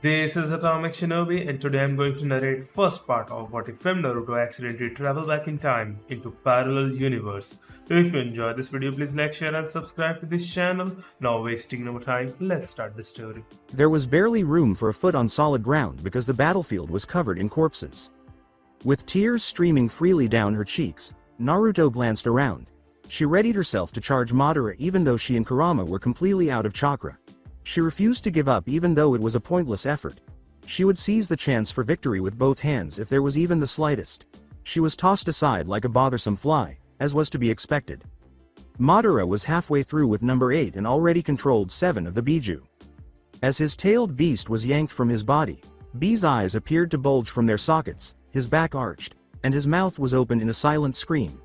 This is Atomic Shinobi, and today I'm going to narrate first part of what if Fem-Naruto accidentally travel back in time into parallel universe. If you enjoy this video, please like, share, and subscribe to this channel. Now wasting no time, let's start the story. There was barely room for a foot on solid ground because the battlefield was covered in corpses. With tears streaming freely down her cheeks, Naruto glanced around. She readied herself to charge Madara even though she and Kurama were completely out of chakra. She refused to give up even though it was a pointless effort. She would seize the chance for victory with both hands if there was even the slightest. She was tossed aside like a bothersome fly, as was to be expected. Madara was halfway through with number 8 and already controlled 7 of the Biju. As his tailed beast was yanked from his body, B's eyes appeared to bulge from their sockets, his back arched, and his mouth was open in a silent scream.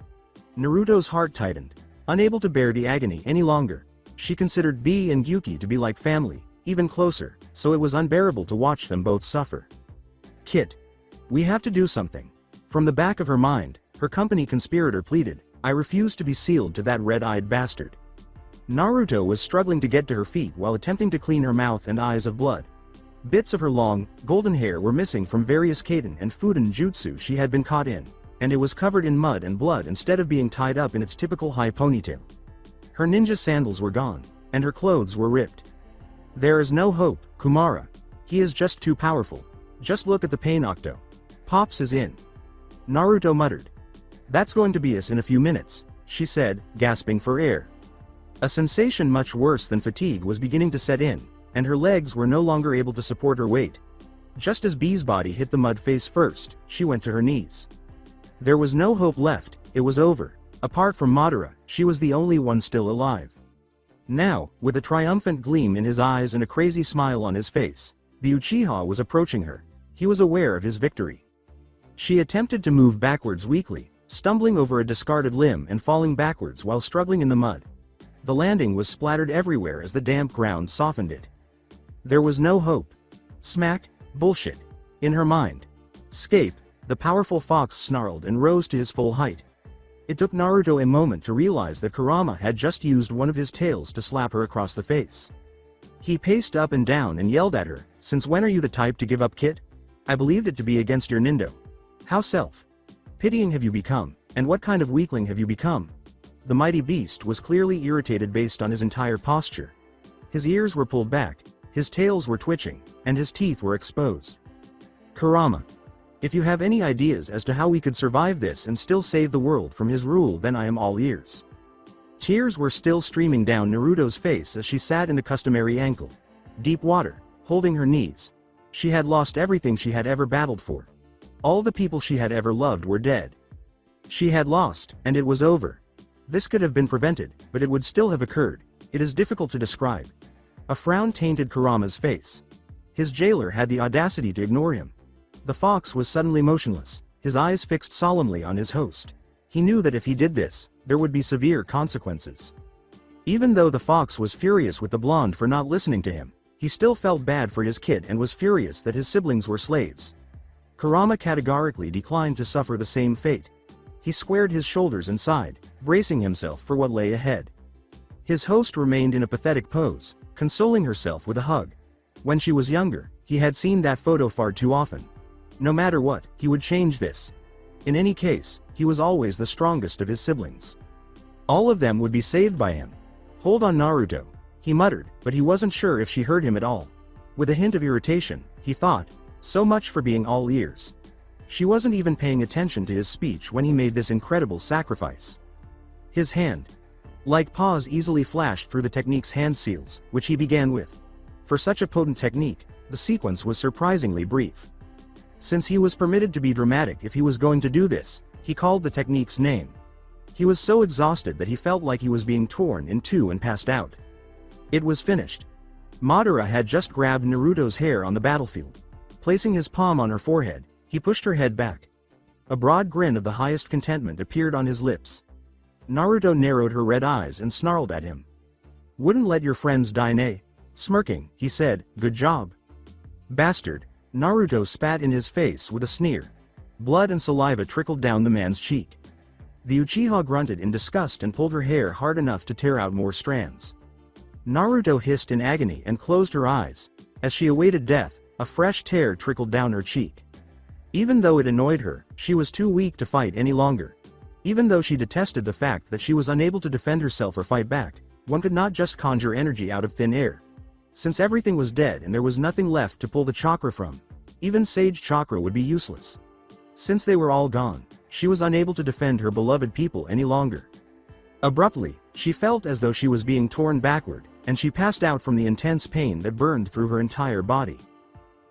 Naruto's heart tightened. Unable to bear the agony any longer, she considered B and Gyuki to be like family, even closer, so it was unbearable to watch them both suffer. Kit. We have to do something. From the back of her mind, her company conspirator pleaded, I refuse to be sealed to that red-eyed bastard. Naruto was struggling to get to her feet while attempting to clean her mouth and eyes of blood. Bits of her long, golden hair were missing from various Kaden and Fuden jutsu she had been caught in, and it was covered in mud and blood instead of being tied up in its typical high ponytail. Her ninja sandals were gone, and her clothes were ripped. There is no hope, Kumara. He is just too powerful. Just look at the pain octo. Pops is in. Naruto muttered. That's going to be us in a few minutes, she said, gasping for air. A sensation much worse than fatigue was beginning to set in, and her legs were no longer able to support her weight. Just as B's body hit the mud face first, she went to her knees. There was no hope left, it was over. Apart from Madara, she was the only one still alive. Now, with a triumphant gleam in his eyes and a crazy smile on his face, the Uchiha was approaching her. He was aware of his victory. She attempted to move backwards weakly, stumbling over a discarded limb and falling backwards while struggling in the mud. The landing was splattered everywhere as the damp ground softened it. There was no hope. Smack, bullshit. In her mind. Scape, the powerful fox snarled and rose to his full height. It took Naruto a moment to realize that Kurama had just used one of his tails to slap her across the face. He paced up and down and yelled at her, since when are you the type to give up, Kit? I believed it to be against your Nindo. How self-pitying have you become, and what kind of weakling have you become? The mighty beast was clearly irritated based on his entire posture. His ears were pulled back, his tails were twitching, and his teeth were exposed. Kurama. If you have any ideas as to how we could survive this and still save the world from his rule, then I am all ears. Tears were still streaming down Naruto's face as she sat in the customary ankle. Deep water, holding her knees. She had lost everything she had ever battled for. All the people she had ever loved were dead. She had lost, and it was over. This could have been prevented, but it would still have occurred. It is difficult to describe. A frown tainted Kurama's face. His jailer had the audacity to ignore him. The fox was suddenly motionless, his eyes fixed solemnly on his host. He knew that if he did this, there would be severe consequences. Even though the fox was furious with the blonde for not listening to him, he still felt bad for his kid and was furious that his siblings were slaves. Kurama categorically declined to suffer the same fate. He squared his shoulders and sighed, bracing himself for what lay ahead. His host remained in a pathetic pose, consoling herself with a hug. When she was younger, he had seen that photo far too often. No matter what, he would change this. In any case, he was always the strongest of his siblings. All of them would be saved by him. Hold on, Naruto, he muttered, but he wasn't sure if she heard him at all. With a hint of irritation, he thought, so much for being all ears. She wasn't even paying attention to his speech when he made this incredible sacrifice. His hand, like paws, easily flashed through the technique's hand seals, which he began with. For such a potent technique, the sequence was surprisingly brief. Since he was permitted to be dramatic if he was going to do this, he called the technique's name. He was so exhausted that he felt like he was being torn in two and passed out. It was finished. Madara had just grabbed Naruto's hair on the battlefield. Placing his palm on her forehead, he pushed her head back. A broad grin of the highest contentment appeared on his lips. Naruto narrowed her red eyes and snarled at him. Wouldn't let your friends die, nay? Smirking, he said, good job. Bastard. Naruto spat in his face with a sneer. Blood and saliva trickled down the man's cheek. The Uchiha grunted in disgust and pulled her hair hard enough to tear out more strands. Naruto hissed in agony and closed her eyes. As she awaited death, A fresh tear trickled down her cheek. Even though it annoyed her, she was too weak to fight any longer. Even though she detested the fact that she was unable to defend herself or fight back, one could not just conjure energy out of thin air. Since everything was dead and there was nothing left to pull the chakra from, even sage chakra would be useless. Since they were all gone, she was unable to defend her beloved people any longer. Abruptly, she felt as though she was being torn backward, and she passed out from the intense pain that burned through her entire body.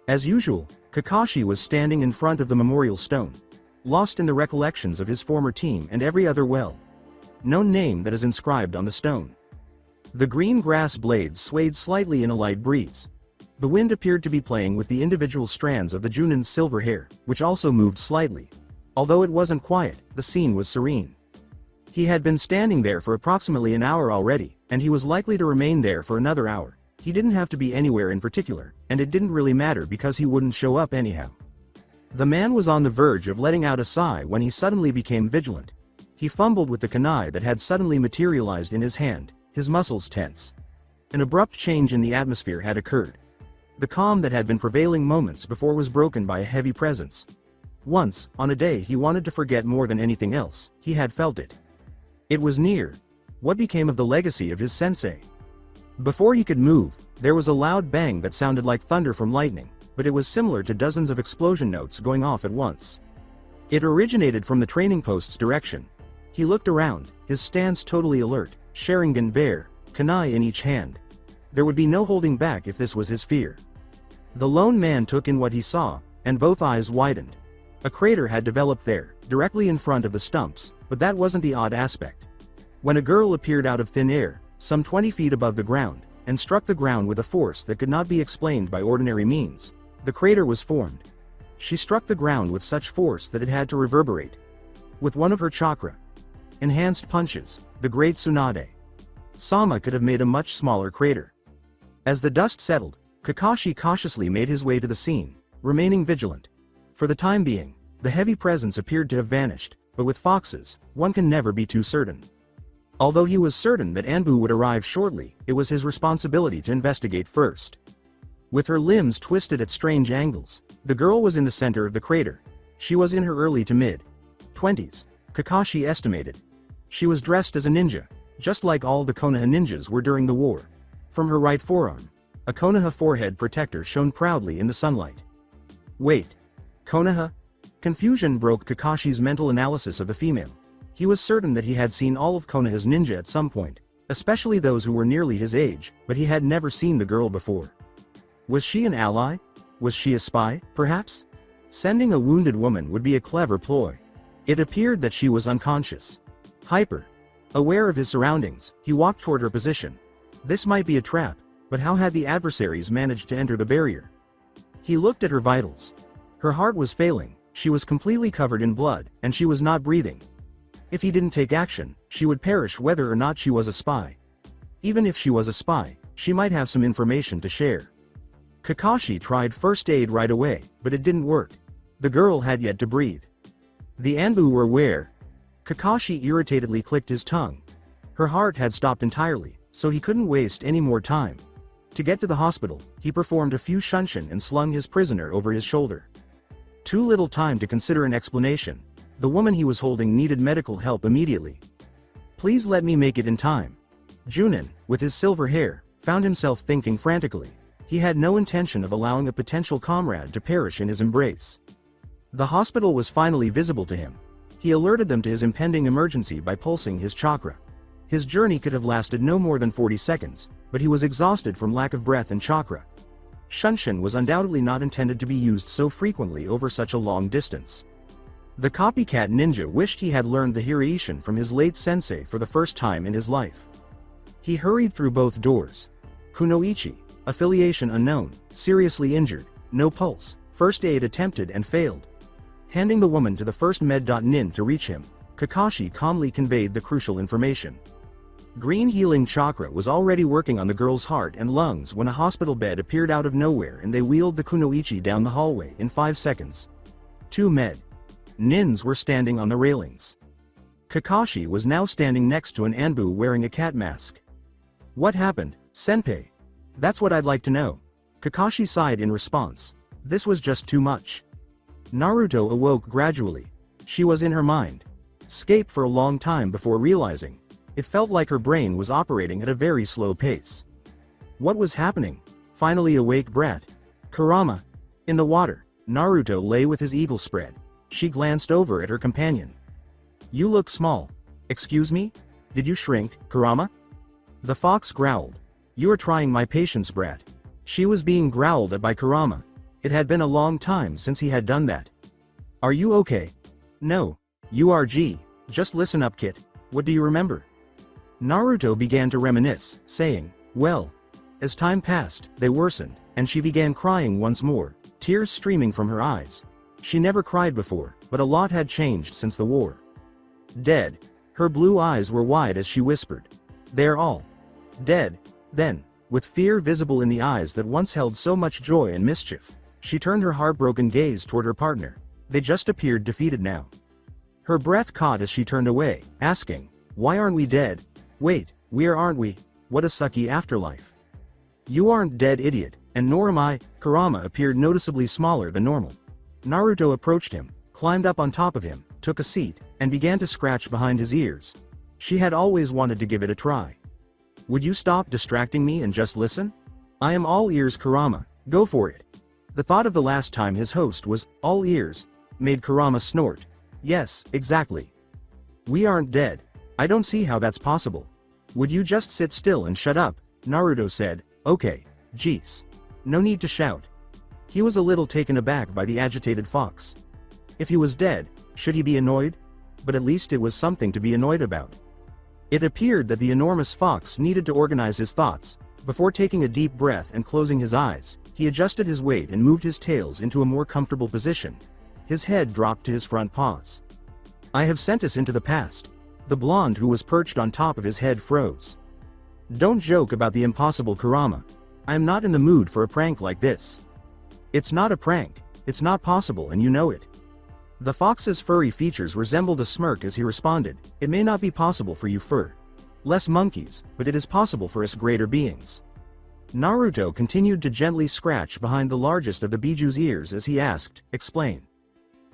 As usual, Kakashi was standing in front of the memorial stone, lost in the recollections of his former team and every other well-known name that is inscribed on the stone. The green grass blades swayed slightly in a light breeze. The wind appeared to be playing with the individual strands of the Junin's silver hair, which also moved slightly. Although it wasn't quiet, the scene was serene. He had been standing there for approximately an hour already, and he was likely to remain there for another hour. He didn't have to be anywhere in particular, and it didn't really matter because he wouldn't show up anyhow. The man was on the verge of letting out a sigh when he suddenly became vigilant. He fumbled with the kunai that had suddenly materialized in his hand, his muscles tense. An abrupt change in the atmosphere had occurred. The calm that had been prevailing moments before was broken by a heavy presence. Once, on a day he wanted to forget more than anything else, he had felt it. It was near. What became of the legacy of his sensei? Before he could move, there was a loud bang that sounded like thunder from lightning, but it was similar to dozens of explosion notes going off at once. It originated from the training post's direction. He looked around, his stance totally alert, Sharingan bare, kunai in each hand. There would be no holding back if this was his fear. The lone man took in what he saw, and both eyes widened. A crater had developed there, directly in front of the stumps, but that wasn't the odd aspect. When a girl appeared out of thin air, some 20 feet above the ground, and struck the ground with a force that could not be explained by ordinary means, the crater was formed. She struck the ground with such force that it had to reverberate. With one of her chakra enhanced punches, the great Tsunade Sama could have made a much smaller crater. As the dust settled, Kakashi cautiously made his way to the scene, remaining vigilant. For the time being, the heavy presence appeared to have vanished, but with foxes, one can never be too certain. Although he was certain that Anbu would arrive shortly, it was his responsibility to investigate first. With her limbs twisted at strange angles, the girl was in the center of the crater. She was in her early to mid-20s, Kakashi estimated. She was dressed as a ninja, just like all the Konoha ninjas were during the war. From her right forearm, a Konoha forehead protector shone proudly in the sunlight. Wait. Konoha? Confusion broke Kakashi's mental analysis of the female. He was certain that he had seen all of Konoha's ninja at some point, especially those who were nearly his age, but he had never seen the girl before. Was she an ally? Was she a spy, perhaps? Sending a wounded woman would be a clever ploy. It appeared that she was unconscious. Hyper. Aware of his surroundings, he walked toward her position. This might be a trap, but how had the adversaries managed to enter the barrier? He looked at her vitals. Her heart was failing, she was completely covered in blood, and she was not breathing. If he didn't take action, she would perish whether or not she was a spy. Even if she was a spy, she might have some information to share. Kakashi tried first aid right away, but it didn't work. The girl had yet to breathe. The Anbu were where? Kakashi irritatedly clicked his tongue. Her heart had stopped entirely, so he couldn't waste any more time. To get to the hospital, he performed a few shunshin and slung his prisoner over his shoulder. Too little time to consider an explanation. The woman he was holding needed medical help immediately. Please let me make it in time. Junin, with his silver hair, found himself thinking frantically. He had no intention of allowing a potential comrade to perish in his embrace. The hospital was finally visible to him. He alerted them to his impending emergency by pulsing his chakra. His journey could have lasted no more than 40 seconds, but he was exhausted from lack of breath and chakra. Shunshin was undoubtedly not intended to be used so frequently over such a long distance. The copycat ninja wished he had learned the Hiraishin from his late sensei for the first time in his life. He hurried through both doors. Kunoichi, affiliation unknown, seriously injured, no pulse, first aid attempted and failed. Handing the woman to the first med.nin to reach him, Kakashi calmly conveyed the crucial information. Green healing chakra was already working on the girl's heart and lungs when a hospital bed appeared out of nowhere and they wheeled the kunoichi down the hallway in 5 seconds. 2 med.nins were standing on the railings. Kakashi was now standing next to an Anbu wearing a cat mask. What happened, senpai? That's what I'd like to know. Kakashi sighed in response. This was just too much. Naruto awoke gradually. She was in her mind. Scape for a long time before realizing. It felt like her brain was operating at a very slow pace. What was happening? Finally awake brat. Kurama. In the water, Naruto lay with his eagle spread. She glanced over at her companion. You look small. Excuse me? Did you shrink, Kurama? The fox growled. You are trying my patience, brat. She was being growled at by Kurama. It had been a long time since he had done that. Are you okay? No. URG. Just listen up, kid. What do you remember? Naruto began to reminisce, saying, well. As time passed, they worsened, and she began crying once more, tears streaming from her eyes. She never cried before, but a lot had changed since the war. Dead. Her blue eyes were wide as she whispered. They're all dead. Then, with fear visible in the eyes that once held so much joy and mischief, she turned her heartbroken gaze toward her partner. They just appeared defeated now. Her breath caught as she turned away, asking, why aren't we dead? Wait, where aren't we? What a sucky afterlife. You aren't dead, idiot, and nor am I. Kurama appeared noticeably smaller than normal. Naruto approached him, climbed up on top of him, took a seat, and began to scratch behind his ears. She had always wanted to give it a try. Would you stop distracting me and just listen? I am all ears, Kurama, go for it. The thought of the last time his host was all ears made Kurama snort. Yes, exactly. We aren't dead. I don't see how that's possible. Would you just sit still and shut up? Naruto said. Okay, jeez. No need to shout. He was a little taken aback by the agitated fox. If he was dead, should he be annoyed? But at least it was something to be annoyed about. It appeared that the enormous fox needed to organize his thoughts. Before taking a deep breath and closing his eyes, he adjusted his weight and moved his tails into a more comfortable position. His head dropped to his front paws. I have sent us into the past. The blonde who was perched on top of his head froze. Don't joke about the impossible, Kurama. I am not in the mood for a prank like this. It's not a prank, it's not possible and you know it. The fox's furry features resembled a smirk as he responded, it may not be possible for you less monkeys, but it is possible for us greater beings. Naruto continued to gently scratch behind the largest of the Biju's ears as he asked, explain.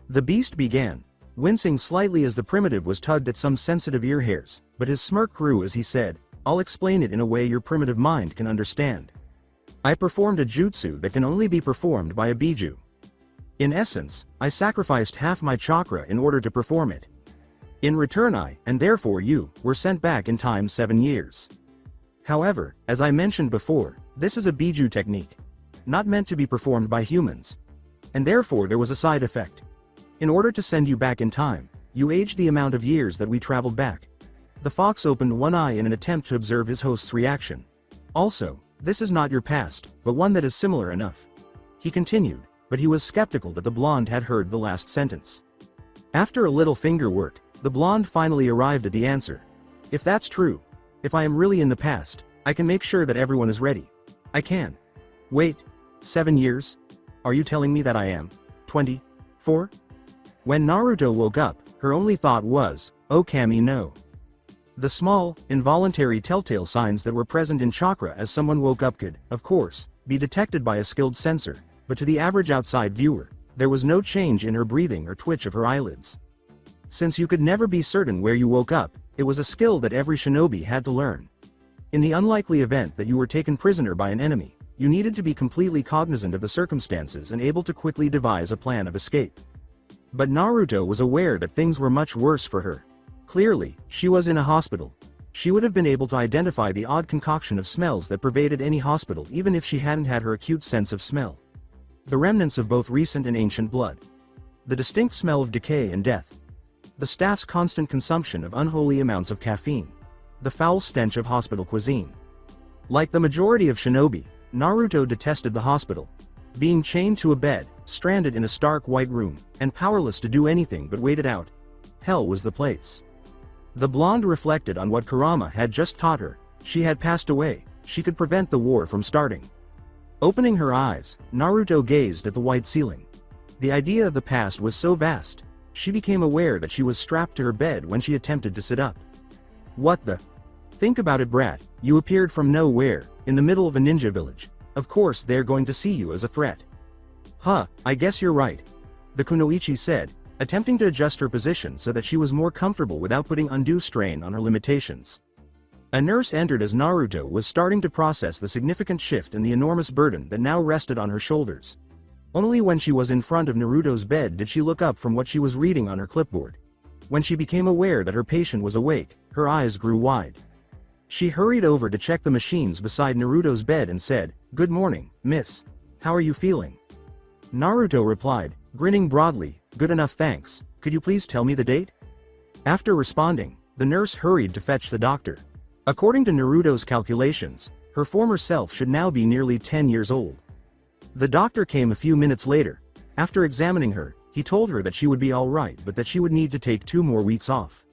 The beast began, wincing slightly as the primitive was tugged at some sensitive ear hairs, but his smirk grew as he said, I'll explain it in a way your primitive mind can understand. I performed a jutsu that can only be performed by a Biju. In essence, I sacrificed half my chakra in order to perform it. In return I, and therefore you, were sent back in time 7 years. However, as I mentioned before, this is a Biju technique, not meant to be performed by humans. And therefore there was a side effect. In order to send you back in time, you aged the amount of years that we traveled back. The fox opened one eye in an attempt to observe his host's reaction. Also, this is not your past, but one that is similar enough. He continued, but he was skeptical that the blonde had heard the last sentence. After a little finger work, the blonde finally arrived at the answer. If that's true, if I am really in the past, I can make sure that everyone is ready. I can. Wait, 7 years? Are you telling me that I am 24? When Naruto woke up, her only thought was, oh Kami no. The small, involuntary telltale signs that were present in chakra as someone woke up could, of course, be detected by a skilled sensor, but to the average outside viewer, there was no change in her breathing or twitch of her eyelids. Since you could never be certain where you woke up, it was a skill that every shinobi had to learn. In the unlikely event that you were taken prisoner by an enemy, you needed to be completely cognizant of the circumstances and able to quickly devise a plan of escape. But Naruto was aware that things were much worse for her. Clearly, she was in a hospital. She would have been able to identify the odd concoction of smells that pervaded any hospital even if she hadn't had her acute sense of smell. The remnants of both recent and ancient blood. The distinct smell of decay and death. The staff's constant consumption of unholy amounts of caffeine. The foul stench of hospital cuisine. Like the majority of shinobi, Naruto detested the hospital. Being chained to a bed, stranded in a stark white room, and powerless to do anything but wait it out. Hell was the place. The blonde reflected on what Kurama had just taught her. She had passed away, she could prevent the war from starting. Opening her eyes, Naruto gazed at the white ceiling. The idea of the past was so vast, she became aware that she was strapped to her bed when she attempted to sit up. What the? Think about it, brat, you appeared from nowhere, in the middle of a ninja village. Of course they're going to see you as a threat. Huh, I guess you're right. The kunoichi said, attempting to adjust her position so that she was more comfortable without putting undue strain on her limitations. A nurse entered as Naruto was starting to process the significant shift and the enormous burden that now rested on her shoulders. Only when she was in front of Naruto's bed did she look up from what she was reading on her clipboard. When she became aware that her patient was awake, her eyes grew wide. She hurried over to check the machines beside Naruto's bed and said, "Good morning, miss. How are you feeling?" Naruto replied, grinning broadly, "Good enough, thanks. Could you please tell me the date?" After responding, the nurse hurried to fetch the doctor. According to Naruto's calculations, her former self should now be nearly 10 years old. The doctor came a few minutes later. After examining her, he told her that she would be alright but that she would need to take 2 more weeks off.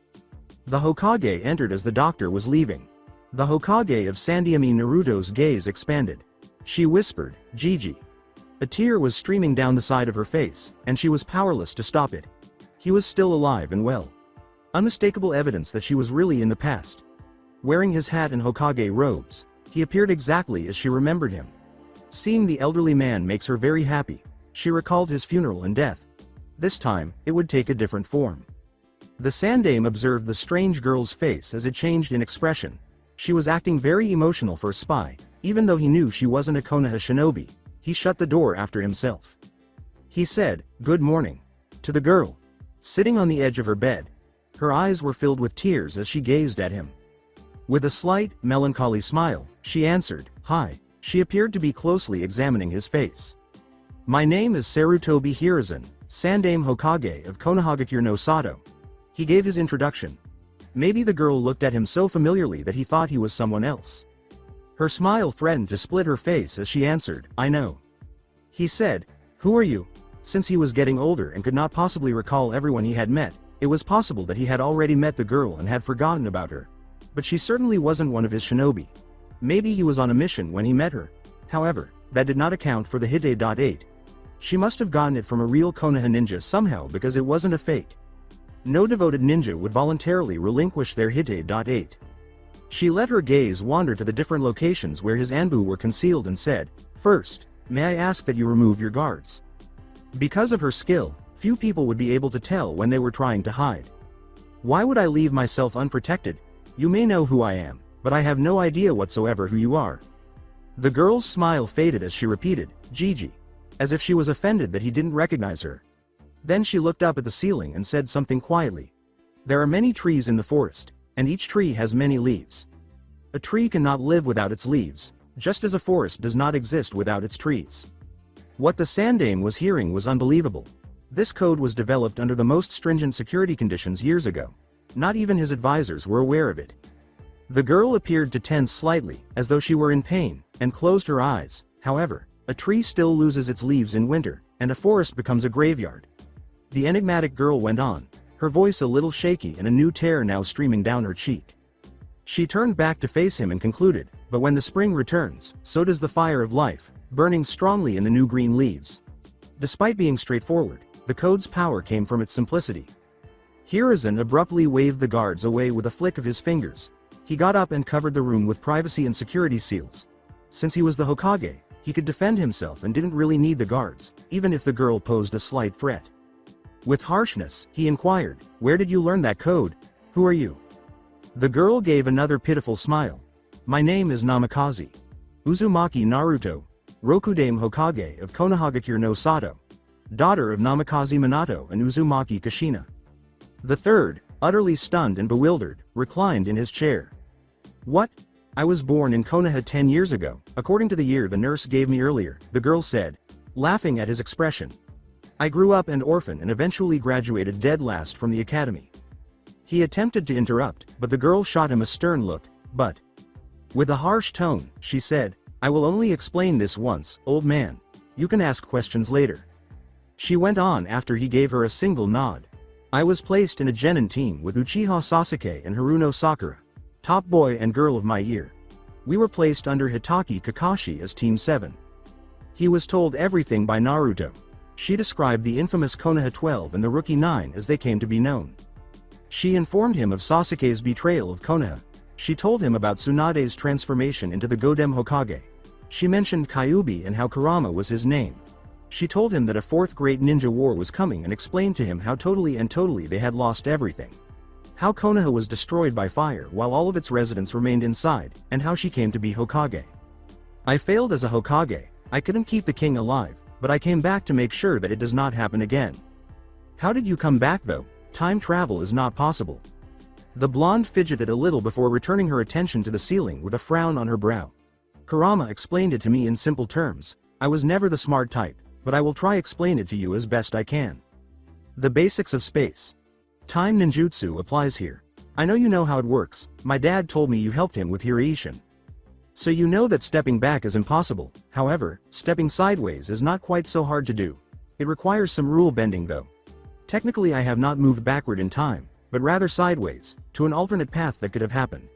The Hokage entered as the doctor was leaving. The Hokage of Sandaime Naruto's gaze expanded. She whispered, "Gigi." A tear was streaming down the side of her face, and she was powerless to stop it. He was still alive and well. Unmistakable evidence that she was really in the past. Wearing his hat and Hokage robes, he appeared exactly as she remembered him. Seeing the elderly man makes her very happy. She recalled his funeral and death. This time, it would take a different form. The Sandaime observed the strange girl's face as it changed in expression. She was acting very emotional for a spy, even though he knew she wasn't a Konoha shinobi. He shut the door after himself. He said, "Good morning," to the girl, sitting on the edge of her bed. Her eyes were filled with tears as she gazed at him. With a slight, melancholy smile, she answered, "Hi." She appeared to be closely examining his face. "My name is Sarutobi Hiruzen, Sandaime Hokage of Konohagakure no Sato." He gave his introduction. Maybe the girl looked at him so familiarly that he thought he was someone else. Her smile threatened to split her face as she answered, "I know." He said, "Who are you?" Since he was getting older and could not possibly recall everyone he had met, it was possible that he had already met the girl and had forgotten about her. But she certainly wasn't one of his shinobi. Maybe he was on a mission when he met her. However, that did not account for the Hite.8. She must have gotten it from a real Konoha ninja somehow because it wasn't a fake. No devoted ninja would voluntarily relinquish their Hite.8. She let her gaze wander to the different locations where his Anbu were concealed and said, "First, may I ask that you remove your guards?" Because of her skill, few people would be able to tell when they were trying to hide. "Why would I leave myself unprotected? You may know who I am, but I have no idea whatsoever who you are." The girl's smile faded as she repeated, "Gigi," as if she was offended that he didn't recognize her. Then she looked up at the ceiling and said something quietly. "There are many trees in the forest, and each tree has many leaves. A tree cannot live without its leaves, just as a forest does not exist without its trees." What the Sandaime was hearing was unbelievable. This code was developed under the most stringent security conditions years ago. Not even his advisors were aware of it. The girl appeared to tense slightly, as though she were in pain, and closed her eyes. However, a tree still loses its leaves in winter, and a forest becomes a graveyard. The enigmatic girl went on, her voice a little shaky and a new tear now streaming down her cheek. She turned back to face him and concluded, "But when the spring returns, so does the fire of life, burning strongly in the new green leaves." Despite being straightforward, the code's power came from its simplicity. Hiruzen abruptly waved the guards away with a flick of his fingers. He got up and covered the room with privacy and security seals. Since he was the Hokage, he could defend himself and didn't really need the guards, even if the girl posed a slight threat. With harshness, he inquired, "Where did you learn that code? Who are you?" The girl gave another pitiful smile. "My name is Namikaze Uzumaki Naruto, Rokudame Hokage of Konohagakure no Sato, daughter of Namikaze Minato and Uzumaki Kushina." The third, utterly stunned and bewildered, reclined in his chair. "What? I was born in Konoha 10 years ago, according to the year the nurse gave me earlier," the girl said, laughing at his expression. "I grew up an orphan and eventually graduated dead last from the academy." He attempted to interrupt, but the girl shot him a stern look. "But..." With a harsh tone, she said, "I will only explain this once, old man. You can ask questions later." She went on after he gave her a single nod. "I was placed in a genin team with Uchiha Sasuke and Haruno Sakura, top boy and girl of my year. We were placed under Hitaki Kakashi as Team 7. He was told everything by Naruto." She described the infamous Konoha 12 and the Rookie 9 as they came to be known. She informed him of Sasuke's betrayal of Konoha. She told him about Tsunade's transformation into the Godem Hokage. She mentioned Kyuubi and how Kurama was his name. She told him that a fourth great ninja war was coming and explained to him how totally they had lost everything. How Konoha was destroyed by fire while all of its residents remained inside, and how she came to be Hokage. I failed as a Hokage, I couldn't keep the king alive, but I came back to make sure that it does not happen again. How did you come back though? Time travel is not possible. The blonde fidgeted a little before returning her attention to the ceiling with a frown on her brow. Kurama explained it to me in simple terms. I was never the smart type, but I will try explain it to you as best I can. The basics of space. Time ninjutsu applies here. I know you know how it works, my dad told me you helped him with Hiraishin. So you know that stepping back is impossible, however, stepping sideways is not quite so hard to do. It requires some rule bending though. Technically I have not moved backward in time, but rather sideways, to an alternate path that could have happened.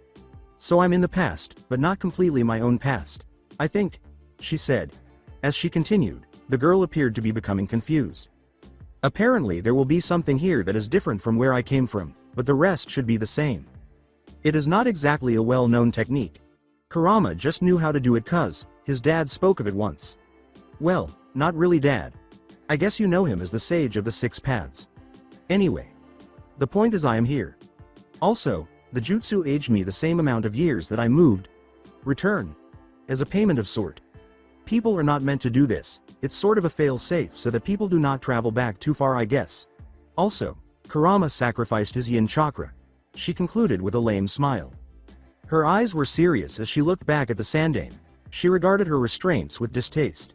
So I'm in the past, but not completely my own past. I think, she said. As she continued, the girl appeared to be becoming confused. Apparently there will be something here that is different from where I came from, but the rest should be the same. It is not exactly a well-known technique. Kurama just knew how to do it cause his dad spoke of it once. Well, not really dad. I guess you know him as the sage of the six paths. Anyway. The point is I am here. Also, the jutsu aged me the same amount of years that I moved. Return. As a payment of sort. People are not meant to do this, it's sort of a fail-safe so that people do not travel back too far I guess. Also, Kurama sacrificed his yin chakra. She concluded with a lame smile. Her eyes were serious as she looked back at the Sandaime. She regarded her restraints with distaste.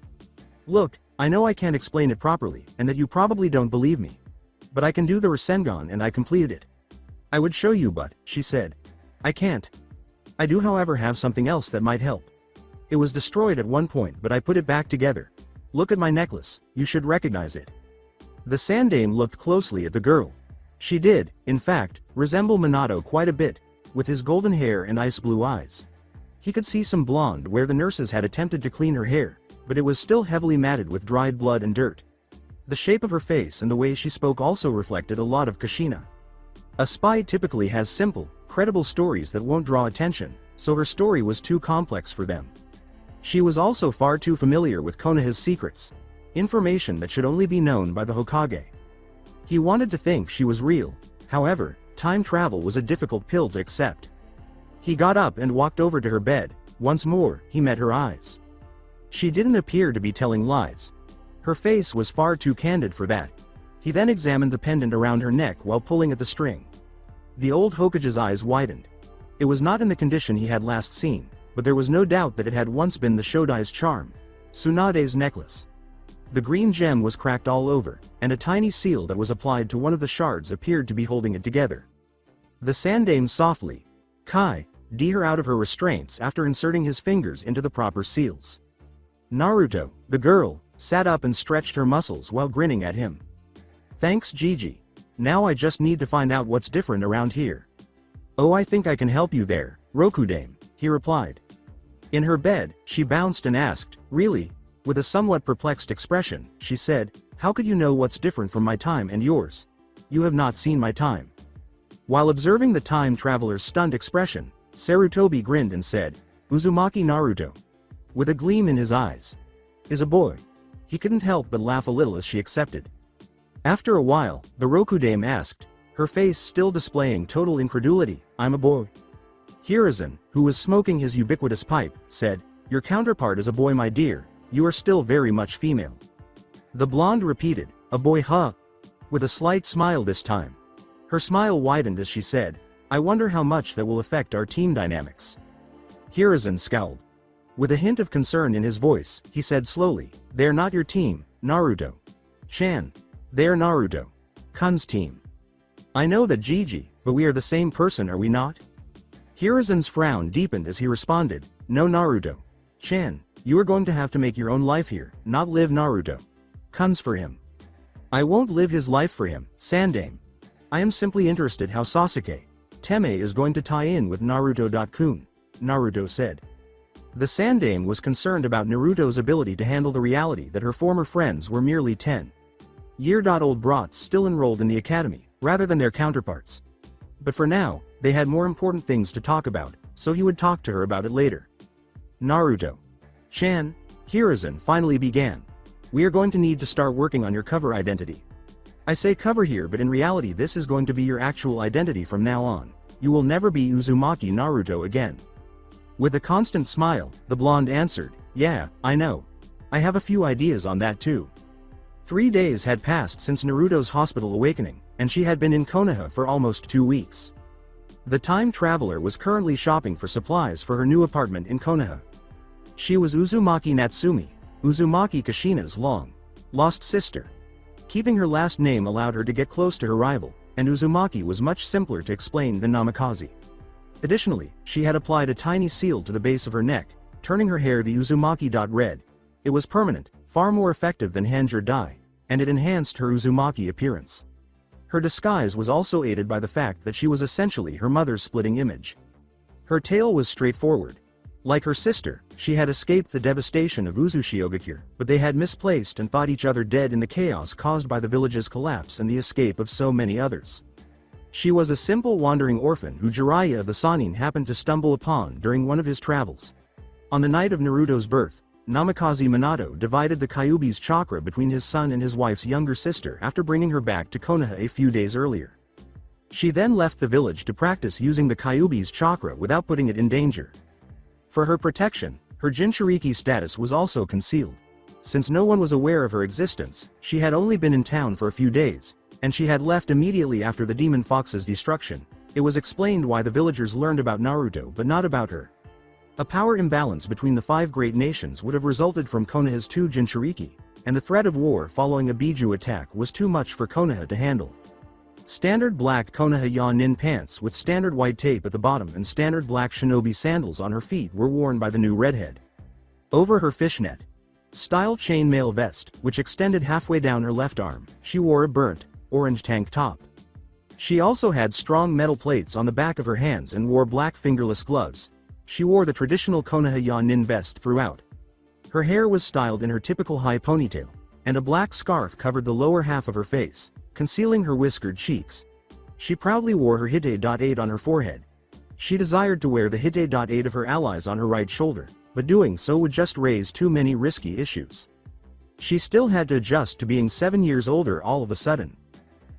Look, I know I can't explain it properly and that you probably don't believe me. But I can do the Rasengan and I completed it. I would show you but, she said. I can't. I do however have something else that might help. It was destroyed at one point but I put it back together. Look at my necklace, you should recognize it. The Sandaime looked closely at the girl. She did, in fact, resemble Minato quite a bit, with his golden hair and ice blue eyes. He could see some blonde where the nurses had attempted to clean her hair, but it was still heavily matted with dried blood and dirt. The shape of her face and the way she spoke also reflected a lot of Kushina. A spy typically has simple, credible stories that won't draw attention, so her story was too complex for them. She was also far too familiar with Konoha's secrets, information that should only be known by the Hokage. He wanted to think she was real, however, time travel was a difficult pill to accept. He got up and walked over to her bed. Once more, he met her eyes. She didn't appear to be telling lies. Her face was far too candid for that. He then examined the pendant around her neck while pulling at the string. The old Hokage's eyes widened. It was not in the condition he had last seen, but there was no doubt that it had once been the Shodai's charm, Tsunade's necklace. The green gem was cracked all over, and a tiny seal that was applied to one of the shards appeared to be holding it together. The Sandaime softly, drew her out of her restraints after inserting his fingers into the proper seals. Naruto, the girl, sat up and stretched her muscles while grinning at him. Thanks Gigi. Now I just need to find out what's different around here. Oh, I think I can help you there, Rokudame, he replied. In her bed, she bounced and asked, really? With a somewhat perplexed expression, she said, how could you know what's different from my time and yours? You have not seen my time. While observing the time traveler's stunned expression, Sarutobi grinned and said, Uzumaki Naruto. With a gleam in his eyes. Is a boy. He couldn't help but laugh a little as she accepted. After a while, the Rokudame asked, her face still displaying total incredulity, I'm a boy. Hiruzen, who was smoking his ubiquitous pipe, said, your counterpart is a boy my dear, you are still very much female. The blonde repeated, a boy huh? With a slight smile this time. Her smile widened as she said, I wonder how much that will affect our team dynamics. Hiruzen scowled. With a hint of concern in his voice, he said slowly, they're not your team, Naruto. Chan. They're Naruto-kun's team. I know that Gigi, but we are the same person are we not? Hiruzen's frown deepened as he responded, no Naruto. Chan, you are going to have to make your own life here, not live Naruto-kun's for him. I won't live his life for him, Sandaime. I am simply interested how Sasuke Teme is going to tie in with Naruto-kun, Naruto said. The Sandaime was concerned about Naruto's ability to handle the reality that her former friends were merely 10-year-old brats still enrolled in the academy, rather than their counterparts. But for now, they had more important things to talk about, so he would talk to her about it later. Naruto. Chan, Hiruzen finally began. We are going to need to start working on your cover identity. I say cover here, but in reality this is going to be your actual identity from now on. You will never be Uzumaki Naruto again. With a constant smile, the blonde answered, yeah, I know. I have a few ideas on that too. 3 days had passed since Naruto's hospital awakening, and she had been in Konoha for almost 2 weeks. The time traveler was currently shopping for supplies for her new apartment in Konoha. She was Uzumaki Natsumi, Uzumaki Kushina's long-lost sister. Keeping her last name allowed her to get close to her rival, and Uzumaki was much simpler to explain than Namikaze. Additionally, she had applied a tiny seal to the base of her neck, turning her hair the Uzumaki red. It was permanent, far more effective than Hanjure dye, and it enhanced her Uzumaki appearance. Her disguise was also aided by the fact that she was essentially her mother's splitting image. Her tale was straightforward. Like her sister, she had escaped the devastation of Uzushiogakure, but they had misplaced and thought each other dead in the chaos caused by the village's collapse and the escape of so many others. She was a simple wandering orphan who Jiraiya of the Sannin happened to stumble upon during one of his travels. On the night of Naruto's birth, Namikaze Minato divided the Kyuubi's chakra between his son and his wife's younger sister after bringing her back to Konoha a few days earlier. She then left the village to practice using the Kyuubi's chakra without putting it in danger. For her protection, her Jinchuriki status was also concealed. Since no one was aware of her existence, she had only been in town for a few days, and she had left immediately after the Demon Fox's destruction. It was explained why the villagers learned about Naruto but not about her. A power imbalance between the 5 great nations would have resulted from Konoha's 2 Jinchuriki, and the threat of war following a Biju attack was too much for Konoha to handle. Standard black Konoha Nin pants with standard white tape at the bottom and standard black shinobi sandals on her feet were worn by the new redhead. Over her fishnet style chainmail vest, which extended halfway down her left arm, she wore a burnt orange tank top. She also had strong metal plates on the back of her hands and wore black fingerless gloves. She wore the traditional Konoha Nin vest throughout. Her hair was styled in her typical high ponytail, and a black scarf covered the lower half of her face, concealing her whiskered cheeks. She proudly wore her Hite.8 on her forehead. She desired to wear the Hite.8 of her allies on her right shoulder, but doing so would just raise too many risky issues. She still had to adjust to being 7 years older all of a sudden.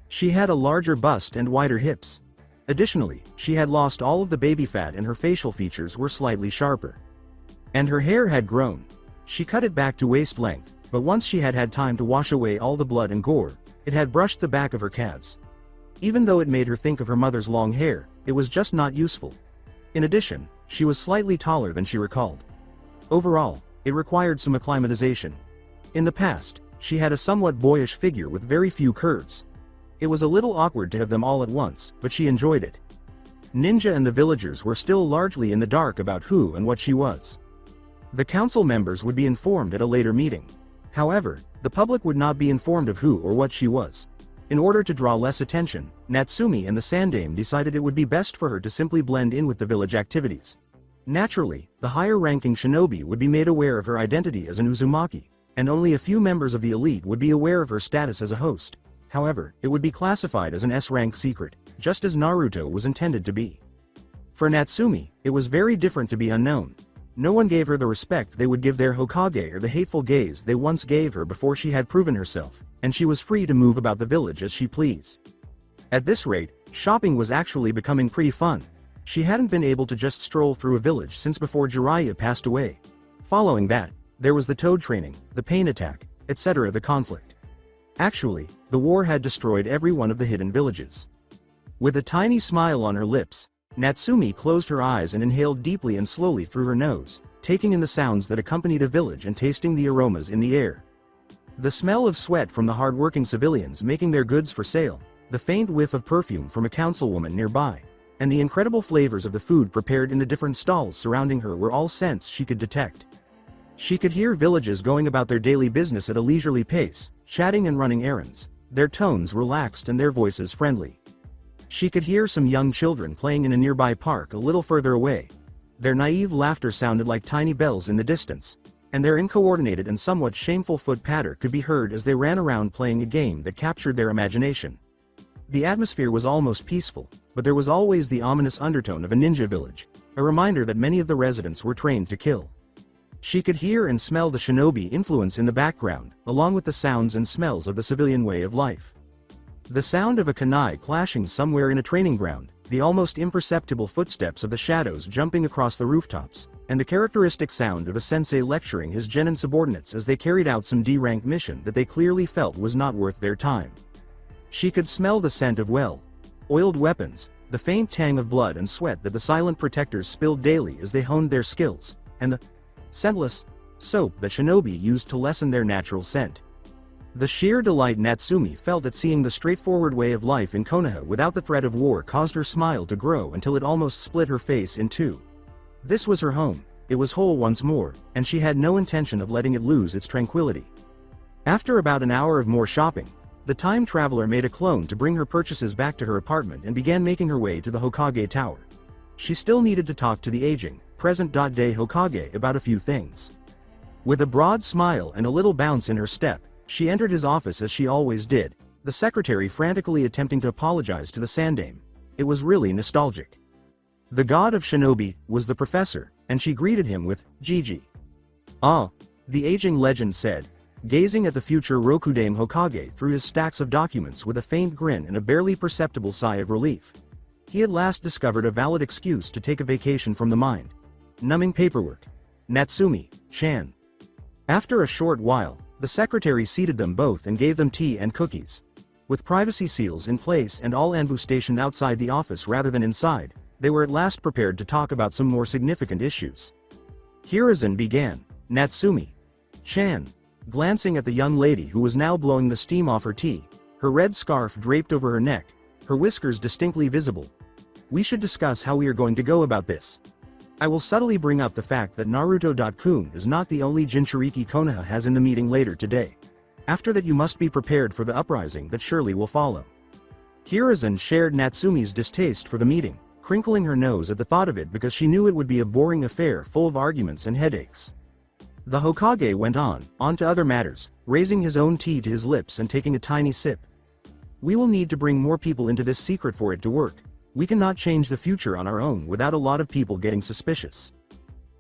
She had a larger bust and wider hips. Additionally, she had lost all of the baby fat and her facial features were slightly sharper. And her hair had grown. She cut it back to waist length, but once she had had time to wash away all the blood and gore, it had brushed the back of her calves. Even though it made her think of her mother's long hair, it was just not useful. In addition, she was slightly taller than she recalled. Overall, it required some acclimatization. In the past, she had a somewhat boyish figure with very few curves. It was a little awkward to have them all at once, but she enjoyed it. Ninja and the villagers were still largely in the dark about who and what she was. The council members would be informed at a later meeting. However, the public would not be informed of who or what she was. In order to draw less attention, Natsumi and the Sandame decided it would be best for her to simply blend in with the village activities. Naturally, the higher-ranking shinobi would be made aware of her identity as an Uzumaki, and only a few members of the elite would be aware of her status as a host. However, it would be classified as an S-rank secret, just as Naruto was intended to be. For Natsumi, it was very different to be unknown. No one gave her the respect they would give their Hokage or the hateful gaze they once gave her before she had proven herself, and she was free to move about the village as she pleased. At this rate, shopping was actually becoming pretty fun. She hadn't been able to just stroll through a village since before Jiraiya passed away. Following that, there was the toad training, the pain attack, etc. the conflict. Actually, the war had destroyed every one of the hidden villages. With a tiny smile on her lips, Natsumi closed her eyes and inhaled deeply and slowly through her nose, taking in the sounds that accompanied a village and tasting the aromas in the air. The smell of sweat from the hard-working civilians making their goods for sale, the faint whiff of perfume from a councilwoman nearby, and the incredible flavors of the food prepared in the different stalls surrounding her were all scents she could detect. She could hear villagers going about their daily business at a leisurely pace, chatting and running errands, their tones relaxed and their voices friendly. She could hear some young children playing in a nearby park a little further away. Their naive laughter sounded like tiny bells in the distance, and their uncoordinated and somewhat shameful foot patter could be heard as they ran around playing a game that captured their imagination. The atmosphere was almost peaceful, but there was always the ominous undertone of a ninja village, a reminder that many of the residents were trained to kill. She could hear and smell the shinobi influence in the background, along with the sounds and smells of the civilian way of life. The sound of a kunai clashing somewhere in a training ground, the almost imperceptible footsteps of the shadows jumping across the rooftops, and the characteristic sound of a sensei lecturing his genin subordinates as they carried out some D-rank mission that they clearly felt was not worth their time. She could smell the scent of well-oiled weapons, the faint tang of blood and sweat that the silent protectors spilled daily as they honed their skills, and the scentless soap that shinobi used to lessen their natural scent. The sheer delight Natsumi felt at seeing the straightforward way of life in Konoha without the threat of war caused her smile to grow until it almost split her face in two. This was her home, it was whole once more, and she had no intention of letting it lose its tranquility. After about an hour of more shopping, the time traveler made a clone to bring her purchases back to her apartment and began making her way to the Hokage Tower. She still needed to talk to the aging, present-day Hokage about a few things. With a broad smile and a little bounce in her step, she entered his office as she always did, the secretary frantically attempting to apologize to the Sandaime. It was really nostalgic. The god of shinobi was the professor, and she greeted him with, "Gigi." "Ah," the aging legend said, gazing at the future Rokudame Hokage through his stacks of documents with a faint grin and a barely perceptible sigh of relief. He at last discovered a valid excuse to take a vacation from the mind-numbing paperwork. "Natsumi-chan." After a short while, the secretary seated them both and gave them tea and cookies. With privacy seals in place and all Anbu stationed outside the office rather than inside, they were at last prepared to talk about some more significant issues. Hiruzen began, "Natsumi-chan," glancing at the young lady who was now blowing the steam off her tea, her red scarf draped over her neck, her whiskers distinctly visible. "We should discuss how we are going to go about this. I will subtly bring up the fact that Naruto-kun is not the only Jinchuriki Konoha has in the meeting later today. After that you must be prepared for the uprising that surely will follow." Hiruzen shared Natsumi's distaste for the meeting, crinkling her nose at the thought of it because she knew it would be a boring affair full of arguments and headaches. The Hokage went on to other matters, raising his own tea to his lips and taking a tiny sip. "We will need to bring more people into this secret for it to work. We cannot change the future on our own without a lot of people getting suspicious."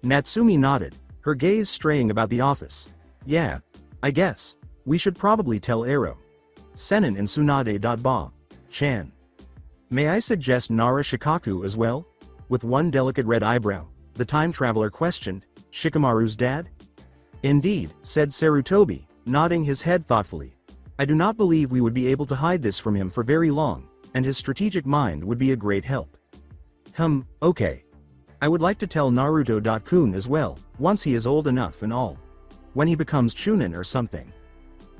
Natsumi nodded, her gaze straying about the office. "Yeah, I guess. We should probably tell Ero, Senin and Tsunade.ba-chan. May I suggest Nara Shikaku as well?" With one delicate red eyebrow, the time traveler questioned, "Shikamaru's dad?" "Indeed," said Sarutobi, nodding his head thoughtfully. "I do not believe we would be able to hide this from him for very long, and his strategic mind would be a great help." Okay. I would like to tell Naruto-kun as well, once he is old enough and all. When he becomes Chunin or something.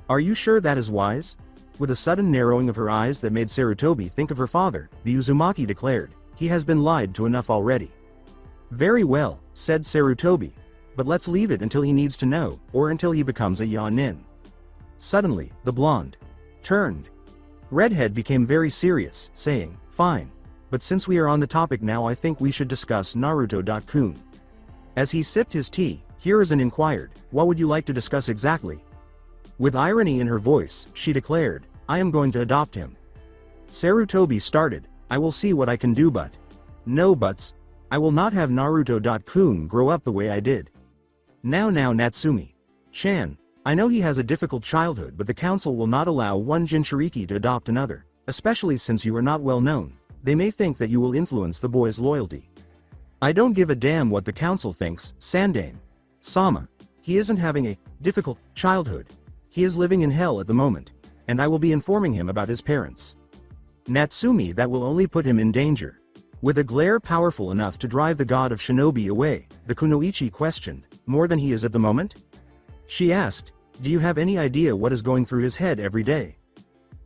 Are you sure that is wise?" With a sudden narrowing of her eyes that made Sarutobi think of her father, the Uzumaki declared, "He has been lied to enough already." "Very well," said Sarutobi. "But let's leave it until he needs to know, or until he becomes a Yanin." Suddenly, the blonde turned redhead became very serious, saying, "Fine. But since we are on the topic now, I think we should discuss Naruto-kun." As he sipped his tea, Hiruzen inquired, "What would you like to discuss exactly?" With irony in her voice, she declared, "I am going to adopt him." Sarutobi started, "I will see what I can do, but no buts. I will not have Naruto-kun grow up the way I did." Now Natsumi-chan, I know he has a difficult childhood, but the council will not allow one Jinchuriki to adopt another, especially since you are not well known. They may think that you will influence the boy's loyalty. "I don't give a damn what the council thinks, Sandaime Sama. He isn't having a difficult childhood. He is living in hell at the moment, and I will be informing him about his parents." "Natsumi, that will only put him in danger." With a glare powerful enough to drive the god of shinobi away, the kunoichi questioned, "More than he is at the moment?" She asked, "Do you have any idea what is going through his head every day?"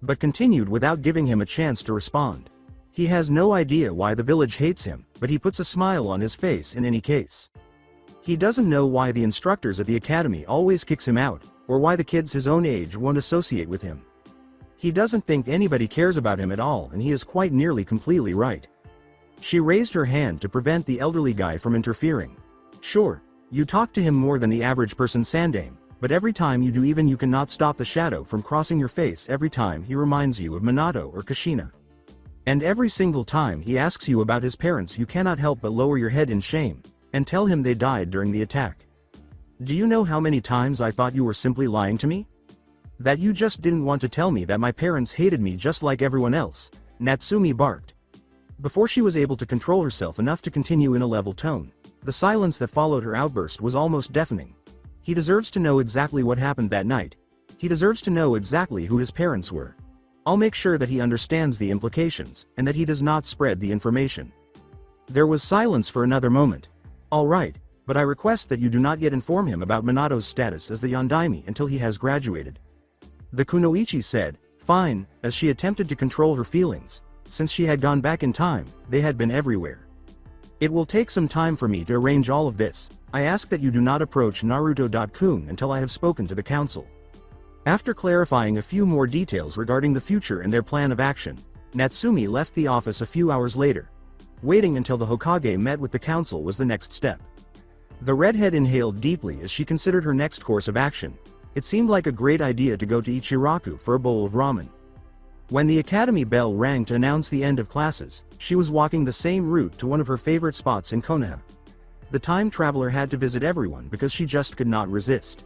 But continued without giving him a chance to respond. "He has no idea why the village hates him, but he puts a smile on his face in any case. He doesn't know why the instructors at the academy always kicks him out, or why the kids his own age won't associate with him. He doesn't think anybody cares about him at all, and he is quite nearly completely right." She raised her hand to prevent the elderly guy from interfering. "Sure, you talk to him more than the average person, Sandaime, but every time you do, even you cannot stop the shadow from crossing your face every time he reminds you of Minato or Kushina. And every single time he asks you about his parents, you cannot help but lower your head in shame, and tell him they died during the attack. Do you know how many times I thought you were simply lying to me? That you just didn't want to tell me that my parents hated me just like everyone else, Natsumi barked. Before she was able to control herself enough to continue in a level tone, the silence that followed her outburst was almost deafening. He deserves to know exactly what happened that night. He deserves to know exactly who his parents were. I'll make sure that he understands the implications, and that he does not spread the information. There was silence for another moment. All right, but I request that you do not yet inform him about Minato's status as the Yondaime until he has graduated. The Kunoichi said, fine, as she attempted to control her feelings. Since she had gone back in time, they had been everywhere. It will take some time for me to arrange all of this. I ask that you do not approach Naruto-kun until I have spoken to the council. After clarifying a few more details regarding the future and their plan of action, Natsumi left the office a few hours later. Waiting until the Hokage met with the council was the next step. The redhead inhaled deeply as she considered her next course of action. It seemed like a great idea to go to Ichiraku for a bowl of ramen. When the academy bell rang to announce the end of classes, she was walking the same route to one of her favorite spots in Konoha. The time traveler had to visit everyone because she just could not resist.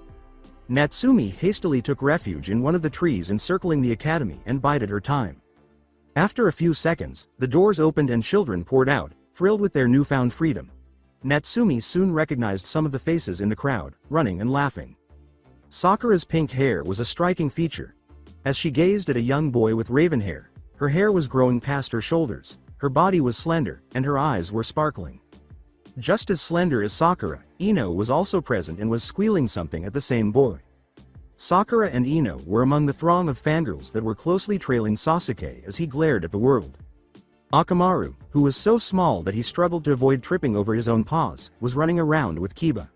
Natsumi hastily took refuge in one of the trees encircling the academy and bided her time. After a few seconds, the doors opened and children poured out, thrilled with their newfound freedom. Natsumi soon recognized some of the faces in the crowd, running and laughing. Sakura's pink hair was a striking feature. As she gazed at a young boy with raven hair, her hair was growing past her shoulders, her body was slender, and her eyes were sparkling. Just as slender as Sakura, Ino was also present and was squealing something at the same boy. Sakura and Ino were among the throng of fangirls that were closely trailing Sasuke as he glared at the world. Akamaru, who was so small that he struggled to avoid tripping over his own paws, was running around with Kiba.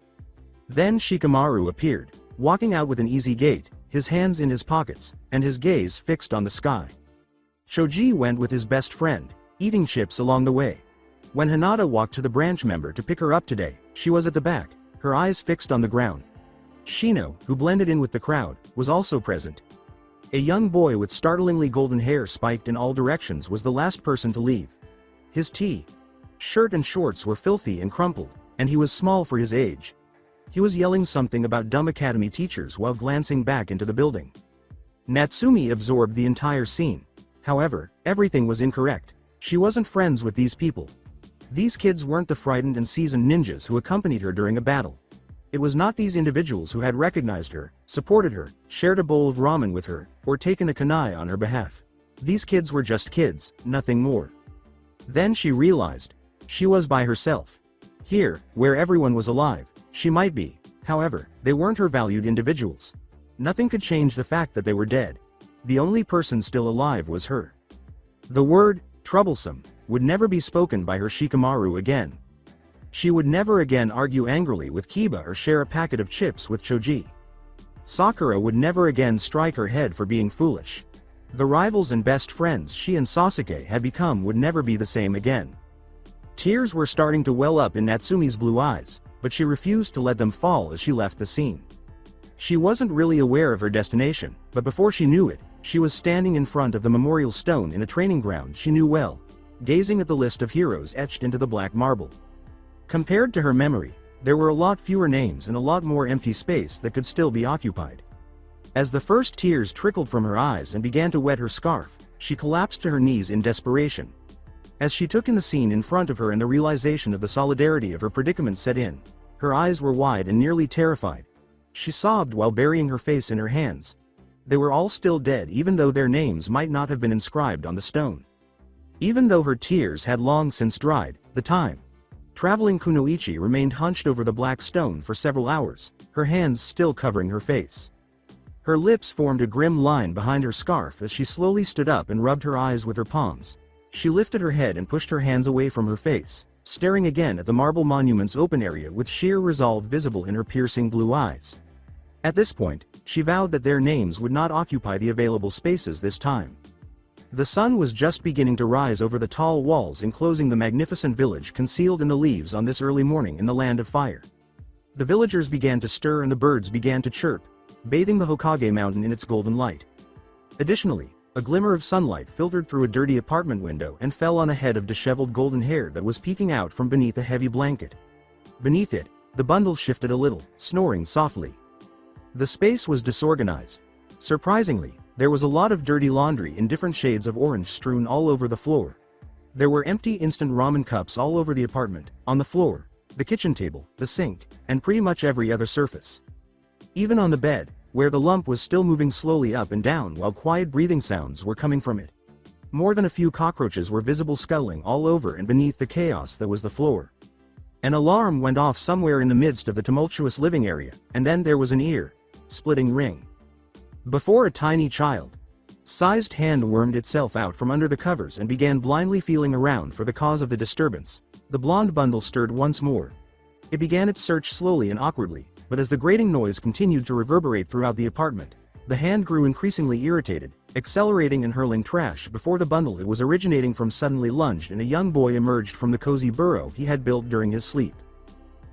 Then Shikamaru appeared, walking out with an easy gait, his hands in his pockets, and his gaze fixed on the sky. Shoji went with his best friend, eating chips along the way. When Hinata walked to the branch member to pick her up today, she was at the back, her eyes fixed on the ground. Shino, who blended in with the crowd, was also present. A young boy with startlingly golden hair spiked in all directions was the last person to leave. His shirt and shorts were filthy and crumpled, and he was small for his age. He was yelling something about dumb academy teachers while glancing back into the building. Natsumi absorbed the entire scene. However, everything was incorrect. She wasn't friends with these people. These kids weren't the frightened and seasoned ninjas who accompanied her during a battle. It was not these individuals who had recognized her, supported her, shared a bowl of ramen with her, or taken a kunai on her behalf. These kids were just kids, nothing more. Then she realized. She was by herself. Here, where everyone was alive, she might be. However, they weren't her valued individuals. Nothing could change the fact that they were dead. The only person still alive was her. The word, troublesome, would never be spoken by her Shikamaru again. She would never again argue angrily with Kiba or share a packet of chips with Choji. Sakura would never again strike her head for being foolish. The rivals and best friends she and Sasuke had become would never be the same again. Tears were starting to well up in Natsumi's blue eyes, but she refused to let them fall as she left the scene. She wasn't really aware of her destination, but before she knew it, she was standing in front of the memorial stone in a training ground she knew well, gazing at the list of heroes etched into the black marble. Compared to her memory, there were a lot fewer names and a lot more empty space that could still be occupied. As the first tears trickled from her eyes and began to wet her scarf, she collapsed to her knees in desperation. As she took in the scene in front of her and the realization of the solidarity of her predicament set in, her eyes were wide and nearly terrified. She sobbed while burying her face in her hands. They were all still dead even though their names might not have been inscribed on the stone. Even though her tears had long since dried, the traveling Kunoichi remained hunched over the black stone for several hours, her hands still covering her face. Her lips formed a grim line behind her scarf as she slowly stood up and rubbed her eyes with her palms. She lifted her head and pushed her hands away from her face, staring again at the marble monument's open area with sheer resolve visible in her piercing blue eyes. At this point, she vowed that their names would not occupy the available spaces this time. The sun was just beginning to rise over the tall walls enclosing the magnificent village concealed in the leaves on this early morning in the land of fire. The villagers began to stir and the birds began to chirp, bathing the Hokage mountain in its golden light. Additionally, a glimmer of sunlight filtered through a dirty apartment window and fell on a head of disheveled golden hair that was peeking out from beneath a heavy blanket. Beneath it, The bundle shifted a little, snoring softly. The space was disorganized. Surprisingly, there was a lot of dirty laundry in different shades of orange strewn all over the floor. There were empty instant ramen cups all over the apartment, on the floor, the kitchen table, the sink, and pretty much every other surface. Even on the bed, where the lump was still moving slowly up and down while quiet breathing sounds were coming from it. More than a few cockroaches were visible scuttling all over and beneath the chaos that was the floor. An alarm went off somewhere in the midst of the tumultuous living area, and then there was an ear-splitting ring. Before a tiny child-sized hand wormed itself out from under the covers and began blindly feeling around for the cause of the disturbance, the blonde bundle stirred once more. It began its search slowly and awkwardly, but as the grating noise continued to reverberate throughout the apartment, the hand grew increasingly irritated, accelerating and hurling trash before the bundle it was originating from suddenly lunged and a young boy emerged from the cozy burrow he had built during his sleep.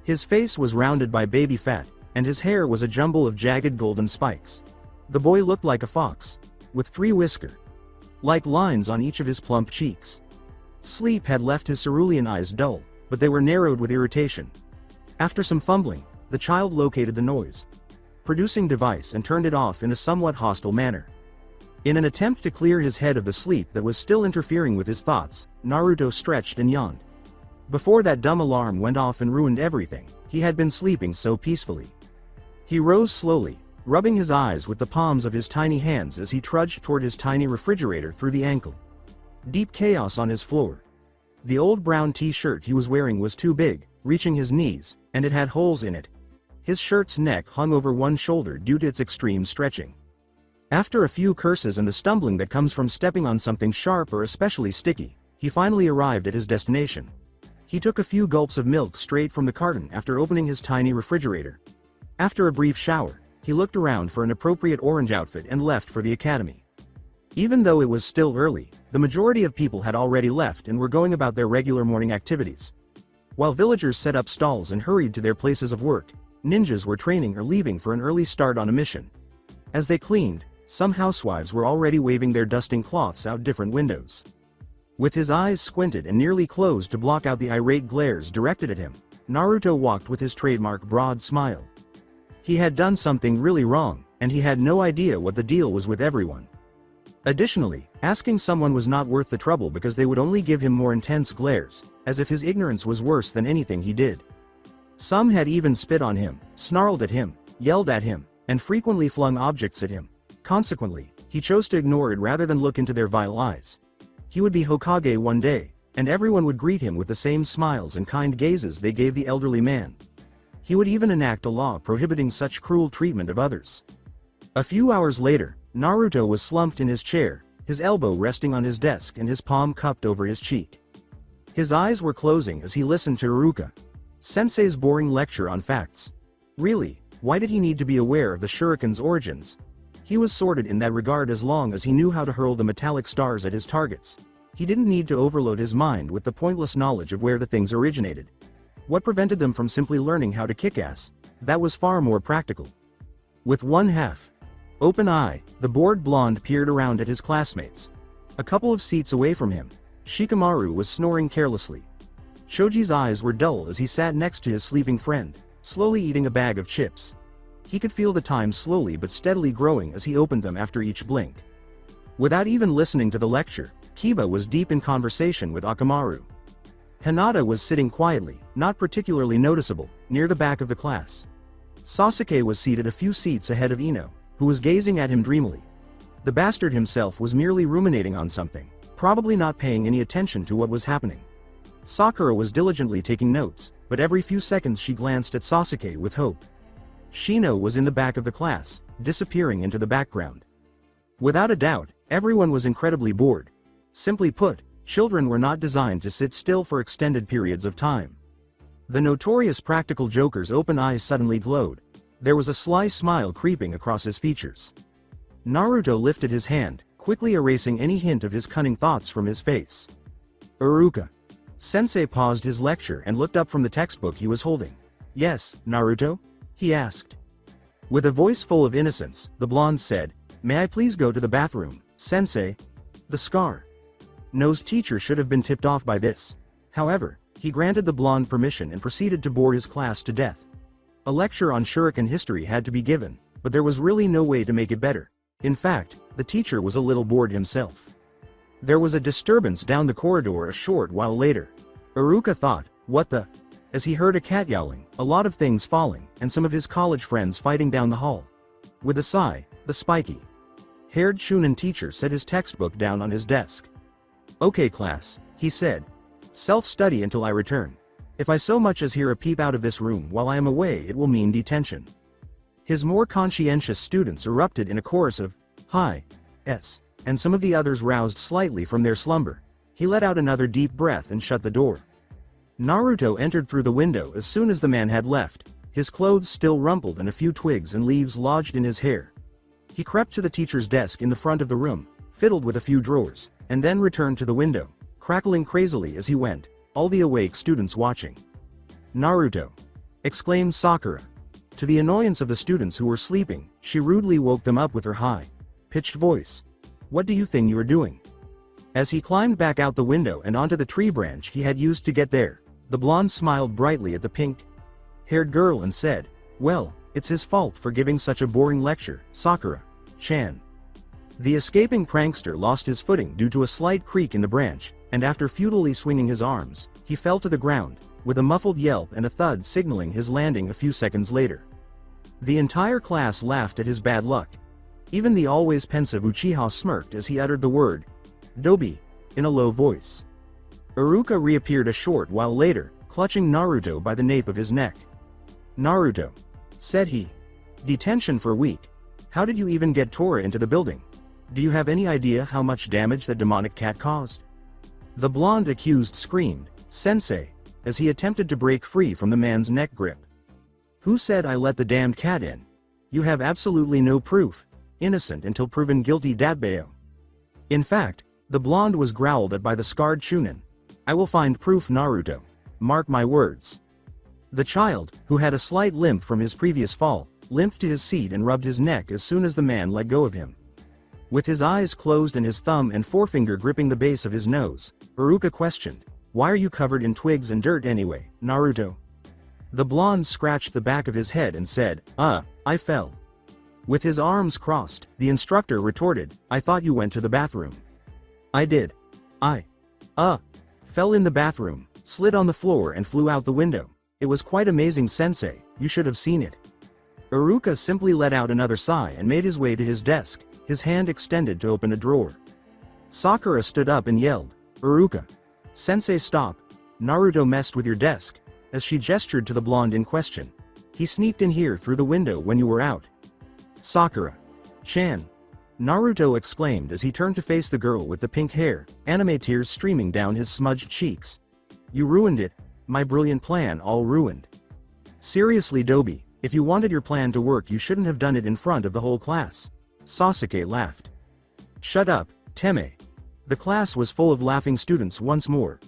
His face was rounded by baby fat, and his hair was a jumble of jagged golden spikes. The boy looked like a fox, with 3 whisker-like lines on each of his plump cheeks. Sleep had left his cerulean eyes dull, but they were narrowed with irritation. After some fumbling, the child located the noise-producing device and turned it off in a somewhat hostile manner. In an attempt to clear his head of the sleep that was still interfering with his thoughts, Naruto stretched and yawned. Before that dumb alarm went off and ruined everything, he had been sleeping so peacefully. He rose slowly, rubbing his eyes with the palms of his tiny hands as he trudged toward his tiny refrigerator through the ankle. Deep chaos on his floor. The old brown t-shirt he was wearing was too big, reaching his knees, and it had holes in it. His shirt's neck hung over one shoulder due to its extreme stretching. After a few curses and the stumbling that comes from stepping on something sharp or especially sticky, he finally arrived at his destination. He took a few gulps of milk straight from the carton after opening his tiny refrigerator. After a brief shower, he looked around for an appropriate orange outfit and left for the academy. Even though it was still early, the majority of people had already left and were going about their regular morning activities. While villagers set up stalls and hurried to their places of work, ninjas were training or leaving for an early start on a mission. As they cleaned, some housewives were already waving their dusting cloths out different windows. With his eyes squinted and nearly closed to block out the irate glares directed at him, Naruto walked with his trademark broad smile. He had done something really wrong, and he had no idea what the deal was with everyone. Additionally, asking someone was not worth the trouble because they would only give him more intense glares, as if his ignorance was worse than anything he did. Some had even spit on him, snarled at him, yelled at him, and frequently flung objects at him. Consequently, he chose to ignore it rather than look into their vile eyes. He would be Hokage one day, and everyone would greet him with the same smiles and kind gazes they gave the elderly man. He would even enact a law prohibiting such cruel treatment of others. A few hours later, Naruto was slumped in his chair, his elbow resting on his desk and his palm cupped over his cheek. His eyes were closing as he listened to Iruka-sensei's boring lecture on facts. Really, why did he need to be aware of the shuriken's origins? He was sorted in that regard as long as he knew how to hurl the metallic stars at his targets. He didn't need to overload his mind with the pointless knowledge of where the things originated. What prevented them from simply learning how to kick ass? That was far more practical. With one half-open eye, the bored blonde peered around at his classmates. A couple of seats away from him, Shikamaru was snoring carelessly. Choji's eyes were dull as he sat next to his sleeping friend, slowly eating a bag of chips. He could feel the time slowly but steadily growing as he opened them after each blink. Without even listening to the lecture, Kiba was deep in conversation with Akamaru. Hinata was sitting quietly, not particularly noticeable, near the back of the class. Sasuke was seated a few seats ahead of Ino, who was gazing at him dreamily. The bastard himself was merely ruminating on something, probably not paying any attention to what was happening. Sakura was diligently taking notes, but every few seconds she glanced at Sasuke with hope. Shino was in the back of the class, disappearing into the background. Without a doubt, everyone was incredibly bored. Simply put, children were not designed to sit still for extended periods of time. The notorious practical joker's open eyes suddenly glowed. There was a sly smile creeping across his features. Naruto lifted his hand, quickly erasing any hint of his cunning thoughts from his face. Iruka-sensei paused his lecture and looked up from the textbook he was holding. "Yes, Naruto?" he asked. With a voice full of innocence, the blonde said, "May I please go to the bathroom, sensei?" The scar-nosed teacher should have been tipped off by this. However, he granted the blonde permission and proceeded to bore his class to death. A lecture on shuriken history had to be given, but there was really no way to make it better. In fact, the teacher was a little bored himself. There was a disturbance down the corridor a short while later. Iruka thought, what the? As he heard a cat yowling, a lot of things falling, and some of his college friends fighting down the hall. With a sigh, the spiky-haired Shunin teacher set his textbook down on his desk. Okay class, he said. Self-study until I return. If I so much as hear a peep out of this room while I am away, it will mean detention. His more conscientious students erupted in a chorus of, hi, s, and some of the others roused slightly from their slumber. He let out another deep breath and shut the door. Naruto entered through the window as soon as the man had left, his clothes still rumpled and a few twigs and leaves lodged in his hair. He crept to the teacher's desk in the front of the room, fiddled with a few drawers, and then returned to the window, crackling crazily as he went, all the awake students watching. Naruto! Exclaimed Sakura. To the annoyance of the students who were sleeping, she rudely woke them up with her high-pitched voice. What do you think you are doing? As he climbed back out the window and onto the tree branch he had used to get there, the blonde smiled brightly at the pink-haired girl and said, well, it's his fault for giving such a boring lecture, Sakura-chan. The escaping prankster lost his footing due to a slight creak in the branch, and after futilely swinging his arms, he fell to the ground, with a muffled yelp and a thud signaling his landing a few seconds later. The entire class laughed at his bad luck. Even the always pensive Uchiha smirked as he uttered the word, Dobi, in a low voice. Iruka reappeared a short while later, clutching Naruto by the nape of his neck. Naruto, said he. Detention for a week. How did you even get Tora into the building? Do you have any idea how much damage that demonic cat caused? The blonde accused screamed, Sensei, as he attempted to break free from the man's neck grip. Who said I let the damned cat in? You have absolutely no proof. Innocent until proven guilty, Datbeo. In fact, the blonde was growled at by the scarred Chunin. I will find proof, Naruto. Mark my words. The child, who had a slight limp from his previous fall, limped to his seat and rubbed his neck as soon as the man let go of him. With his eyes closed and his thumb and forefinger gripping the base of his nose, Iruka questioned, why are you covered in twigs and dirt anyway, Naruto? The blonde scratched the back of his head and said, I fell. With his arms crossed, the instructor retorted, I thought you went to the bathroom. I did. I fell in the bathroom, slid on the floor and flew out the window. It was quite amazing, Sensei, you should have seen it. Iruka simply let out another sigh and made his way to his desk, his hand extended to open a drawer. Sakura stood up and yelled, Iruka. Sensei, stop. Naruto messed with your desk. As she gestured to the blonde in question. He sneaked in here through the window when you were out. Sakura-chan. Naruto exclaimed as he turned to face the girl with the pink hair, anime tears streaming down his smudged cheeks. You ruined it. My brilliant plan all ruined. Seriously, Dobi, if you wanted your plan to work you shouldn't have done it in front of the whole class. Sasuke laughed. Shut up, Teme. The class was full of laughing students once more.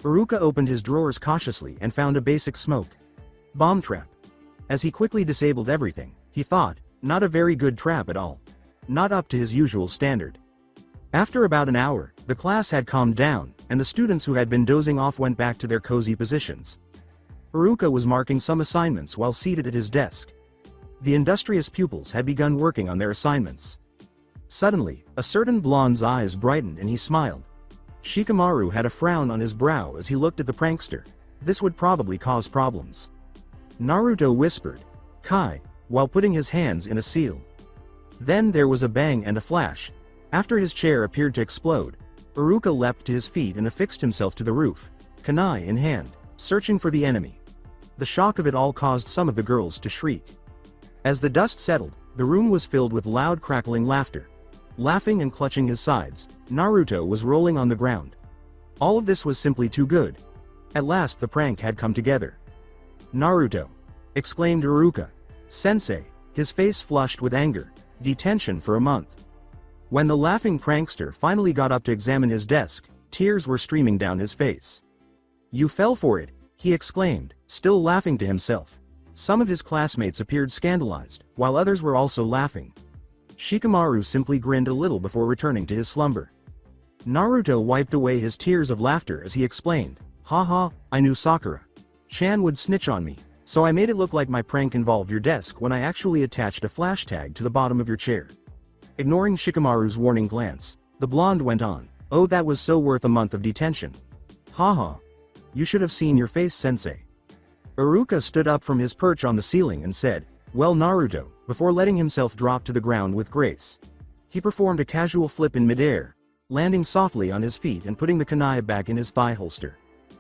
Iruka opened his drawers cautiously and found a basic smoke bomb trap. As he quickly disabled everything, he thought, not a very good trap at all. Not up to his usual standard. After about an hour, the class had calmed down, and the students who had been dozing off went back to their cozy positions. Iruka was marking some assignments while seated at his desk. The industrious pupils had begun working on their assignments. Suddenly, a certain blonde's eyes brightened and he smiled. Shikamaru had a frown on his brow as he looked at the prankster. This would probably cause problems. Naruto whispered, Kai, while putting his hands in a seal. Then there was a bang and a flash. After his chair appeared to explode, Iruka leapt to his feet and affixed himself to the roof, kunai in hand, searching for the enemy. The shock of it all caused some of the girls to shriek. As the dust settled, the room was filled with loud crackling laughter. Laughing and clutching his sides, Naruto was rolling on the ground. All of this was simply too good. At last the prank had come together. Naruto! Exclaimed Iruka. Sensei, his face flushed with anger. Detention for a month. When the laughing prankster finally got up to examine his desk, tears were streaming down his face. You fell for it, he exclaimed, still laughing to himself. Some of his classmates appeared scandalized, while others were also laughing. Shikamaru simply grinned a little before returning to his slumber. Naruto wiped away his tears of laughter as he explained, Haha, I knew Sakura-chan would snitch on me. So I made it look like my prank involved your desk when I actually attached a flash tag to the bottom of your chair. Ignoring Shikamaru's warning glance, the blonde went on, oh, that was so worth a month of detention. Haha. You should have seen your face, sensei. Iruka stood up from his perch on the ceiling and said, well, Naruto, before letting himself drop to the ground with grace. He performed a casual flip in midair, landing softly on his feet and putting the kunai back in his thigh holster.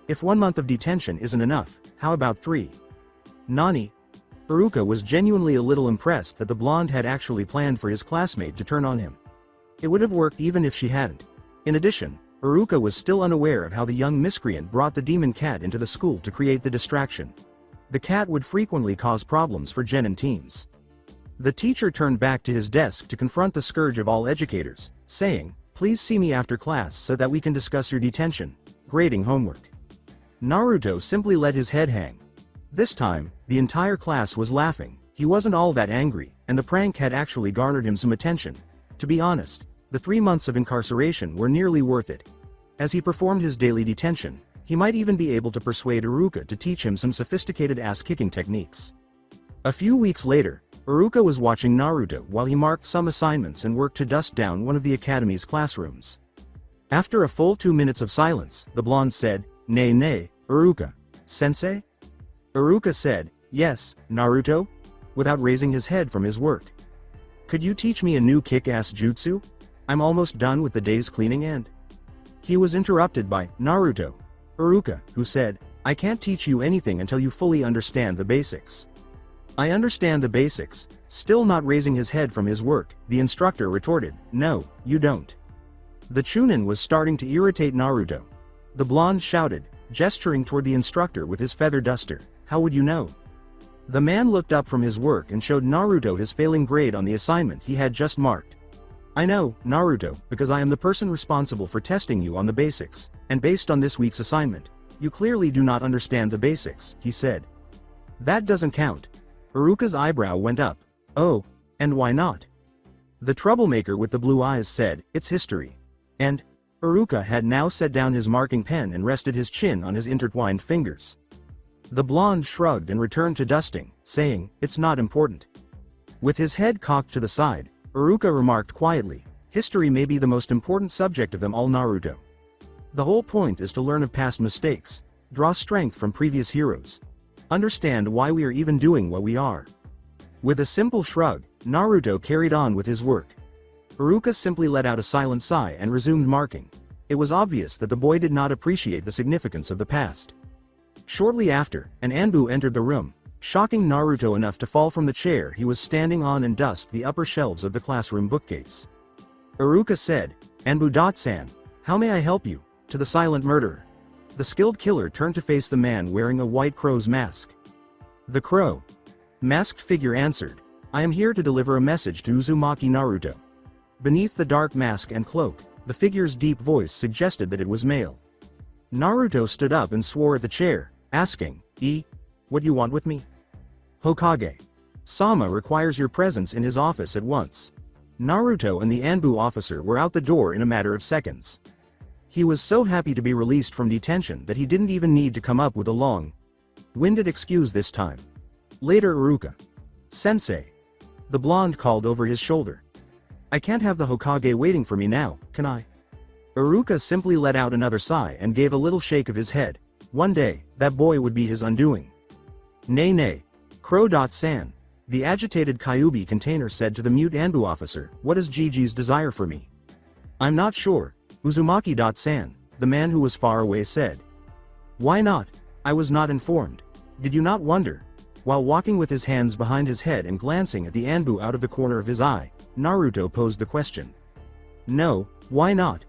If 1 month of detention isn't enough, how about 3? Nani? Iruka was genuinely a little impressed that the blonde had actually planned for his classmate to turn on him. It would have worked even if she hadn't. In addition, Iruka was still unaware of how the young miscreant brought the demon cat into the school to create the distraction. The cat would frequently cause problems for genin teams. The teacher turned back to his desk to confront the scourge of all educators, saying, please see me after class so that we can discuss your detention, grading homework. Naruto simply let his head hang. This time, the entire class was laughing. He wasn't all that angry, and the prank had actually garnered him some attention. To be honest, the 3 months of incarceration were nearly worth it. As he performed his daily detention, he might even be able to persuade Iruka to teach him some sophisticated ass-kicking techniques. A few weeks later, Iruka was watching Naruto while he marked some assignments and worked to dust down one of the academy's classrooms. After a full 2 minutes of silence, the blonde said, Nay, Iruka. Sensei? Iruka said, yes, Naruto? Without raising his head from his work. Could you teach me a new kick-ass jutsu? I'm almost done with the day's cleaning and... He was interrupted by Naruto. Iruka, who said, I can't teach you anything until you fully understand the basics. I understand the basics. Still not raising his head from his work, the instructor retorted, no, you don't. The Chunin was starting to irritate Naruto. The blonde shouted, gesturing toward the instructor with his feather duster, how would you know? The man looked up from his work and showed Naruto his failing grade on the assignment he had just marked. I know, Naruto, because I am the person responsible for testing you on the basics, and based on this week's assignment, you clearly do not understand the basics, he said. That doesn't count. Iruka's eyebrow went up. Oh, and why not? The troublemaker with the blue eyes said, it's history. And Iruka had now set down his marking pen and rested his chin on his intertwined fingers. The blonde shrugged and returned to dusting, saying, it's not important. With his head cocked to the side, Iruka remarked quietly, history may be the most important subject of them all, Naruto. The whole point is to learn of past mistakes, draw strength from previous heroes, understand why we are even doing what we are. With a simple shrug, Naruto carried on with his work. Iruka simply let out a silent sigh and resumed marking. It was obvious that the boy did not appreciate the significance of the past. Shortly after, an Anbu entered the room, shocking Naruto enough to fall from the chair he was standing on and dust the upper shelves of the classroom bookcase. Iruka said, Anbu-san, how may I help you? To the silent murderer. The skilled killer turned to face the man wearing a white crow's mask. The crow. Masked figure answered, I am here to deliver a message to Uzumaki Naruto. Beneath the dark mask and cloak, the figure's deep voice suggested that it was male. Naruto stood up and swore at the chair, asking, what you want with me? Hokage. Sama requires your presence in his office at once. Naruto and the Anbu officer were out the door in a matter of seconds. He was so happy to be released from detention that he didn't even need to come up with a long-winded excuse this time. Later, Iruka. Sensei. The blonde called over his shoulder. I can't have the Hokage waiting for me now, can I? Iruka simply let out another sigh and gave a little shake of his head. One day, that boy would be his undoing. Nay, Crow-san. The agitated Kyuubi container said to the mute Anbu officer, what is Gigi's desire for me? I'm not sure, Uzumaki-san, the man who was far away said. Why not? I was not informed. Did you not wonder? While walking with his hands behind his head and glancing at the Anbu out of the corner of his eye, Naruto posed the question. No, why not?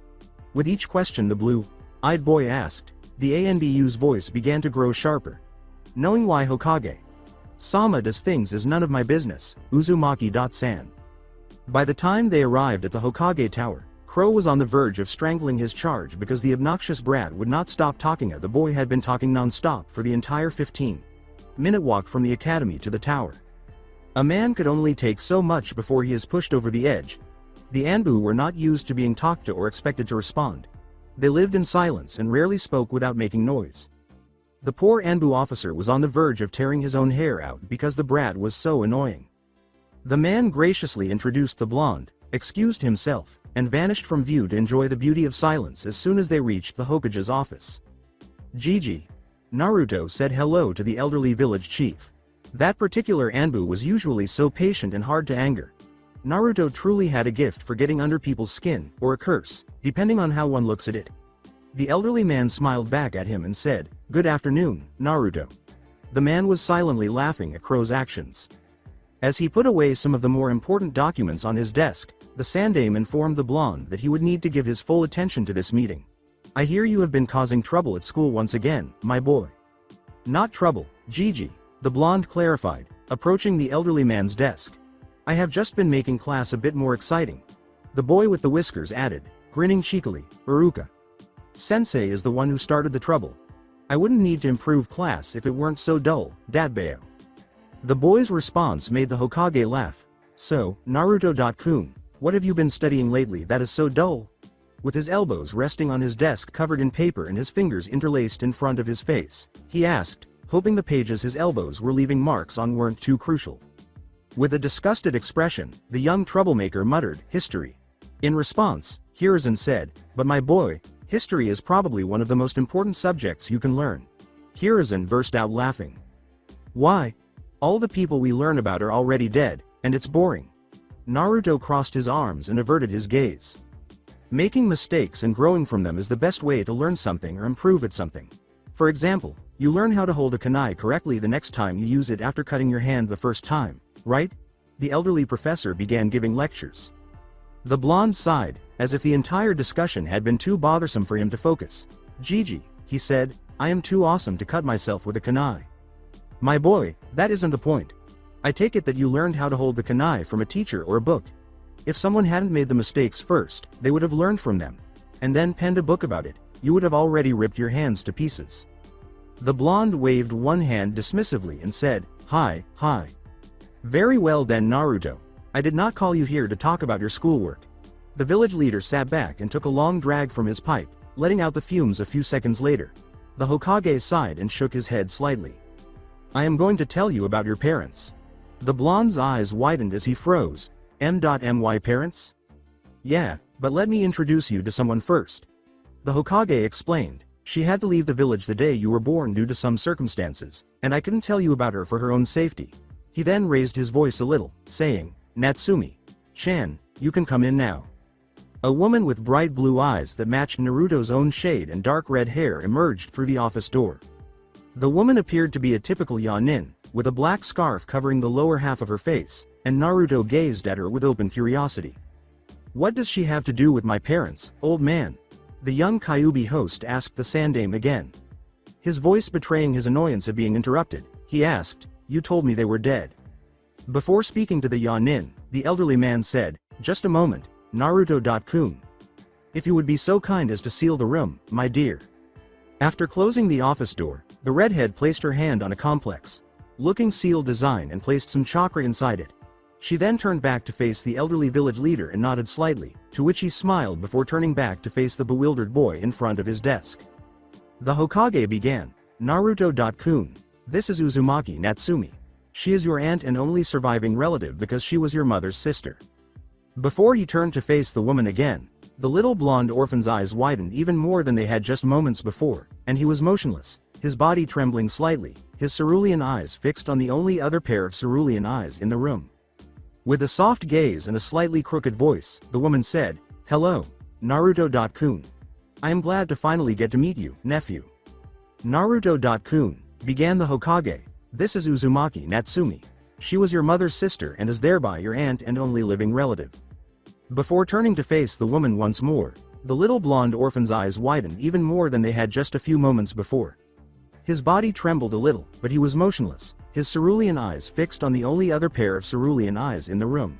With each question the blue-eyed boy asked, the Anbu's voice began to grow sharper. Knowing why Hokage Sama does things is none of my business, Uzumaki-san. By the time they arrived at the Hokage Tower, Crow was on the verge of strangling his charge because the obnoxious brat would not stop talking. The boy had been talking non-stop for the entire 15-minute walk from the academy to the tower. A man could only take so much before he is pushed over the edge. The Anbu were not used to being talked to or expected to respond. They lived in silence and rarely spoke without making noise. The poor Anbu officer was on the verge of tearing his own hair out because the brat was so annoying. The man graciously introduced the blonde, excused himself, and vanished from view to enjoy the beauty of silence as soon as they reached the Hokage's office. Gigi. Naruto said hello to the elderly village chief. That particular Anbu was usually so patient and hard to anger. Naruto truly had a gift for getting under people's skin, or a curse, depending on how one looks at it. The elderly man smiled back at him and said, "Good afternoon, Naruto." The man was silently laughing at Crow's actions. As he put away some of the more important documents on his desk, the Sandaime informed the blonde that he would need to give his full attention to this meeting. "I hear you have been causing trouble at school once again, my boy." "Not trouble, Gigi," the blonde clarified, approaching the elderly man's desk. "I have just been making class a bit more exciting." The boy with the whiskers added, grinning cheekily, "Uruka. Sensei is the one who started the trouble. I wouldn't need to improve class if it weren't so dull, Dadbeo." The boy's response made the Hokage laugh. "So, Naruto-kun, what have you been studying lately that is so dull?" With his elbows resting on his desk covered in paper and his fingers interlaced in front of his face, he asked, hoping the pages his elbows were leaving marks on weren't too crucial. With a disgusted expression, the young troublemaker muttered, "History." In response, Hiruzen said, "But my boy, history is probably one of the most important subjects you can learn." Hiruzen burst out laughing. "Why? All the people we learn about are already dead, and it's boring." Naruto crossed his arms and averted his gaze. "Making mistakes and growing from them is the best way to learn something or improve at something. For example, you learn how to hold a kunai correctly the next time you use it after cutting your hand the first time, right?" The elderly professor began giving lectures. The blonde sighed, as if the entire discussion had been too bothersome for him to focus. "Gigi," he said, "I am too awesome to cut myself with a kunai." "My boy, that isn't the point. I take it that you learned how to hold the kunai from a teacher or a book. If someone hadn't made the mistakes first, they would have learned from them, and then penned a book about it. You would have already ripped your hands to pieces." The blonde waved one hand dismissively and said, Hi. "Very well then, Naruto. I did not call you here to talk about your schoolwork." The village leader sat back and took a long drag from his pipe, letting out the fumes a few seconds later. The Hokage sighed and shook his head slightly. "I am going to tell you about your parents." The blonde's eyes widened as he froze. My parents? "Yeah, but let me introduce you to someone first." The Hokage explained. "She had to leave the village the day you were born due to some circumstances, and I couldn't tell you about her for her own safety." He then raised his voice a little, saying, "Natsumi-chan, you can come in now." A woman with bright blue eyes that matched Naruto's own shade and dark red hair emerged through the office door. The woman appeared to be a typical Yanin, with a black scarf covering the lower half of her face, and Naruto gazed at her with open curiosity. "What does she have to do with my parents, old man?" the young Kyuubi host asked the Sandaime again. His voice betraying his annoyance at being interrupted, he asked, "You told me they were dead." Before speaking to the Yanin, the elderly man said, "Just a moment, Naruto-kun. If you would be so kind as to seal the room, my dear." After closing the office door, the redhead placed her hand on a complex-looking seal design and placed some chakra inside it. She then turned back to face the elderly village leader and nodded slightly, to which he smiled before turning back to face the bewildered boy in front of his desk. The Hokage began, "Naruto-kun, this is Uzumaki Natsumi. She is your aunt and only surviving relative because she was your mother's sister." Before he turned to face the woman again, the little blonde orphan's eyes widened even more than they had just moments before, and he was motionless, his body trembling slightly, his cerulean eyes fixed on the only other pair of cerulean eyes in the room. With a soft gaze and a slightly crooked voice, the woman said, "Hello, Naruto-kun. I am glad to finally get to meet you, nephew." "Naruto-kun," began the Hokage, "this is Uzumaki Natsumi. She was your mother's sister and is thereby your aunt and only living relative." Before turning to face the woman once more, the little blonde orphan's eyes widened even more than they had just a few moments before. His body trembled a little, but he was motionless, his cerulean eyes fixed on the only other pair of cerulean eyes in the room.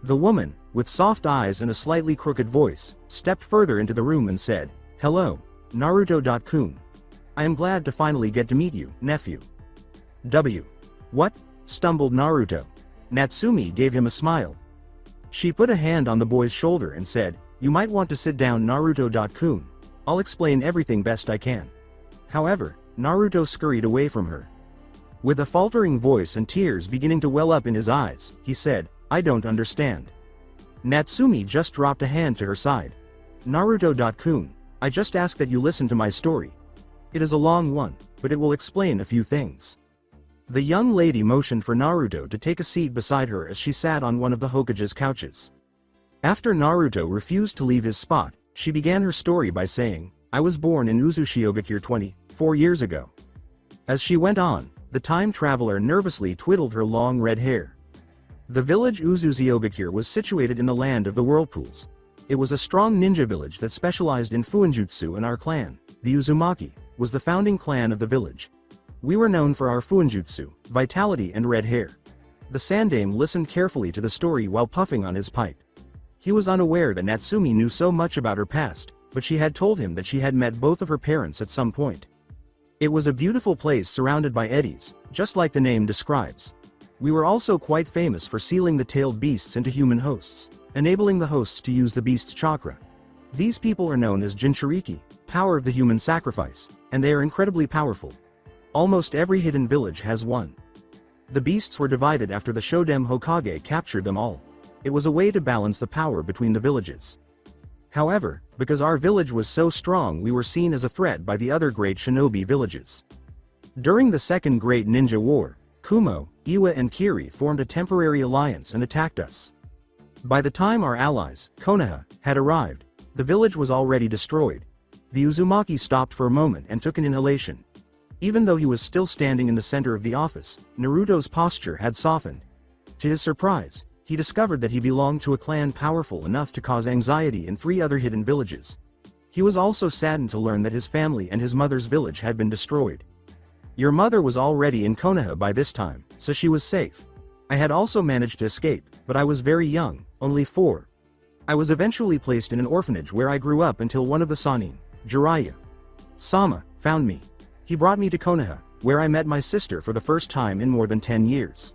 The woman, with soft eyes and a slightly crooked voice, stepped further into the room and said, "Hello, Naruto-kun. I am glad to finally get to meet you, nephew." What? Stumbled Naruto. Natsumi gave him a smile. She put a hand on the boy's shoulder and said, "You might want to sit down, Naruto-kun. I'll explain everything best I can. However, Naruto scurried away from her. With a faltering voice and tears beginning to well up in his eyes, he said, "I don't understand." Natsumi just dropped a hand to her side. Naruto-kun, I just ask that you listen to my story. It is a long one, but it will explain a few things. The young lady motioned for Naruto to take a seat beside her as she sat on one of the Hokage's couches. After Naruto refused to leave his spot, she began her story by saying, I was born in Uzushiogakure 24 years ago. As she went on, the time traveler nervously twiddled her long red hair. The village Uzushiogakure was situated in the land of the whirlpools. It was a strong ninja village that specialized in fuinjutsu, and our clan, the Uzumaki, was the founding clan of the village. We were known for our fuinjutsu, vitality and red hair. The Sandaime listened carefully to the story while puffing on his pipe. He was unaware that Natsumi knew so much about her past, but she had told him that she had met both of her parents at some point. It was a beautiful place surrounded by eddies, just like the name describes. We were also quite famous for sealing the tailed beasts into human hosts, enabling the hosts to use the beast's chakra. These people are known as Jinchuriki, power of the human sacrifice, and they are incredibly powerful. Almost every hidden village has one. The beasts were divided after the Shodem Hokage captured them all. It was a way to balance the power between the villages. However, because our village was so strong, we were seen as a threat by the other great shinobi villages. During the Second Great Ninja War, Kumo, Iwa and Kiri formed a temporary alliance and attacked us. By the time our allies, Konoha, had arrived, the village was already destroyed. The Uzumaki stopped for a moment and took an inhalation. Even though he was still standing in the center of the office, Naruto's posture had softened. To his surprise, he discovered that he belonged to a clan powerful enough to cause anxiety in 3 other hidden villages. He was also saddened to learn that his family and his mother's village had been destroyed. Your mother was already in Konoha by this time, so she was safe. I had also managed to escape, but I was very young, only 4. I was eventually placed in an orphanage where I grew up until one of the Sanin, Jiraiya Sama, found me. He brought me to Konoha, where I met my sister for the first time in more than 10 years.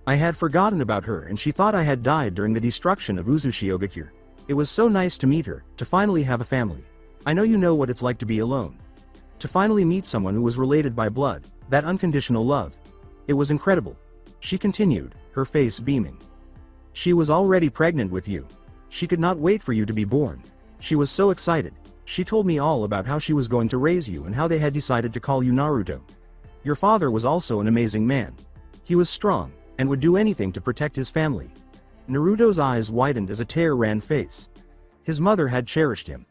I had forgotten about her and she thought I had died during the destruction of Uzushiogakure. It was so nice to meet her, to finally have a family. I know you know what it's like to be alone. To finally meet someone who was related by blood, that unconditional love. It was incredible. She continued, her face beaming. She was already pregnant with you. She could not wait for you to be born. She was so excited. She told me all about how she was going to raise you and how they had decided to call you Naruto. Your father was also an amazing man. He was strong, and would do anything to protect his family. Naruto's eyes widened as a tear ran face. His mother had cherished him.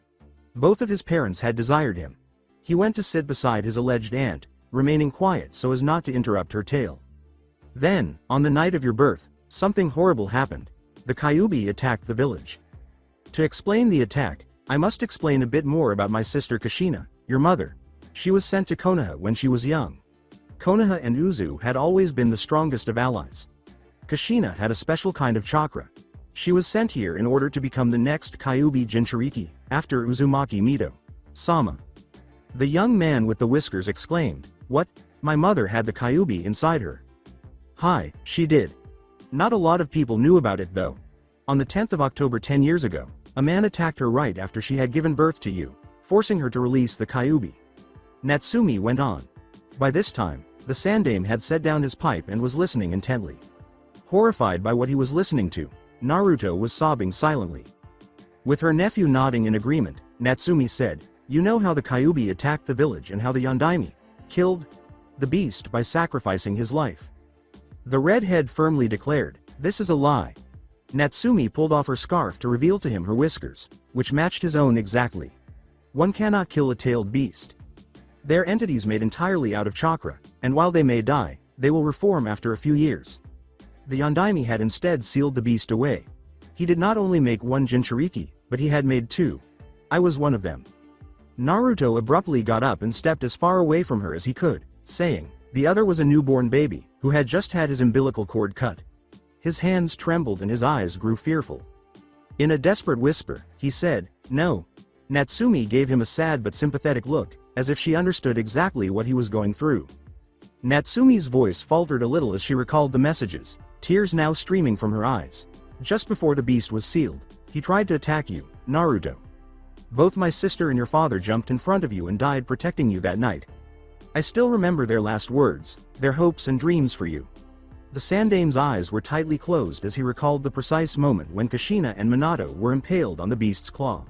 Both of his parents had desired him. He went to sit beside his alleged aunt, remaining quiet so as not to interrupt her tale. Then, on the night of your birth, something horrible happened. The Kyuubi attacked the village. To explain the attack, I must explain a bit more about my sister Kushina, your mother. She was sent to Konoha when she was young. Konoha and Uzu had always been the strongest of allies. Kushina had a special kind of chakra. She was sent here in order to become the next Kyuubi Jinchuriki, after Uzumaki Mito Sama. The young man with the whiskers exclaimed, "What? My mother had the Kyuubi inside her." Hi, she did. Not a lot of people knew about it though. On the 10th of October 10 years ago, a man attacked her right after she had given birth to you, forcing her to release the Kyuubi. Natsumi went on. By this time, the Sandaime had set down his pipe and was listening intently. Horrified by what he was listening to, Naruto was sobbing silently. With her nephew nodding in agreement, Natsumi said, "You know how the Kyuubi attacked the village and how the Yondaime killed the beast by sacrificing his life." The redhead firmly declared, "This is a lie." Natsumi pulled off her scarf to reveal to him her whiskers, which matched his own exactly. One cannot kill a tailed beast. They're entities made entirely out of chakra, and while they may die, they will reform after a few years. The Yondaime had instead sealed the beast away. He did not only make one Jinchuriki, but he had made 2. I was one of them. Naruto abruptly got up and stepped as far away from her as he could, saying, the other was a newborn baby, who had just had his umbilical cord cut. His hands trembled and his eyes grew fearful. In a desperate whisper, he said, "No." Natsumi gave him a sad but sympathetic look, as if she understood exactly what he was going through. Natsumi's voice faltered a little as she recalled the messages, tears now streaming from her eyes. Just before the beast was sealed, he tried to attack you, Naruto. Both my sister and your father jumped in front of you and died protecting you that night. I still remember their last words, their hopes and dreams for you. The Sandame's eyes were tightly closed as he recalled the precise moment when Kushina and Minato were impaled on the beast's claw.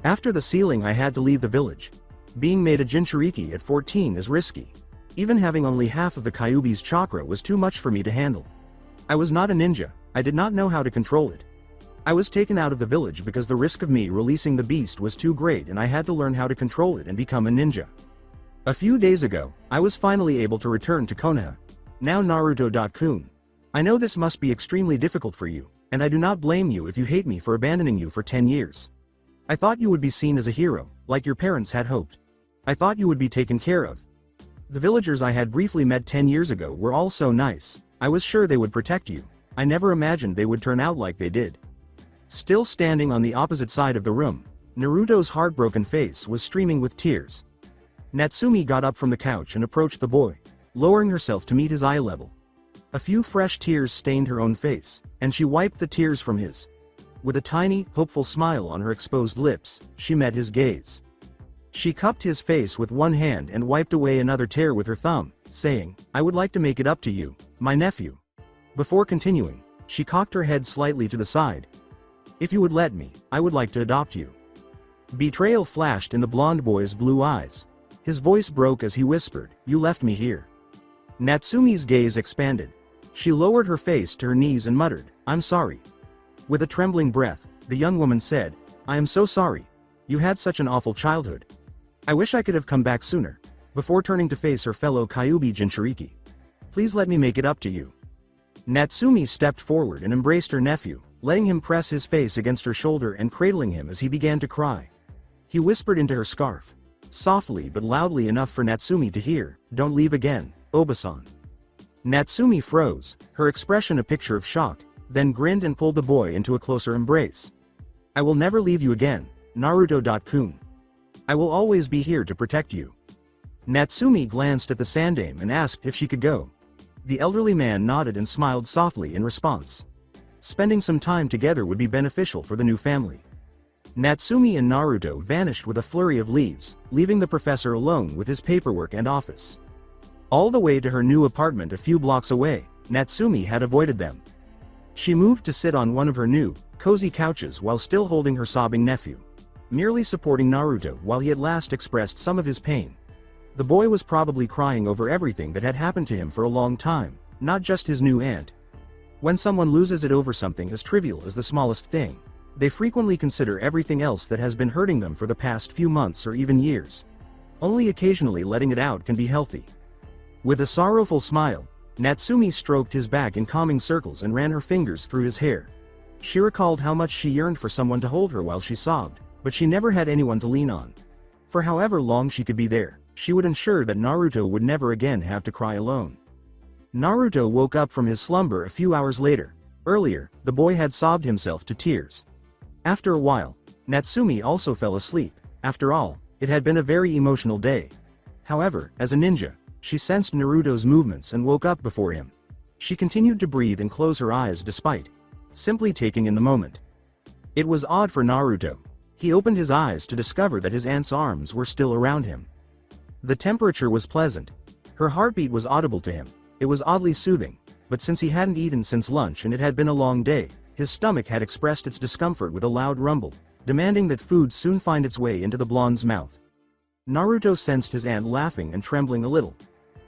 After the sealing, I had to leave the village. Being made a Jinchuriki at 14 is risky. Even having only half of the Kyuubi's chakra was too much for me to handle. I was not a ninja, I did not know how to control it. I was taken out of the village because the risk of me releasing the beast was too great and I had to learn how to control it and become a ninja. A few days ago, I was finally able to return to Konoha. Now Naruto-kun. I know this must be extremely difficult for you, and I do not blame you if you hate me for abandoning you for 10 years. I thought you would be seen as a hero, like your parents had hoped. I thought you would be taken care of. The villagers I had briefly met 10 years ago were all so nice, I was sure they would protect you. I never imagined they would turn out like they did. Still standing on the opposite side of the room, Naruto's heartbroken face was streaming with tears. Natsumi got up from the couch and approached the boy, lowering herself to meet his eye level. A few fresh tears stained her own face, and she wiped the tears from his. With a tiny, hopeful smile on her exposed lips, she met his gaze. She cupped his face with one hand and wiped away another tear with her thumb, saying, "I would like to make it up to you, my nephew." Before continuing, she cocked her head slightly to the side. "If you would let me, I would like to adopt you." Betrayal flashed in the blonde boy's blue eyes. His voice broke as he whispered, "You left me here." Natsumi's gaze expanded. She lowered her face to her knees and muttered, "I'm sorry." With a trembling breath, the young woman said, "I am so sorry. You had such an awful childhood. I wish I could have come back sooner," before turning to face her fellow Kyuubi Jinchuriki. "Please let me make it up to you." Natsumi stepped forward and embraced her nephew, letting him press his face against her shoulder and cradling him as he began to cry. He whispered into her scarf, softly but loudly enough for Natsumi to hear, "Don't leave again, Obasan." Natsumi froze, her expression a picture of shock, then grinned and pulled the boy into a closer embrace. "I will never leave you again, Naruto-kun. I will always be here to protect you." Natsumi glanced at the Sandame and asked if she could go. The elderly man nodded and smiled softly in response. Spending some time together would be beneficial for the new family. Natsumi and Naruto vanished with a flurry of leaves, leaving the professor alone with his paperwork and office. All the way to her new apartment a few blocks away, Natsumi had avoided them. She moved to sit on one of her new, cozy couches while still holding her sobbing nephew, merely supporting Naruto while he at last expressed some of his pain. The boy was probably crying over everything that had happened to him for a long time, not just his new aunt. When someone loses it over something as trivial as the smallest thing, they frequently consider everything else that has been hurting them for the past few months or even years. Only occasionally letting it out can be healthy. With a sorrowful smile, Natsumi stroked his back in calming circles and ran her fingers through his hair. She recalled how much she yearned for someone to hold her while she sobbed, but she never had anyone to lean on. For however long she could be there, she would ensure that Naruto would never again have to cry alone. Naruto woke up from his slumber a few hours later. Earlier, the boy had sobbed himself to tears. After a while, Natsumi also fell asleep. After all, it had been a very emotional day. However, as a ninja, she sensed Naruto's movements and woke up before him. She continued to breathe and close her eyes despite simply taking in the moment. It was odd for Naruto. He opened his eyes to discover that his aunt's arms were still around him. The temperature was pleasant. Her heartbeat was audible to him. It was oddly soothing, but since he hadn't eaten since lunch and it had been a long day, his stomach had expressed its discomfort with a loud rumble, demanding that food soon find its way into the blonde's mouth. Naruto sensed his aunt laughing and trembling a little.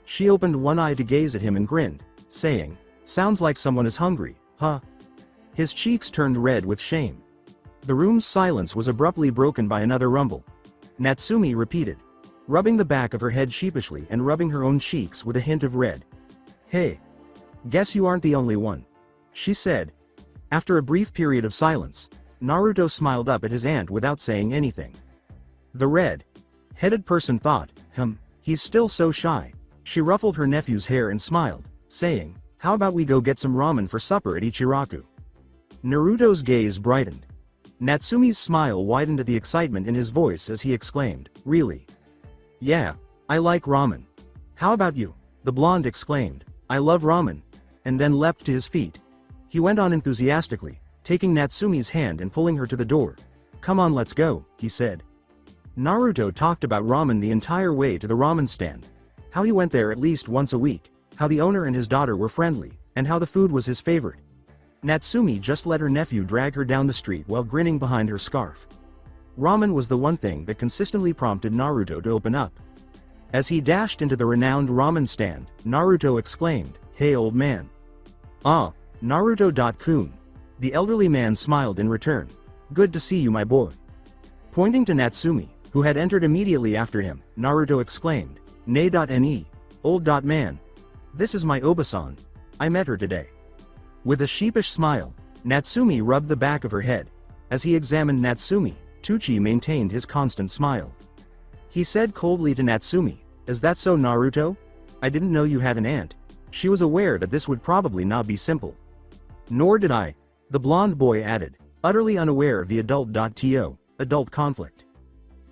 She opened one eye to gaze at him and grinned, saying, "Sounds like someone is hungry, huh?" His cheeks turned red with shame. The room's silence was abruptly broken by another rumble. Natsumi repeated, rubbing the back of her head sheepishly and rubbing her own cheeks with a hint of red. "Hey. Guess you aren't the only one," she said. After a brief period of silence, Naruto smiled up at his aunt without saying anything. The red-headed person thought, he's still so shy. She ruffled her nephew's hair and smiled, saying, "How about we go get some ramen for supper at Ichiraku?" Naruto's gaze brightened. Natsumi's smile widened at the excitement in his voice as he exclaimed, "Really? Yeah, I like ramen. How about you?" The blonde exclaimed, "I love ramen," and then leapt to his feet. He went on enthusiastically, taking Natsumi's hand and pulling her to the door. "Come on, let's go," he said. Naruto talked about ramen the entire way to the ramen stand. How he went there at least once a week, how the owner and his daughter were friendly, and how the food was his favorite. Natsumi just let her nephew drag her down the street while grinning behind her scarf. Ramen was the one thing that consistently prompted Naruto to open up. As he dashed into the renowned ramen stand, Naruto exclaimed, "Hey old man." "Ah, Naruto-kun." The elderly man smiled in return. "Good to see you, my boy." Pointing to Natsumi, who had entered immediately after him, Naruto exclaimed, "Ne. Old man. This is my Obasan. I met her today." With a sheepish smile, Natsumi rubbed the back of her head. As he examined Natsumi, Tucci maintained his constant smile. He said coldly to Natsumi, "Is that so, Naruto? I didn't know you had an aunt." She was aware that this would probably not be simple. "Nor did I," the blonde boy added, utterly unaware of the adult conflict.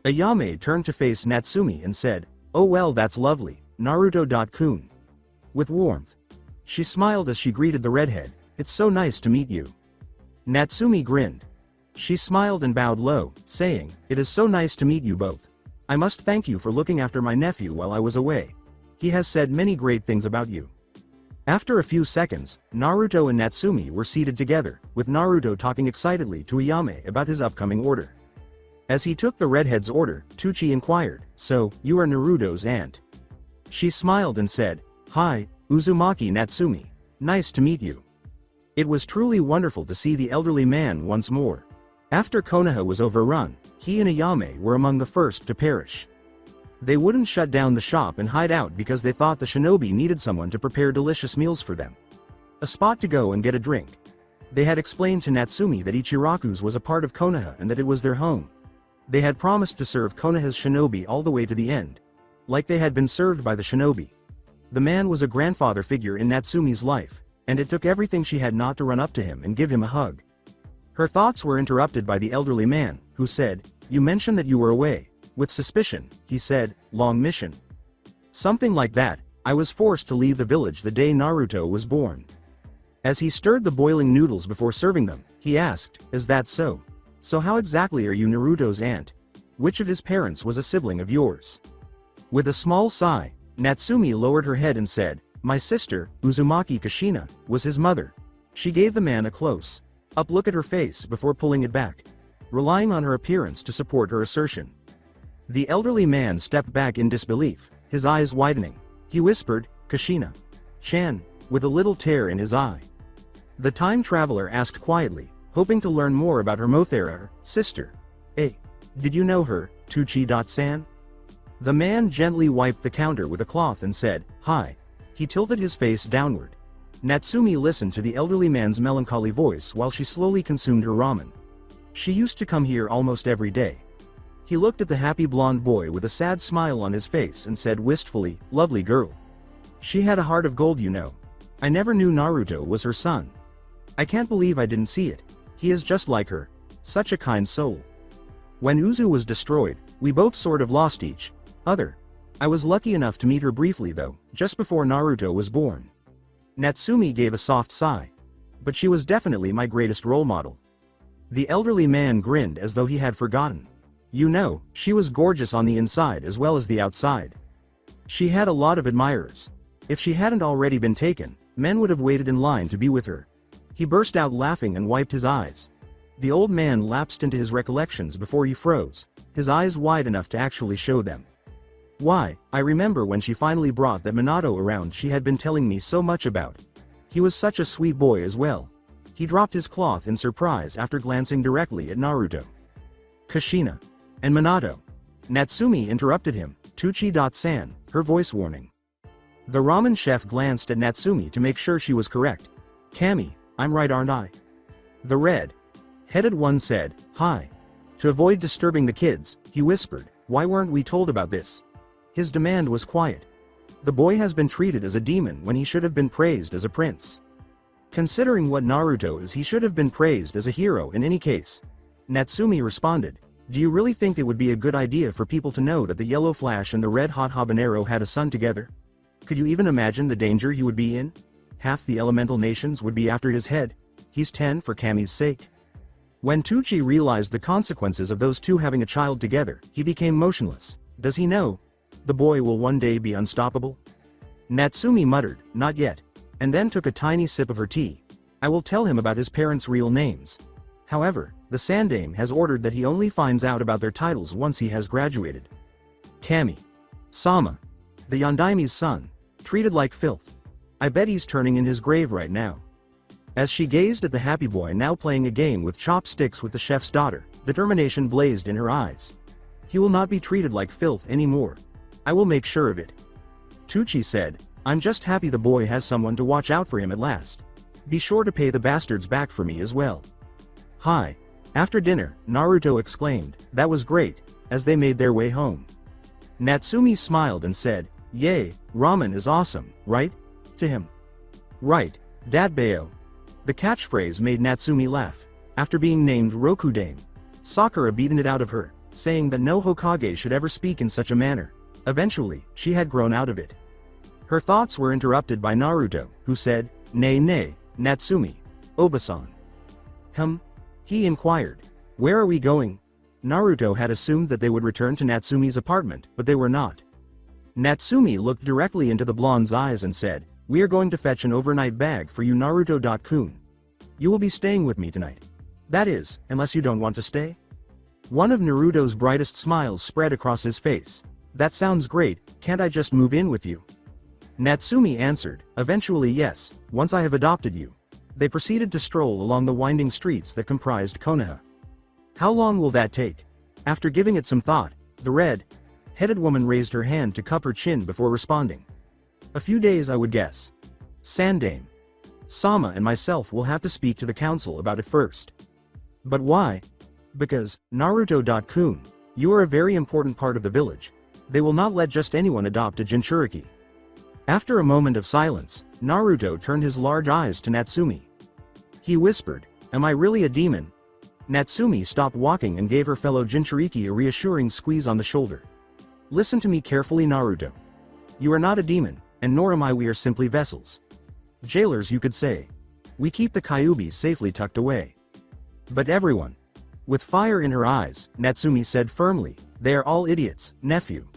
Ayame turned to face Natsumi and said, "Oh well, that's lovely, Naruto-kun." With warmth. She smiled as she greeted the redhead, "It's so nice to meet you." Natsumi grinned. She smiled and bowed low, saying, "It is so nice to meet you both. I must thank you for looking after my nephew while I was away. He has said many great things about you." After a few seconds, Naruto and Natsumi were seated together, with Naruto talking excitedly to Ayame about his upcoming order. As he took the redhead's order, Tucci inquired, "So, you are Naruto's aunt?" She smiled and said, "Hi, Uzumaki Natsumi. Nice to meet you." It was truly wonderful to see the elderly man once more. After Konoha was overrun, he and Ayame were among the first to perish. They wouldn't shut down the shop and hide out because they thought the shinobi needed someone to prepare delicious meals for them. A spot to go and get a drink. They had explained to Natsumi that Ichiraku's was a part of Konoha and that it was their home. They had promised to serve Konoha's shinobi all the way to the end. Like they had been served by the shinobi. The man was a grandfather figure in Natsumi's life, and it took everything she had not to run up to him and give him a hug. Her thoughts were interrupted by the elderly man, who said, "You mentioned that you were away." With suspicion, he said, "Long mission?" "Something like that. I was forced to leave the village the day Naruto was born." As he stirred the boiling noodles before serving them, he asked, "Is that so? So how exactly are you Naruto's aunt? Which of his parents was a sibling of yours?" With a small sigh, Natsumi lowered her head and said, "My sister, Uzumaki Kushina, was his mother." She gave the man a close-up look at her face before pulling it back, relying on her appearance to support her assertion. The elderly man stepped back in disbelief, his eyes widening. He whispered, "Kushina-chan," with a little tear in his eye. The time traveler asked quietly, hoping to learn more about her Mothera, sister. "Hey, did you know her, Tucci-san?" The man gently wiped the counter with a cloth and said, "Hi." He tilted his face downward. Natsumi listened to the elderly man's melancholy voice while she slowly consumed her ramen. She used to come here almost every day. He looked at the happy blonde boy with a sad smile on his face and said wistfully, "Lovely girl. She had a heart of gold, you know. I never knew Naruto was her son. I can't believe I didn't see it. He is just like her. Such a kind soul. When Uzu was destroyed, we both sort of lost each other. I was lucky enough to meet her briefly though, just before Naruto was born." Natsumi gave a soft sigh. "But she was definitely my greatest role model." The elderly man grinned as though he had forgotten. "You know, she was gorgeous on the inside as well as the outside. She had a lot of admirers. If she hadn't already been taken, men would have waited in line to be with her." He burst out laughing and wiped his eyes. The old man lapsed into his recollections before he froze, his eyes wide enough to actually show them. "Why, I remember when she finally brought that Minato around she had been telling me so much about. He was such a sweet boy as well." He dropped his cloth in surprise after glancing directly at Naruto. "Kushina. And Minato." Natsumi interrupted him, "Tucci-san," her voice warning. The ramen chef glanced at Natsumi to make sure she was correct. "Kami, I'm right, aren't I?" The red-headed one said, "Hi." To avoid disturbing the kids, he whispered, "Why weren't we told about this?" His demand was quiet. The boy has been treated as a demon when he should have been praised as a prince. Considering what Naruto is, he should have been praised as a hero in any case. Natsumi responded, "Do you really think it would be a good idea for people to know that the Yellow Flash and the Red Hot Habanero had a son together? Could you even imagine the danger he would be in? Half the elemental nations would be after his head. He's 10 for Kami's sake." When Tucci realized the consequences of those two having a child together, he became motionless. "Does he know?" The boy will one day be unstoppable? Natsumi muttered, not yet, and then took a tiny sip of her tea. I will tell him about his parents' real names. However, the Sandaime has ordered that he only finds out about their titles once he has graduated. Kami. Sama. The Yondaime's son. Treated like filth. I bet he's turning in his grave right now. As she gazed at the happy boy now playing a game with chopsticks with the chef's daughter, determination blazed in her eyes. He will not be treated like filth anymore. I will make sure of it. Tucci said, I'm just happy the boy has someone to watch out for him at last. Be sure to pay the bastards back for me as well. Hi. After dinner, Naruto exclaimed, that was great, as they made their way home. Natsumi smiled and said, yay, ramen is awesome, right? To him. Right, Dad Bayo. The catchphrase made Natsumi laugh. After being named Rokudame, Sakura beaten it out of her, saying that no Hokage should ever speak in such a manner. Eventually, she had grown out of it. Her thoughts were interrupted by Naruto, who said, nay, Natsumi. Obasan. He inquired. Where are we going? Naruto had assumed that they would return to Natsumi's apartment, but they were not. Natsumi looked directly into the blonde's eyes and said, we are going to fetch an overnight bag for you Naruto-kun. You will be staying with me tonight. That is, unless you don't want to stay? One of Naruto's brightest smiles spread across his face. That sounds great, can't I just move in with you? Natsumi answered, eventually yes, once I have adopted you. They proceeded to stroll along the winding streets that comprised Konoha. How long will that take? After giving it some thought, the red-headed woman raised her hand to cup her chin before responding. A few days I would guess. Sandaime. Sama and myself will have to speak to the council about it first. But why? Because, Naruto-kun, you are a very important part of the village. They will not let just anyone adopt a Jinchuriki. After a moment of silence, Naruto turned his large eyes to Natsumi. He whispered, am I really a demon? Natsumi stopped walking and gave her fellow Jinchuriki a reassuring squeeze on the shoulder. Listen to me carefully Naruto. You are not a demon, and nor am I, we are simply vessels. Jailers you could say. We keep the Kyuubi safely tucked away. But everyone. With fire in her eyes, Natsumi said firmly, they are all idiots, nephew.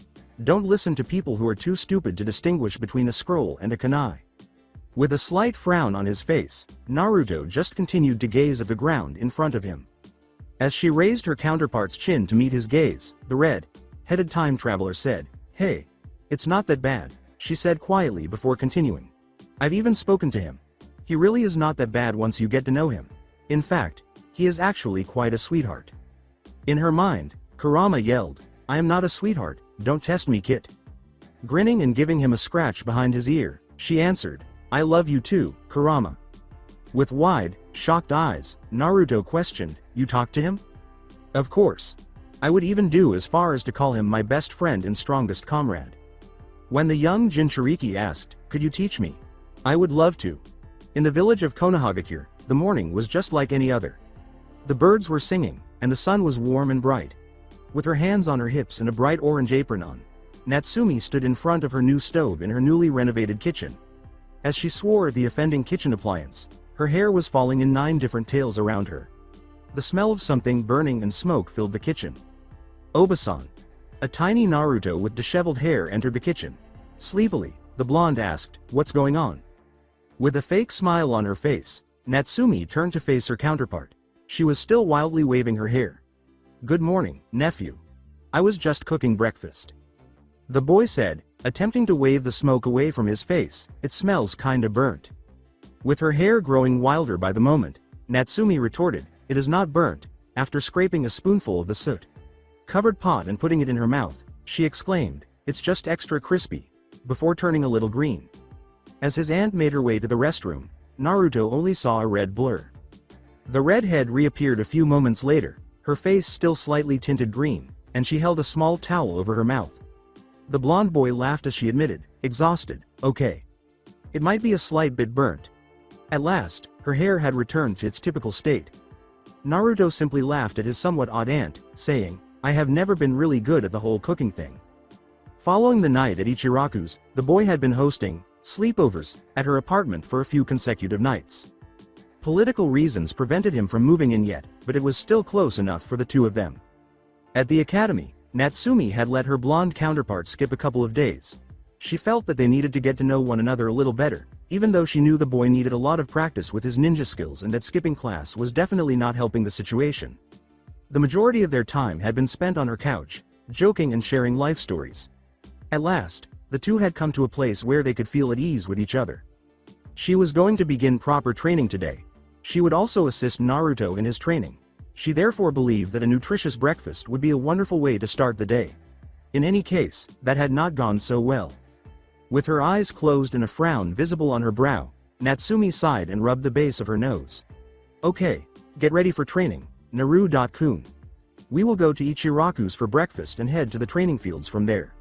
Don't listen to people who are too stupid to distinguish between a scroll and a kunai. With a slight frown on his face, Naruto just continued to gaze at the ground in front of him. As she raised her counterpart's chin to meet his gaze, the red-headed time traveler said, hey, it's not that bad, she said quietly before continuing. I've even spoken to him. He really is not that bad once you get to know him. In fact, he is actually quite a sweetheart. In her mind, Kurama yelled, I am not a sweetheart, don't test me kid. Grinning and giving him a scratch behind his ear, she answered, I love you too, Kurama. With wide, shocked eyes, Naruto questioned, you talked to him? Of course. I would even do as far as to call him my best friend and strongest comrade. When the young Jinchuriki asked, could you teach me? I would love to. In the village of Konohagakure, the morning was just like any other. The birds were singing, and the sun was warm and bright. With her hands on her hips and a bright orange apron on, Natsumi stood in front of her new stove in her newly renovated kitchen. As she swore at the offending kitchen appliance, her hair was falling in 9 different tails around her. The smell of something burning and smoke filled the kitchen. Obasan. A tiny Naruto with disheveled hair entered the kitchen. Sleepily, the blonde asked, what's going on? With a fake smile on her face, Natsumi turned to face her counterpart. She was still wildly waving her hair. Good morning, nephew. I was just cooking breakfast. The boy said, attempting to wave the smoke away from his face, it smells kinda burnt. With her hair growing wilder by the moment, Natsumi retorted, it is not burnt. After scraping a spoonful of the soot-covered pot and putting it in her mouth, she exclaimed, it's just extra crispy, before turning a little green. As his aunt made her way to the restroom, Naruto only saw a red blur. The redhead reappeared a few moments later, her face still slightly tinted green, and she held a small towel over her mouth. The blonde boy laughed as she admitted, exhausted, okay. It might be a slight bit burnt. At last, her hair had returned to its typical state. Naruto simply laughed at his somewhat odd aunt, saying, I have never been really good at the whole cooking thing. Following the night at Ichiraku's, the boy had been hosting sleepovers at her apartment for a few consecutive nights. Political reasons prevented him from moving in yet, but it was still close enough for the two of them. At the academy, Natsumi had let her blonde counterpart skip a couple of days. She felt that they needed to get to know one another a little better, even though she knew the boy needed a lot of practice with his ninja skills and that skipping class was definitely not helping the situation. The majority of their time had been spent on her couch, joking and sharing life stories. At last, the two had come to a place where they could feel at ease with each other. She was going to begin proper training today. She would also assist Naruto in his training. She therefore believed that a nutritious breakfast would be a wonderful way to start the day. In any case, that had not gone so well. With her eyes closed and a frown visible on her brow, Natsumi sighed and rubbed the base of her nose. Okay, get ready for training, Naru-kun. We will go to Ichiraku's for breakfast and head to the training fields from there.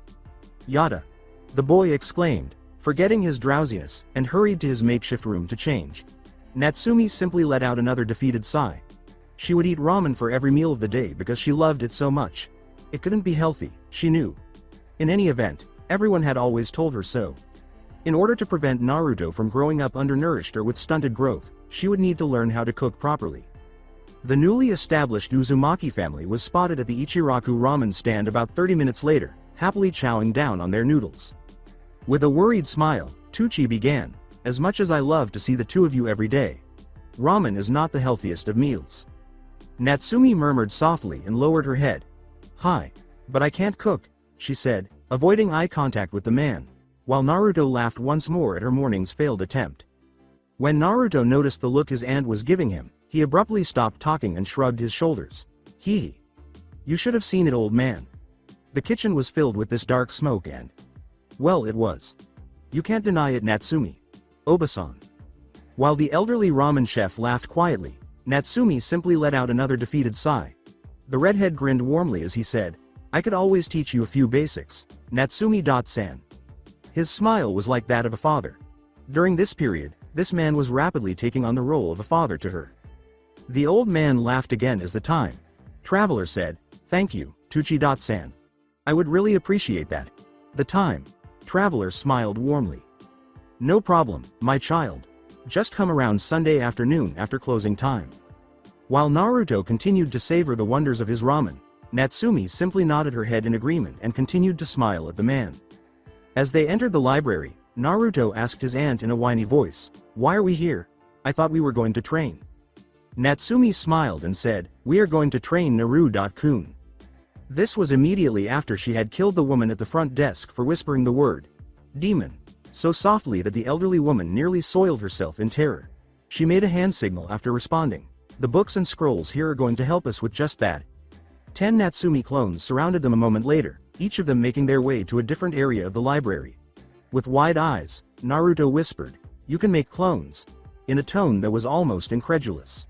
Yada. The boy exclaimed, forgetting his drowsiness, and hurried to his makeshift room to change. Natsumi simply let out another defeated sigh. She would eat ramen for every meal of the day because she loved it so much. It couldn't be healthy, she knew. In any event, everyone had always told her so. In order to prevent Naruto from growing up undernourished or with stunted growth, she would need to learn how to cook properly. The newly established Uzumaki family was spotted at the Ichiraku ramen stand about 30 minutes later, happily chowing down on their noodles. With a worried smile, Tucci began, as much as I love to see the two of you every day. Ramen is not the healthiest of meals. Natsumi murmured softly and lowered her head. Hi. But I can't cook, she said, avoiding eye contact with the man, while Naruto laughed once more at her morning's failed attempt. When Naruto noticed the look his aunt was giving him, he abruptly stopped talking and shrugged his shoulders. Hee. You should have seen it, old man. The kitchen was filled with this dark smoke and... Well, it was. You can't deny it, Natsumi. Obasan. While the elderly ramen chef laughed quietly, Natsumi simply let out another defeated sigh. The redhead grinned warmly as he said, I could always teach you a few basics, Natsumi-san. His smile was like that of a father. During this period, this man was rapidly taking on the role of a father to her. The old man laughed again as the time traveler said, Thank you, Tucci-san. I would really appreciate that. The time traveler smiled warmly. No problem, my child. Just come around Sunday afternoon after closing time. While Naruto continued to savor the wonders of his ramen, Natsumi simply nodded her head in agreement and continued to smile at the man. As they entered the library, Naruto asked his aunt in a whiny voice, Why are we here? I thought we were going to train. Natsumi smiled and said, We are going to train Naru-kun. This was immediately after she had killed the woman at the front desk for whispering the word, demon, so softly that the elderly woman nearly soiled herself in terror. She made a hand signal after responding, The books and scrolls here are going to help us with just that. 10 Natsumi clones surrounded them a moment later, each of them making their way to a different area of the library. With wide eyes, Naruto whispered, You can make clones, in a tone that was almost incredulous.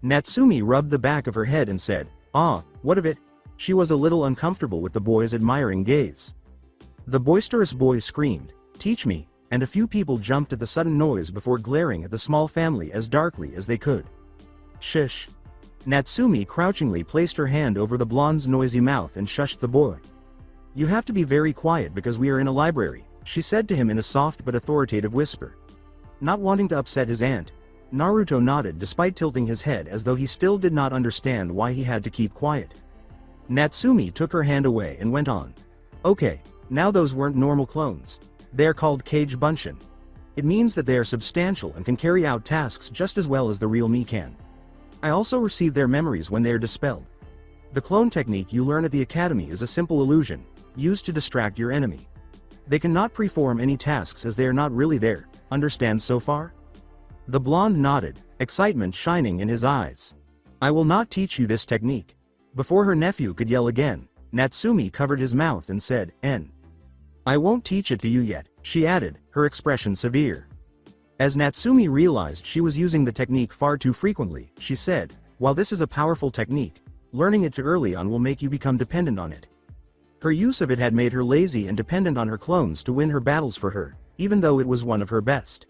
Natsumi rubbed the back of her head and said, Ah, what of it? She was a little uncomfortable with the boy's admiring gaze. The boisterous boy screamed, Teach me, and a few people jumped at the sudden noise before glaring at the small family as darkly as they could. Shish. Natsumi crouchingly placed her hand over the blonde's noisy mouth and shushed the boy. You have to be very quiet because we are in a library, she said to him in a soft but authoritative whisper. Not wanting to upset his aunt, Naruto nodded despite tilting his head as though he still did not understand why he had to keep quiet. Natsumi took her hand away and went on. Okay, now those weren't normal clones. They are called Kage Bunshin. It means that they are substantial and can carry out tasks just as well as the real me can. I also receive their memories when they are dispelled. The clone technique you learn at the academy is a simple illusion, used to distract your enemy. They cannot perform any tasks as they are not really there, understand so far? The blonde nodded, excitement shining in his eyes. I will not teach you this technique. Before her nephew could yell again, Natsumi covered his mouth and said, N. I won't teach it to you yet, she added, her expression severe. As Natsumi realized she was using the technique far too frequently, she said, While this is a powerful technique, learning it too early on will make you become dependent on it. Her use of it had made her lazy and dependent on her clones to win her battles for her, even though it was one of her best.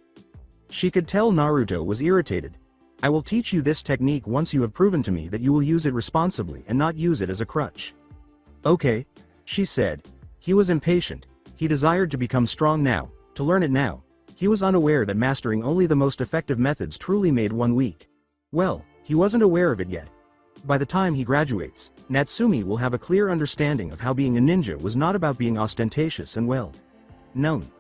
She could tell Naruto was irritated. I will teach you this technique once you have proven to me that you will use it responsibly and not use it as a crutch. Okay, she said. He was impatient. He desired to become strong now, to learn it now. He was unaware that mastering only the most effective methods truly made one weak. Well, he wasn't aware of it yet. By the time he graduates, Natsumi will have a clear understanding of how being a ninja was not about being ostentatious and well known.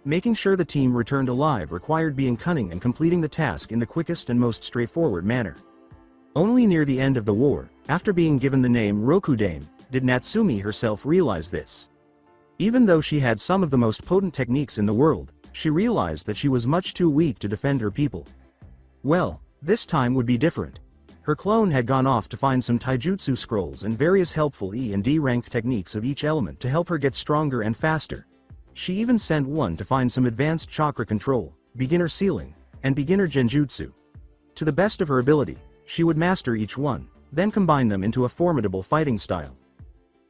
Making sure the team returned alive required being cunning and completing the task in the quickest and most straightforward manner. Only near the end of the war, after being given the name Rokudame, did Natsumi herself realize this. Even though she had some of the most potent techniques in the world, she realized that she was much too weak to defend her people. Well, this time would be different. Her clone had gone off to find some taijutsu scrolls and various helpful E and D ranked techniques of each element to help her get stronger and faster. She even sent one to find some advanced chakra control, beginner sealing, and beginner genjutsu. To the best of her ability, she would master each one, then combine them into a formidable fighting style.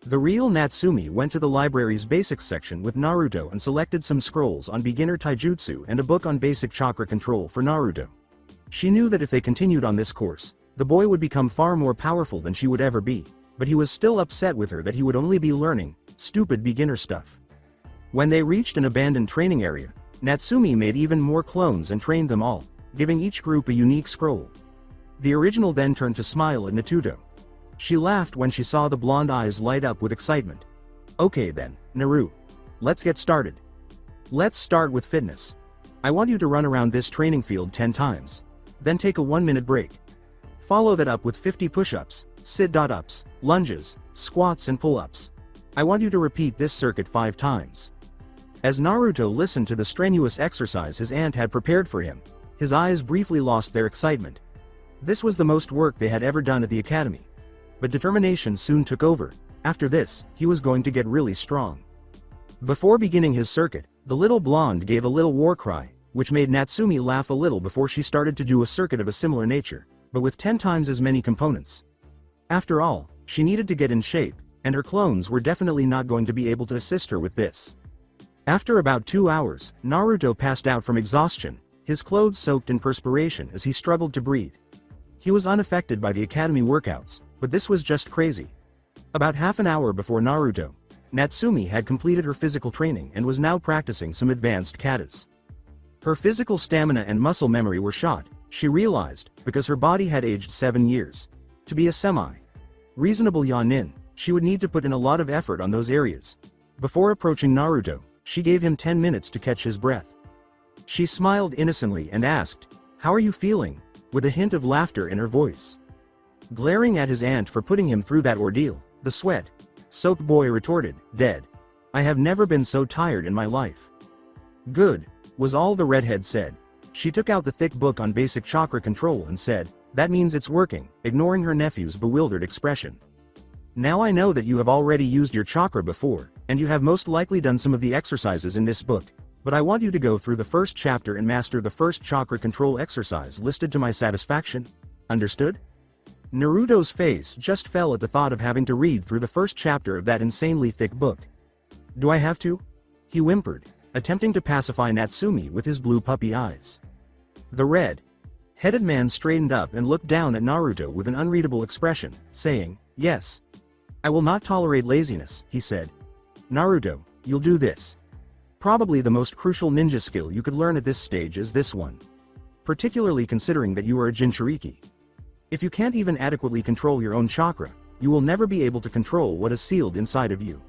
The real Natsumi went to the library's basics section with Naruto and selected some scrolls on beginner taijutsu and a book on basic chakra control for Naruto. She knew that if they continued on this course, the boy would become far more powerful than she would ever be, but he was still upset with her that he would only be learning stupid beginner stuff. When they reached an abandoned training area, Natsumi made even more clones and trained them all, giving each group a unique scroll. The original then turned to smile at Natuto. She laughed when she saw the blonde eyes light up with excitement. Okay then, Naru. Let's get started. Let's start with fitness. I want you to run around this training field 10 times. Then take a 1-minute break. Follow that up with 50 push-ups, sit-ups, lunges, squats and pull-ups. I want you to repeat this circuit 5 times. As Naruto listened to the strenuous exercise his aunt had prepared for him, his eyes briefly lost their excitement. This was the most work they had ever done at the academy. But determination soon took over. After this, he was going to get really strong. Before beginning his circuit, the little blonde gave a little war cry, which made Natsumi laugh a little before she started to do a circuit of a similar nature, but with 10 times as many components. After all, she needed to get in shape, and her clones were definitely not going to be able to assist her with this. After about 2 hours, Naruto passed out from exhaustion, his clothes soaked in perspiration as he struggled to breathe. He was unaffected by the academy workouts, but this was just crazy. About half an hour before Naruto, Natsumi had completed her physical training and was now practicing some advanced katas. Her physical stamina and muscle memory were shot, she realized, because her body had aged 7 years. To be a semi-reasonable Yanin, she would need to put in a lot of effort on those areas. Before approaching Naruto, she gave him 10 minutes to catch his breath. She smiled innocently and asked, "How are you feeling?" with a hint of laughter in her voice. Glaring at his aunt for putting him through that ordeal, the sweat-soaked boy retorted, "Dead. I have never been so tired in my life." "Good," was all the redhead said. She took out the thick book on basic chakra control and said, "That means it's working," ignoring her nephew's bewildered expression. "Now I know that you have already used your chakra before, and you have most likely done some of the exercises in this book, but I want you to go through the first chapter and master the first chakra control exercise listed to my satisfaction. Understood?" Naruto's face just fell at the thought of having to read through the first chapter of that insanely thick book. "Do I have to?" he whimpered, attempting to pacify Natsumi with his blue puppy eyes. The red-headed man straightened up and looked down at Naruto with an unreadable expression, saying, "Yes. I will not tolerate laziness," he said. "Naruto, you'll do this. Probably the most crucial ninja skill you could learn at this stage is this one. Particularly considering that you are a Jinchuriki. If you can't even adequately control your own chakra, you will never be able to control what is sealed inside of you.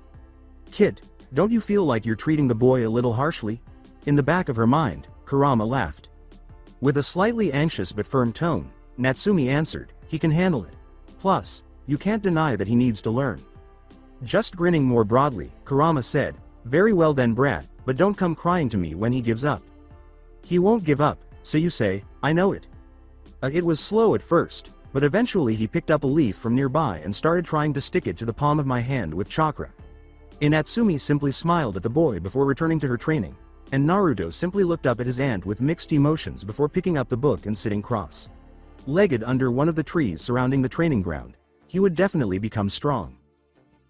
Kid, don't you feel like you're treating the boy a little harshly?" In the back of her mind, Kurama laughed. With a slightly anxious but firm tone, Natsumi answered, "He can handle it. Plus, you can't deny that he needs to learn." Just grinning more broadly, Kurama said, "Very well then, brat, but don't come crying to me when he gives up." "He won't give up, so you say. I know it." It was slow at first, but eventually he picked up a leaf from nearby and started trying to stick it to the palm of my hand with chakra. Natsumi simply smiled at the boy before returning to her training, and Naruto simply looked up at his aunt with mixed emotions before picking up the book and sitting cross-legged under one of the trees surrounding the training ground. He would definitely become strong.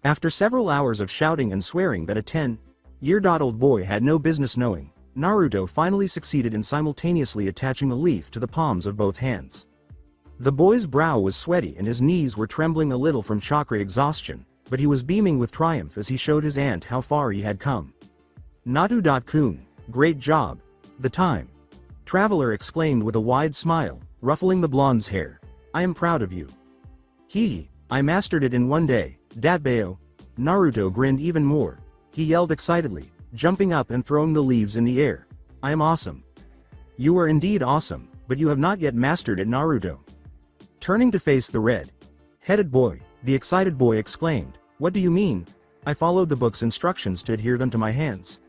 After several hours of shouting and swearing that a 10-year-old boy had no business knowing, Naruto finally succeeded in simultaneously attaching a leaf to the palms of both hands. The boy's brow was sweaty and his knees were trembling a little from chakra exhaustion, but he was beaming with triumph as he showed his aunt how far he had come. "Natu-kun, great job." The time traveler exclaimed with a wide smile, ruffling the blonde's hair. "I am proud of you." I mastered it in one day, Datbeo. Naruto grinned even more. He yelled excitedly, jumping up and throwing the leaves in the air. I am awesome. You are indeed awesome, but you have not yet mastered it, Naruto. Turning to face the red-headed boy, the excited boy exclaimed, What do you mean? I followed the book's instructions to adhere them to my hands.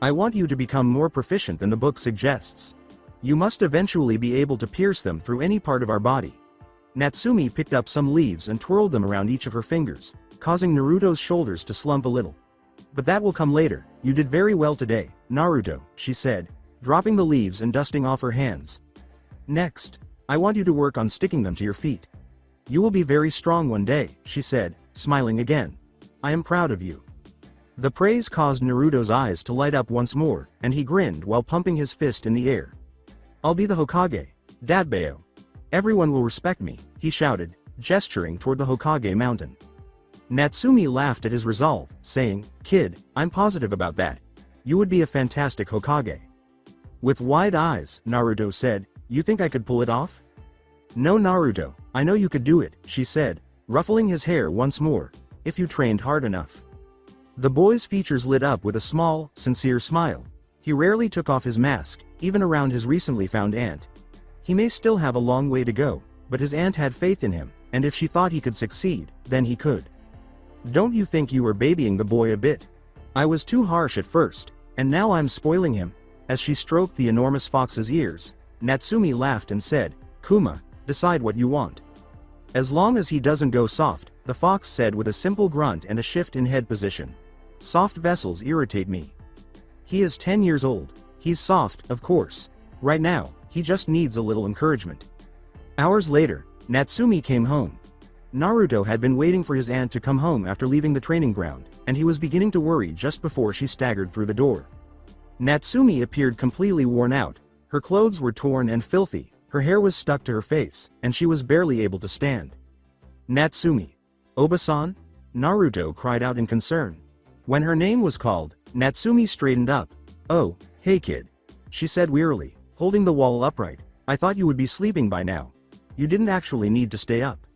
I want you to become more proficient than the book suggests. You must eventually be able to pierce them through any part of our body. Natsumi picked up some leaves and twirled them around each of her fingers, causing Naruto's shoulders to slump a little. But that will come later. You did very well today, Naruto, she said, dropping the leaves and dusting off her hands. Next, I want you to work on sticking them to your feet. You will be very strong one day, she said, smiling again. I am proud of you. The praise caused Naruto's eyes to light up once more, and he grinned while pumping his fist in the air. I'll be the Hokage, Datbeo. Everyone will respect me, he shouted, gesturing toward the Hokage mountain. Natsumi laughed at his resolve, saying, Kid, I'm positive about that. You would be a fantastic Hokage. With wide eyes, Naruto said, You think I could pull it off? No, Naruto, I know you could do it, she said, ruffling his hair once more, if you trained hard enough. The boy's features lit up with a small, sincere smile. He rarely took off his mask, even around his recently found aunt. He may still have a long way to go, but his aunt had faith in him, and if she thought he could succeed, then he could. Don't you think you were babying the boy a bit? I was too harsh at first, and now I'm spoiling him. As she stroked the enormous fox's ears, Natsumi laughed and said, Kuma, decide what you want. As long as he doesn't go soft, the fox said with a simple grunt and a shift in head position. Soft vessels irritate me. He is 10 years old. He's soft, of course. Right now, he just needs a little encouragement. Hours later, Natsumi came home. Naruto had been waiting for his aunt to come home after leaving the training ground, and he was beginning to worry just before she staggered through the door. Natsumi appeared completely worn out. Her clothes were torn and filthy, her hair was stuck to her face, and she was barely able to stand. Natsumi. Oba-san? Naruto cried out in concern. When her name was called, Natsumi straightened up. Oh, hey kid. She said wearily, holding the wall upright. I thought you would be sleeping by now. You didn't actually need to stay up.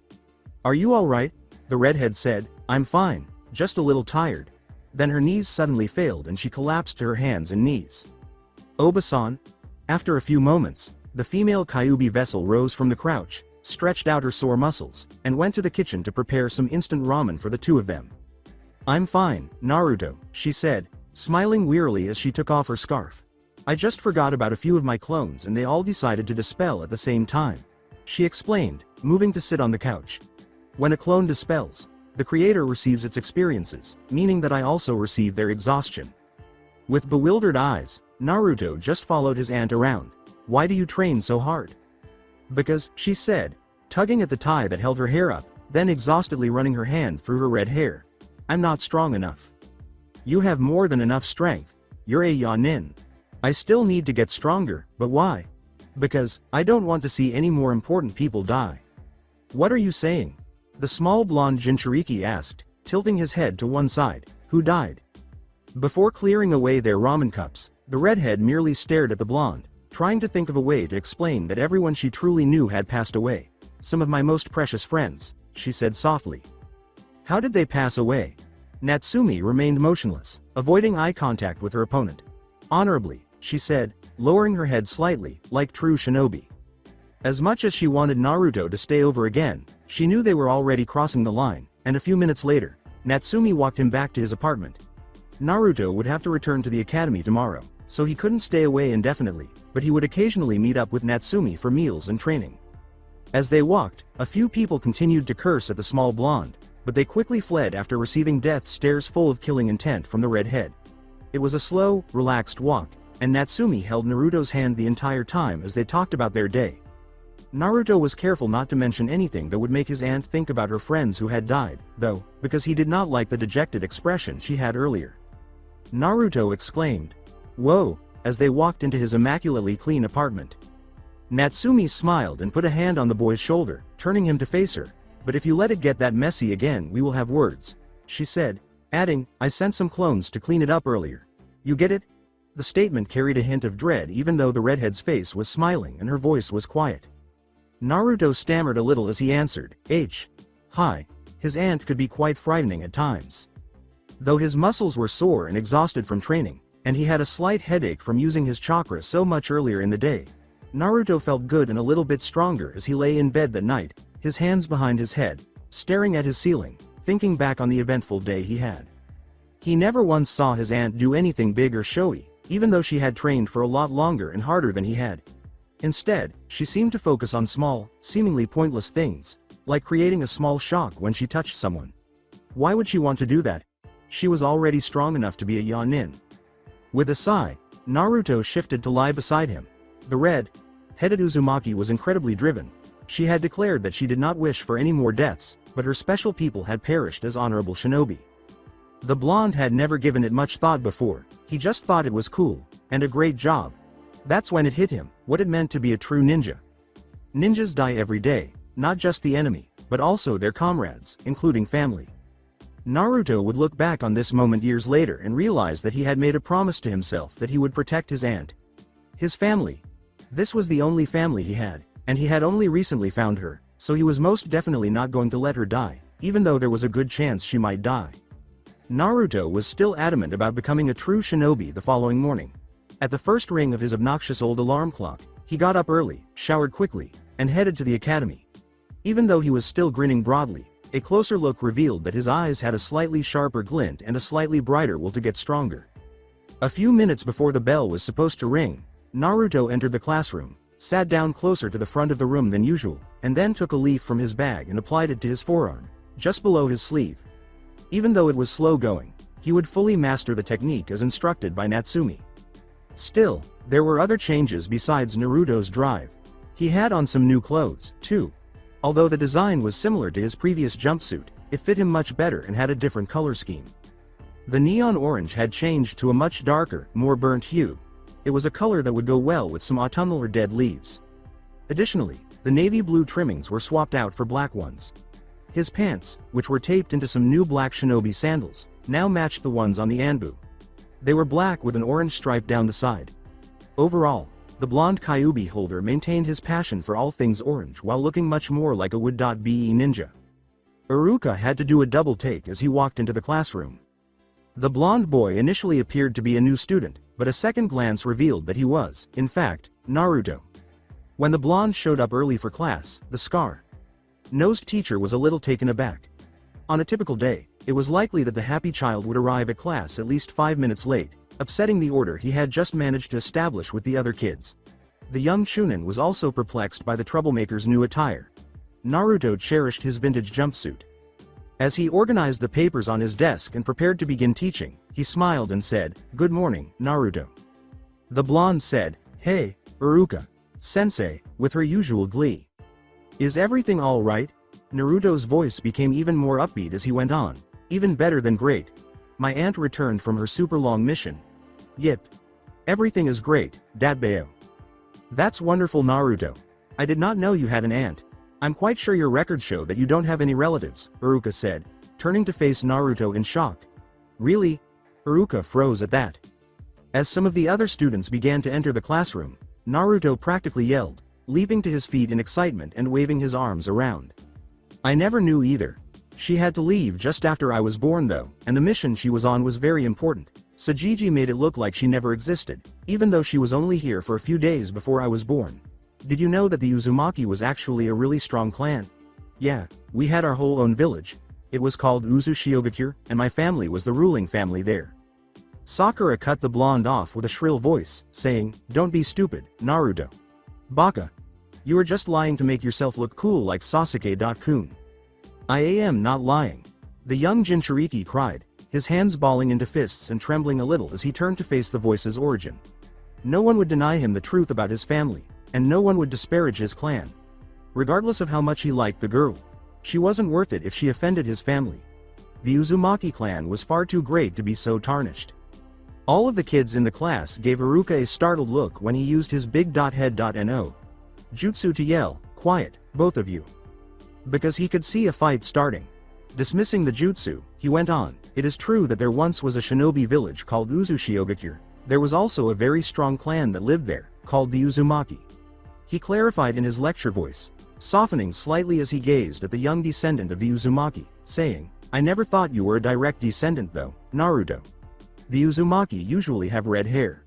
Are you alright? The redhead said. I'm fine, just a little tired. Then her knees suddenly failed and she collapsed to her hands and knees. Oba-san? After a few moments, the female Kyuubi vessel rose from the crouch, stretched out her sore muscles, and went to the kitchen to prepare some instant ramen for the two of them. I'm fine, Naruto, she said, smiling wearily as she took off her scarf. I just forgot about a few of my clones and they all decided to dispel at the same time. She explained, moving to sit on the couch. When a clone dispels, the creator receives its experiences, meaning that I also receive their exhaustion. With bewildered eyes, Naruto just followed his aunt around. Why do you train so hard? Because, she said, tugging at the tie that held her hair up, then exhaustedly running her hand through her red hair. I'm not strong enough. You have more than enough strength. You're a Yanin. I still need to get stronger, but why? Because, I don't want to see any more important people die. What are you saying? The small blonde Jinchuriki asked, tilting his head to one side. Who died? Before clearing away their ramen cups, the redhead merely stared at the blonde, trying to think of a way to explain that everyone she truly knew had passed away. Some of my most precious friends, she said softly. How did they pass away? Natsumi remained motionless, avoiding eye contact with her opponent. Honorably, she said, lowering her head slightly, like true shinobi. As much as she wanted Naruto to stay over again, she knew they were already crossing the line, and a few minutes later, Natsumi walked him back to his apartment. Naruto would have to return to the academy tomorrow, so he couldn't stay away indefinitely, but he would occasionally meet up with Natsumi for meals and training. As they walked, a few people continued to curse at the small blonde, but they quickly fled after receiving death stares full of killing intent from the redhead. It was a slow, relaxed walk, and Natsumi held Naruto's hand the entire time as they talked about their day. Naruto was careful not to mention anything that would make his aunt think about her friends who had died, though, because he did not like the dejected expression she had earlier. Naruto exclaimed, "Whoa," as they walked into his immaculately clean apartment. Natsumi smiled and put a hand on the boy's shoulder, turning him to face her. "But if you let it get that messy again, we will have words," she said, adding, "I sent some clones to clean it up earlier. You get it?" The statement carried a hint of dread even though the redhead's face was smiling and her voice was quiet. Naruto stammered a little as he answered, Hi. His aunt could be quite frightening at times. Though his muscles were sore and exhausted from training, and he had a slight headache from using his chakra so much earlier in the day, Naruto felt good and a little bit stronger as he lay in bed that night, his hands behind his head, staring at his ceiling, thinking back on the eventful day he had. He never once saw his aunt do anything big or showy, even though she had trained for a lot longer and harder than he had. Instead, she seemed to focus on small, seemingly pointless things, like creating a small shock when she touched someone. Why would she want to do that? She was already strong enough to be a Yanin. With a sigh, Naruto shifted to lie beside him. The red-headed Uzumaki was incredibly driven. She had declared that she did not wish for any more deaths, but her special people had perished as honorable shinobi. The blonde had never given it much thought before, he just thought it was cool, and a great job. That's when it hit him, what it meant to be a true ninja. Ninjas die every day, not just the enemy, but also their comrades, including family. Naruto would look back on this moment years later and realize that he had made a promise to himself that he would protect his aunt. His family. This was the only family he had, and he had only recently found her, so he was most definitely not going to let her die, even though there was a good chance she might die. Naruto was still adamant about becoming a true shinobi the following morning. At the first ring of his obnoxious old alarm clock, he got up early, showered quickly, and headed to the academy. Even though he was still grinning broadly, a closer look revealed that his eyes had a slightly sharper glint and a slightly brighter will to get stronger. A few minutes before the bell was supposed to ring, Naruto entered the classroom, sat down closer to the front of the room than usual, and then took a leaf from his bag and applied it to his forearm, just below his sleeve. Even though it was slow going, he would fully master the technique as instructed by Natsumi. Still, there were other changes besides Naruto's drive. He had on some new clothes, too. Although the design was similar to his previous jumpsuit, it fit him much better and had a different color scheme. The neon orange had changed to a much darker, more burnt hue. It was a color that would go well with some autumnal or dead leaves. Additionally, the navy blue trimmings were swapped out for black ones. His pants, which were taped into some new black shinobi sandals, now matched the ones on the Anbu. They were black with an orange stripe down the side. Overall, the blonde Kyuubi holder maintained his passion for all things orange while looking much more like a would-be ninja. Iruka had to do a double take as he walked into the classroom. The blonde boy initially appeared to be a new student, but a second glance revealed that he was, in fact, Naruto. When the blonde showed up early for class, the scar-nosed teacher was a little taken aback. On a typical day, it was likely that the happy child would arrive at class at least 5 minutes late, upsetting the order he had just managed to establish with the other kids. The young Chunin was also perplexed by the troublemaker's new attire. Naruto cherished his vintage jumpsuit. As he organized the papers on his desk and prepared to begin teaching, he smiled and said, "Good morning, Naruto." The blonde said, "Hey, Iruka sensei," with her usual glee. "Is everything all right?" Naruto's voice became even more upbeat as he went on. "Even better than great. My aunt returned from her super long mission. Yip. Everything is great, Datbeo." "That's wonderful, Naruto. I did not know you had an aunt. I'm quite sure your records show that you don't have any relatives," Iruka said, turning to face Naruto in shock. "Really?" Iruka froze at that. As some of the other students began to enter the classroom, Naruto practically yelled, leaping to his feet in excitement and waving his arms around. "I never knew either. She had to leave just after I was born though, and the mission she was on was very important. Sajiji made it look like she never existed, even though she was only here for a few days before I was born. Did you know that the Uzumaki was actually a really strong clan? Yeah, we had our whole own village. It was called Uzu-Shiogakure, and my family was the ruling family there." Sakura cut the blonde off with a shrill voice, saying, "Don't be stupid, Naruto. Baka. You are just lying to make yourself look cool like Sasuke-kun." "I am not lying." The young Jinchuriki cried, his hands balling into fists and trembling a little as he turned to face the voice's origin. No one would deny him the truth about his family, and no one would disparage his clan. Regardless of how much he liked the girl, she wasn't worth it if she offended his family. The Uzumaki clan was far too great to be so tarnished. All of the kids in the class gave Iruka a startled look when he used his big head.no jutsu to yell, "Quiet, both of you." Because he could see a fight starting. Dismissing the jutsu, he went on, "It is true that there once was a shinobi village called Uzu-Shiogakure. There was also a very strong clan that lived there, called the Uzumaki." He clarified in his lecture voice, softening slightly as he gazed at the young descendant of the Uzumaki, saying, "I never thought you were a direct descendant though, Naruto. The Uzumaki usually have red hair."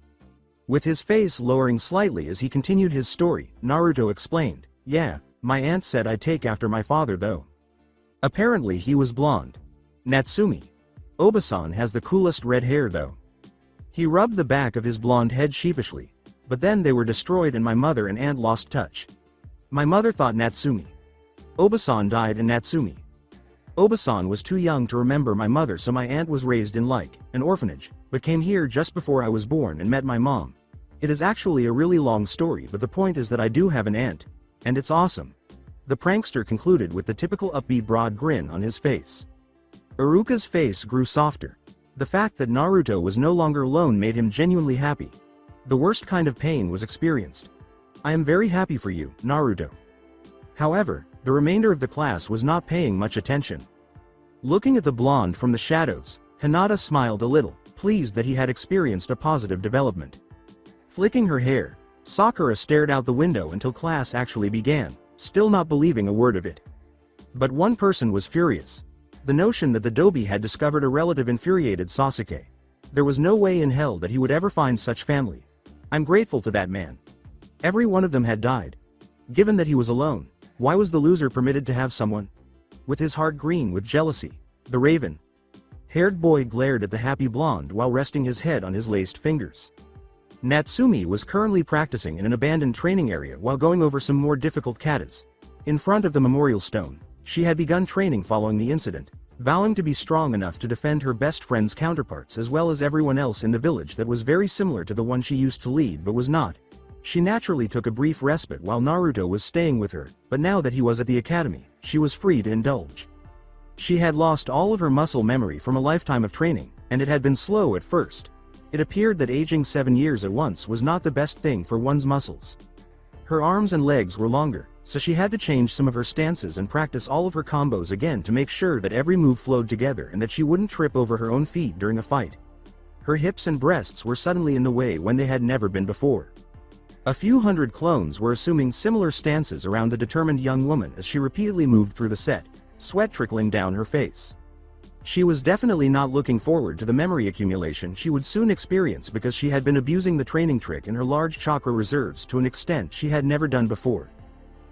With his face lowering slightly as he continued his story, Naruto explained, "Yeah, my aunt said I take after my father though. Apparently he was blonde. Natsumi. Obasan has the coolest red hair though." He rubbed the back of his blonde head sheepishly. "But then they were destroyed and my mother and aunt lost touch. My mother thought Natsumi. Obasan died and Natsumi. Obasan was too young to remember my mother, so my aunt was raised in an orphanage, but came here just before I was born and met my mom. It is actually a really long story, but the point is that I do have an aunt. And it's awesome." The prankster concluded with the typical upbeat broad grin on his face. Iruka's face grew softer. The fact that Naruto was no longer alone made him genuinely happy. The worst kind of pain was experienced. "I am very happy for you, Naruto." However, the remainder of the class was not paying much attention. Looking at the blonde from the shadows, Hinata smiled a little, pleased that he had experienced a positive development. Flicking her hair, Sakura stared out the window until class actually began, still not believing a word of it. But one person was furious. The notion that the Dobi had discovered a relative infuriated Sasuke. There was no way in hell that he would ever find such family. "I'm grateful to that man. Every one of them had died. Given that he was alone, why was the loser permitted to have someone?" With his heart green with jealousy, the raven-haired boy glared at the happy blonde while resting his head on his laced fingers. Natsumi was currently practicing in an abandoned training area while going over some more difficult katas. In front of the memorial stone, she had begun training following the incident, vowing to be strong enough to defend her best friend's counterparts as well as everyone else in the village that was very similar to the one she used to lead but was not. She naturally took a brief respite while Naruto was staying with her, but now that he was at the academy, she was free to indulge. She had lost all of her muscle memory from a lifetime of training, and it had been slow at first. It appeared that aging 7 years at once was not the best thing for one's muscles. Her arms and legs were longer, so she had to change some of her stances and practice all of her combos again to make sure that every move flowed together and that she wouldn't trip over her own feet during a fight. Her hips and breasts were suddenly in the way when they had never been before. A few hundred clones were assuming similar stances around the determined young woman as she repeatedly moved through the set, sweat trickling down her face. She was definitely not looking forward to the memory accumulation she would soon experience because she had been abusing the training trick in her large chakra reserves to an extent she had never done before.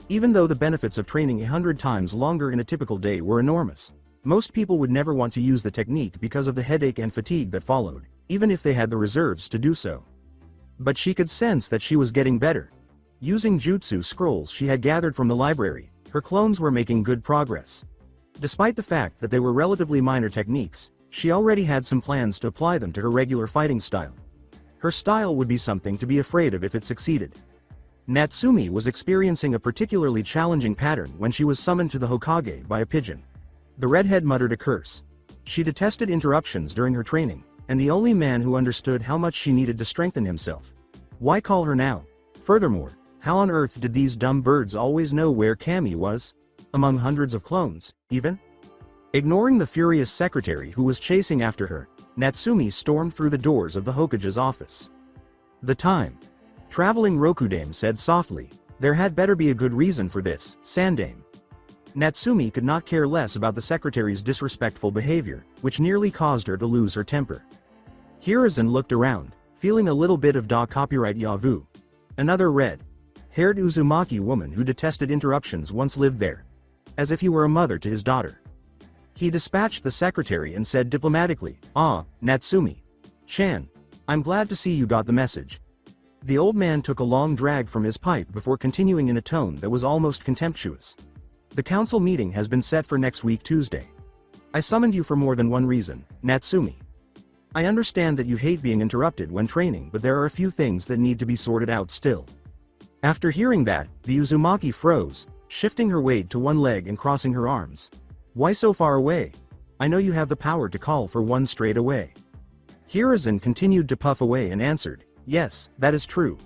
Even though the benefits of training 100 times longer in a typical day were enormous, most people would never want to use the technique because of the headache and fatigue that followed, even if they had the reserves to do so. But she could sense that she was getting better. Using jutsu scrolls she had gathered from the library, her clones were making good progress. Despite the fact that they were relatively minor techniques, she already had some plans to apply them to her regular fighting style. Her style would be something to be afraid of if it succeeded. Natsumi was experiencing a particularly challenging pattern when she was summoned to the Hokage by a pigeon. The redhead muttered a curse. She detested interruptions during her training, and the only man who understood how much she needed to strengthen himself. Why call her now? Furthermore, how on earth did these dumb birds always know where Kami was? Among hundreds of clones, even? Ignoring the furious secretary who was chasing after her, Natsumi stormed through the doors of the Hokage's office. "The time." Traveling Rokudame said softly, "There had better be a good reason for this, Sandame." Natsumi could not care less about the secretary's disrespectful behavior, which nearly caused her to lose her temper. Hiruzen looked around, feeling a little bit of copyright yavu. Another red-haired Uzumaki woman who detested interruptions once lived there. As if he were a mother to his daughter. He dispatched the secretary and said diplomatically, "Ah, Natsumi-chan. I'm glad to see you got the message." The old man took a long drag from his pipe before continuing in a tone that was almost contemptuous. "The council meeting has been set for next week Tuesday. I summoned you for more than one reason, Natsumi. I understand that you hate being interrupted when training, but there are a few things that need to be sorted out still." After hearing that, the Uzumaki froze, shifting her weight to one leg and crossing her arms. "Why so far away? I know you have the power to call for one straight away." Hiruzen continued to puff away and answered, "Yes, that is true.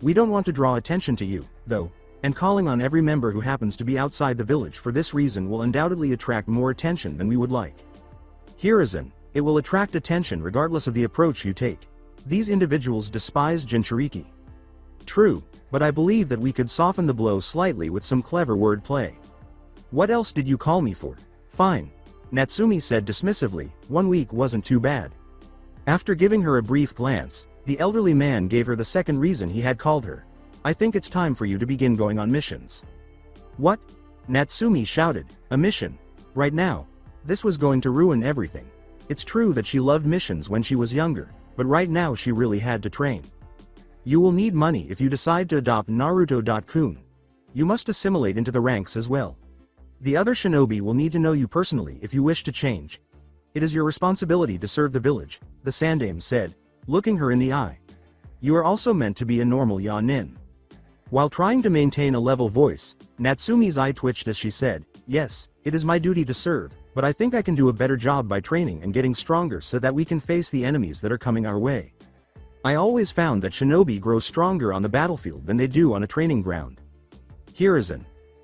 We don't want to draw attention to you, though, and calling on every member who happens to be outside the village for this reason will undoubtedly attract more attention than we would like." Hiruzen, "It will attract attention regardless of the approach you take. These individuals despise Jinchuriki." True, but I believe that we could soften the blow slightly with some clever wordplay. What else did you call me for? Fine. Natsumi said dismissively, 1 week wasn't too bad. After giving her a brief glance, the elderly man gave her the second reason he had called her. I think it's time for you to begin going on missions. What? Natsumi shouted, a mission? Right now? This was going to ruin everything. It's true that she loved missions when she was younger, but right now she really had to train. You will need money if you decide to adopt Naruto-kun. You must assimilate into the ranks as well. The other shinobi will need to know you personally if you wish to change. It is your responsibility to serve the village, the Sandaime said, looking her in the eye. You are also meant to be a normal Yanin. While trying to maintain a level voice, Natsumi's eye twitched as she said, yes, it is my duty to serve, but I think I can do a better job by training and getting stronger so that we can face the enemies that are coming our way. I always found that shinobi grow stronger on the battlefield than they do on a training ground. Hiruzen.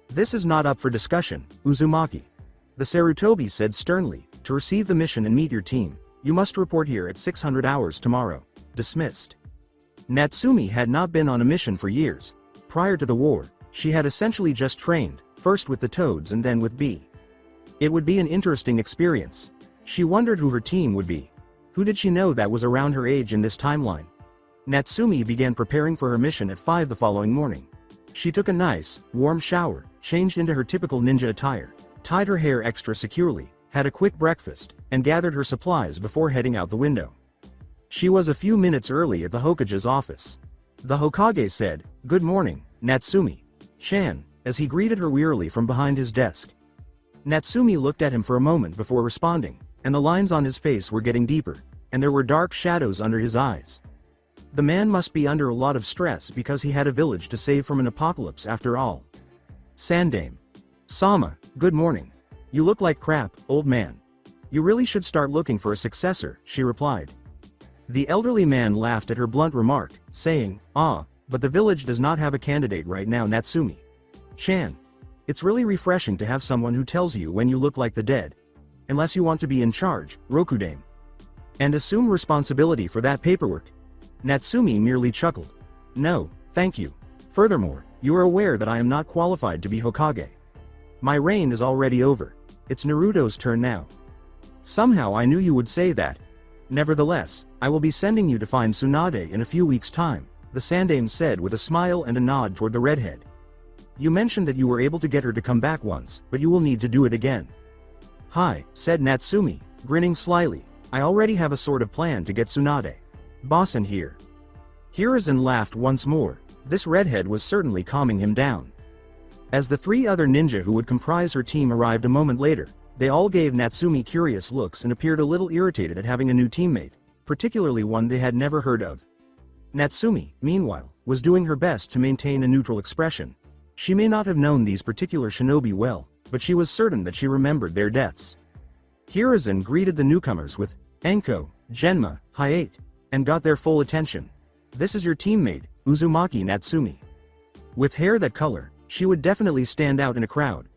This is not up for discussion, Uzumaki. The Sarutobi said sternly, to receive the mission and meet your team, you must report here at 600 hours tomorrow. Dismissed. Natsumi had not been on a mission for years. Prior to the war, she had essentially just trained, first with the Toads and then with B. It would be an interesting experience. She wondered who her team would be. Who did she know that was around her age in this timeline? Natsumi began preparing for her mission at 5 the following morning. She took a nice, warm shower, changed into her typical ninja attire, tied her hair extra securely, had a quick breakfast, and gathered her supplies before heading out the window. She was a few minutes early at the Hokage's office. The Hokage said, "Good morning, Natsumi-chan," as he greeted her wearily from behind his desk. Natsumi looked at him for a moment before responding, and the lines on his face were getting deeper, and there were dark shadows under his eyes. The man must be under a lot of stress because he had a village to save from an apocalypse after all. Sandaime. Sama, good morning. You look like crap, old man. You really should start looking for a successor, she replied. The elderly man laughed at her blunt remark, saying, but the village does not have a candidate right now, Natsumi-chan. It's really refreshing to have someone who tells you when you look like the dead. Unless you want to be in charge, Rokudame. And assume responsibility for that paperwork. Natsumi merely chuckled. No, thank you. Furthermore, you are aware that I am not qualified to be Hokage. My reign is already over. It's Naruto's turn now. Somehow I knew you would say that. Nevertheless, I will be sending you to find Tsunade in a few weeks' time, the Sandaime said with a smile and a nod toward the redhead. You mentioned that you were able to get her to come back once, but you will need to do it again. Hi, said Natsumi, grinning slyly. I already have a sort of plan to get Tsunade. Bossen here. Hiruzen laughed once more. This redhead was certainly calming him down. As the 3 other ninja who would comprise her team arrived a moment later, they all gave Natsumi curious looks and appeared a little irritated at having a new teammate, particularly one they had never heard of. Natsumi, meanwhile, was doing her best to maintain a neutral expression. She may not have known these particular shinobi well, but she was certain that she remembered their deaths. Hiruzen greeted the newcomers with, Enko, Genma, Hayate, and got their full attention. This is your teammate, Uzumaki Natsumi. With hair that color, she would definitely stand out in a crowd.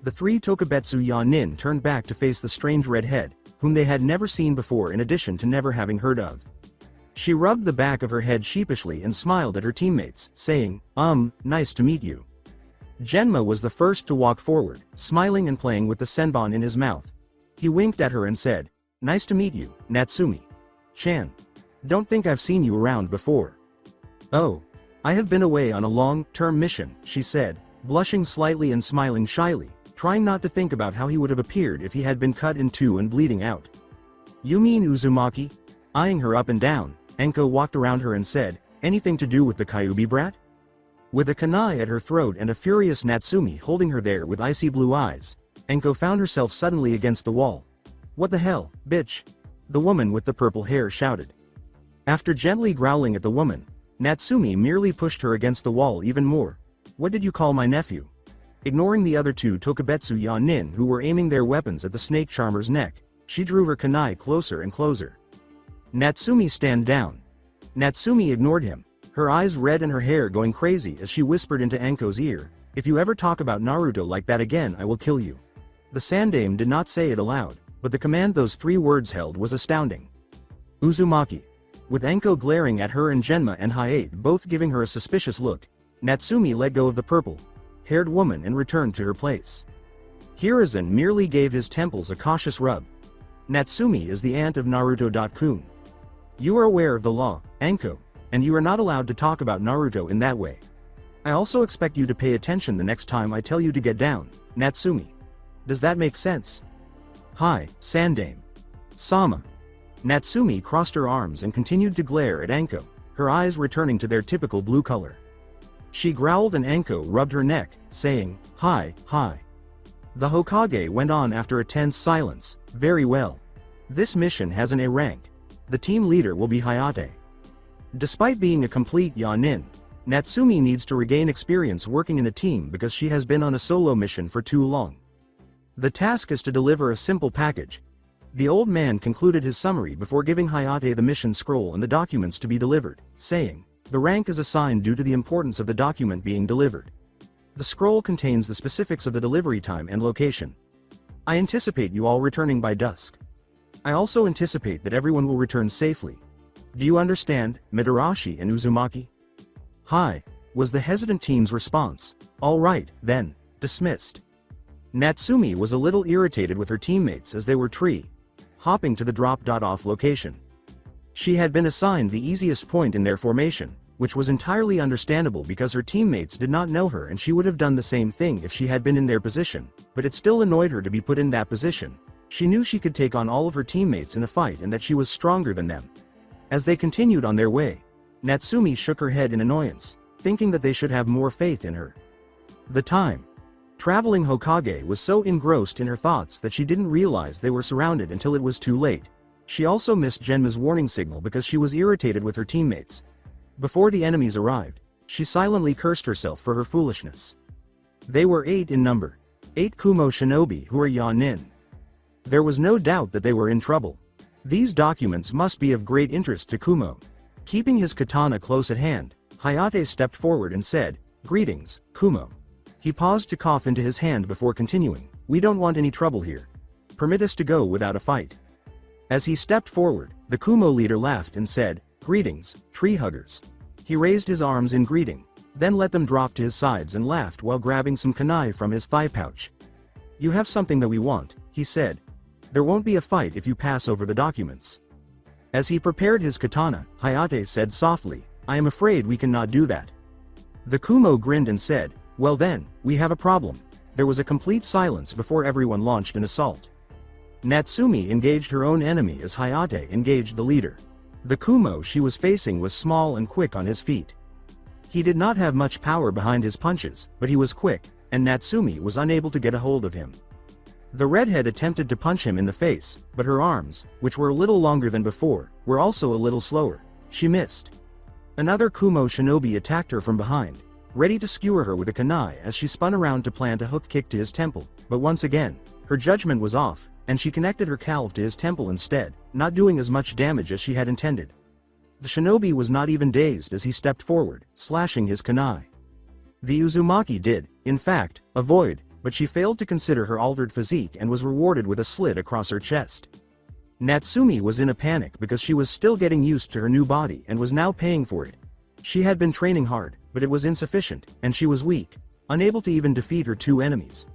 The 3 Tokubetsu Yanin turned back to face the strange redhead, whom they had never seen before in addition to never having heard of. She rubbed the back of her head sheepishly and smiled at her teammates, saying, nice to meet you. Genma was the first to walk forward, smiling and playing with the senbon in his mouth. He winked at her and said, Nice to meet you, Natsumi-chan. Don't think I've seen you around before. Oh. I have been away on a long-term mission, she said, blushing slightly and smiling shyly, trying not to think about how he would have appeared if he had been cut in 2 and bleeding out. You mean Uzumaki? Eyeing her up and down, Enko walked around her and said, anything to do with the Kyuubi brat? With a kunai at her throat and a furious Natsumi holding her there with icy blue eyes, Enko found herself suddenly against the wall. What the hell, bitch? The woman with the purple hair shouted. After gently growling at the woman, Natsumi merely pushed her against the wall even more. What did you call my nephew? Ignoring the other 2 Tokubetsu Yanin who were aiming their weapons at the snake charmer's neck, she drew her kunai closer and closer. Natsumi, stand down. Natsumi ignored him, her eyes red and her hair going crazy as she whispered into Enko's ear, if you ever talk about Naruto like that again I will kill you. The Sandaime did not say it aloud, but the command those 3 words held was astounding. Uzumaki. With Anko glaring at her and Genma and Hayate both giving her a suspicious look, Natsumi let go of the purple-haired woman and returned to her place. Hiruzen merely gave his temples a cautious rub. Natsumi is the aunt of Naruto-kun. You are aware of the law, Anko, and you are not allowed to talk about Naruto in that way. I also expect you to pay attention the next time I tell you to get down, Natsumi. Does that make sense? Hi, Sandame. Sama. Natsumi crossed her arms and continued to glare at Anko, her eyes returning to their typical blue color. She growled and Anko rubbed her neck, saying, "Hi, hi." The Hokage went on after a tense silence, "Very well. This mission has an A rank. The team leader will be Hayate." Despite being a complete Yanin, Natsumi needs to regain experience working in a team because she has been on a solo mission for too long. The task is to deliver a simple package. The old man concluded his summary before giving Hayate the mission scroll and the documents to be delivered, saying, "The rank is assigned due to the importance of the document being delivered. The scroll contains the specifics of the delivery time and location. I anticipate you all returning by dusk. I also anticipate that everyone will return safely. Do you understand, Midarashi and Uzumaki?" "Hi," was the hesitant team's response. "All right, then, dismissed." Natsumi was a little irritated with her teammates as they were hopping to the drop-off location. She had been assigned the easiest point in their formation, which was entirely understandable because her teammates did not know her and she would have done the same thing if she had been in their position, but it still annoyed her to be put in that position. She knew she could take on all of her teammates in a fight and that she was stronger than them. As they continued on their way, Natsumi shook her head in annoyance, thinking that they should have more faith in her. The traveling Hokage was so engrossed in her thoughts that she didn't realize they were surrounded until it was too late. She also missed Genma's warning signal because she was irritated with her teammates. Before the enemies arrived, she silently cursed herself for her foolishness. They were 8 in number. 8 Kumo shinobi who are Yanin. There was no doubt that they were in trouble. These documents must be of great interest to Kumo. Keeping his katana close at hand, Hayate stepped forward and said, "Greetings, Kumo." He paused to cough into his hand before continuing, "We don't want any trouble here. Permit us to go without a fight." As he stepped forward, the Kumo leader laughed and said, "Greetings, tree huggers." He raised his arms in greeting, then let them drop to his sides and laughed while grabbing some kunai from his thigh pouch. "You have something that we want," he said. "There won't be a fight if you pass over the documents." As he prepared his katana, Hayate said softly, "I am afraid we cannot do that." The Kumo grinned and said, "Well then, we have a problem." There was a complete silence before everyone launched an assault. Natsumi engaged her own enemy as Hayate engaged the leader. The Kumo she was facing was small and quick on his feet. He did not have much power behind his punches, but he was quick, and Natsumi was unable to get a hold of him. The redhead attempted to punch him in the face, but her arms, which were a little longer than before, were also a little slower. She missed. Another Kumo shinobi attacked her from behind, ready to skewer her with a kunai as she spun around to plant a hook kick to his temple, but once again, her judgment was off, and she connected her calf to his temple instead, not doing as much damage as she had intended. The shinobi was not even dazed as he stepped forward, slashing his kunai. The Uzumaki did, in fact, avoid, but she failed to consider her altered physique and was rewarded with a slit across her chest. Natsumi was in a panic because she was still getting used to her new body and was now paying for it. She had been training hard, but it was insufficient, and she was weak, unable to even defeat her 2 enemies.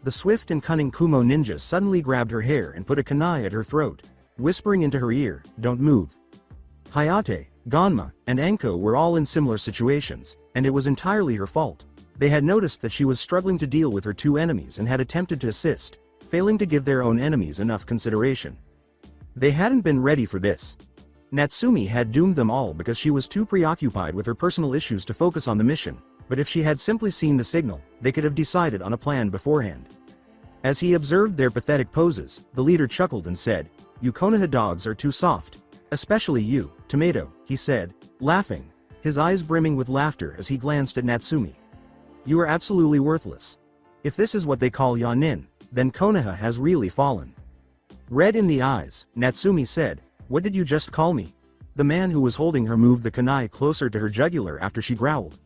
The swift and cunning Kumo ninja suddenly grabbed her hair and put a kunai at her throat, whispering into her ear, "Don't move." Hayate, Ganma, and Anko were all in similar situations, and it was entirely her fault. They had noticed that she was struggling to deal with her 2 enemies and had attempted to assist, failing to give their own enemies enough consideration. They hadn't been ready for this. Natsumi had doomed them all because she was too preoccupied with her personal issues to focus on the mission, but if she had simply seen the signal, they could have decided on a plan beforehand. As he observed their pathetic poses, the leader chuckled and said, "You Konoha dogs are too soft. Especially you, Tomato," he said, laughing, his eyes brimming with laughter as he glanced at Natsumi. "You are absolutely worthless. If this is what they call Yanin, then Konoha has really fallen." Red in the eyes, Natsumi said, "What did you just call me?" The man who was holding her moved the kunai closer to her jugular after she growled.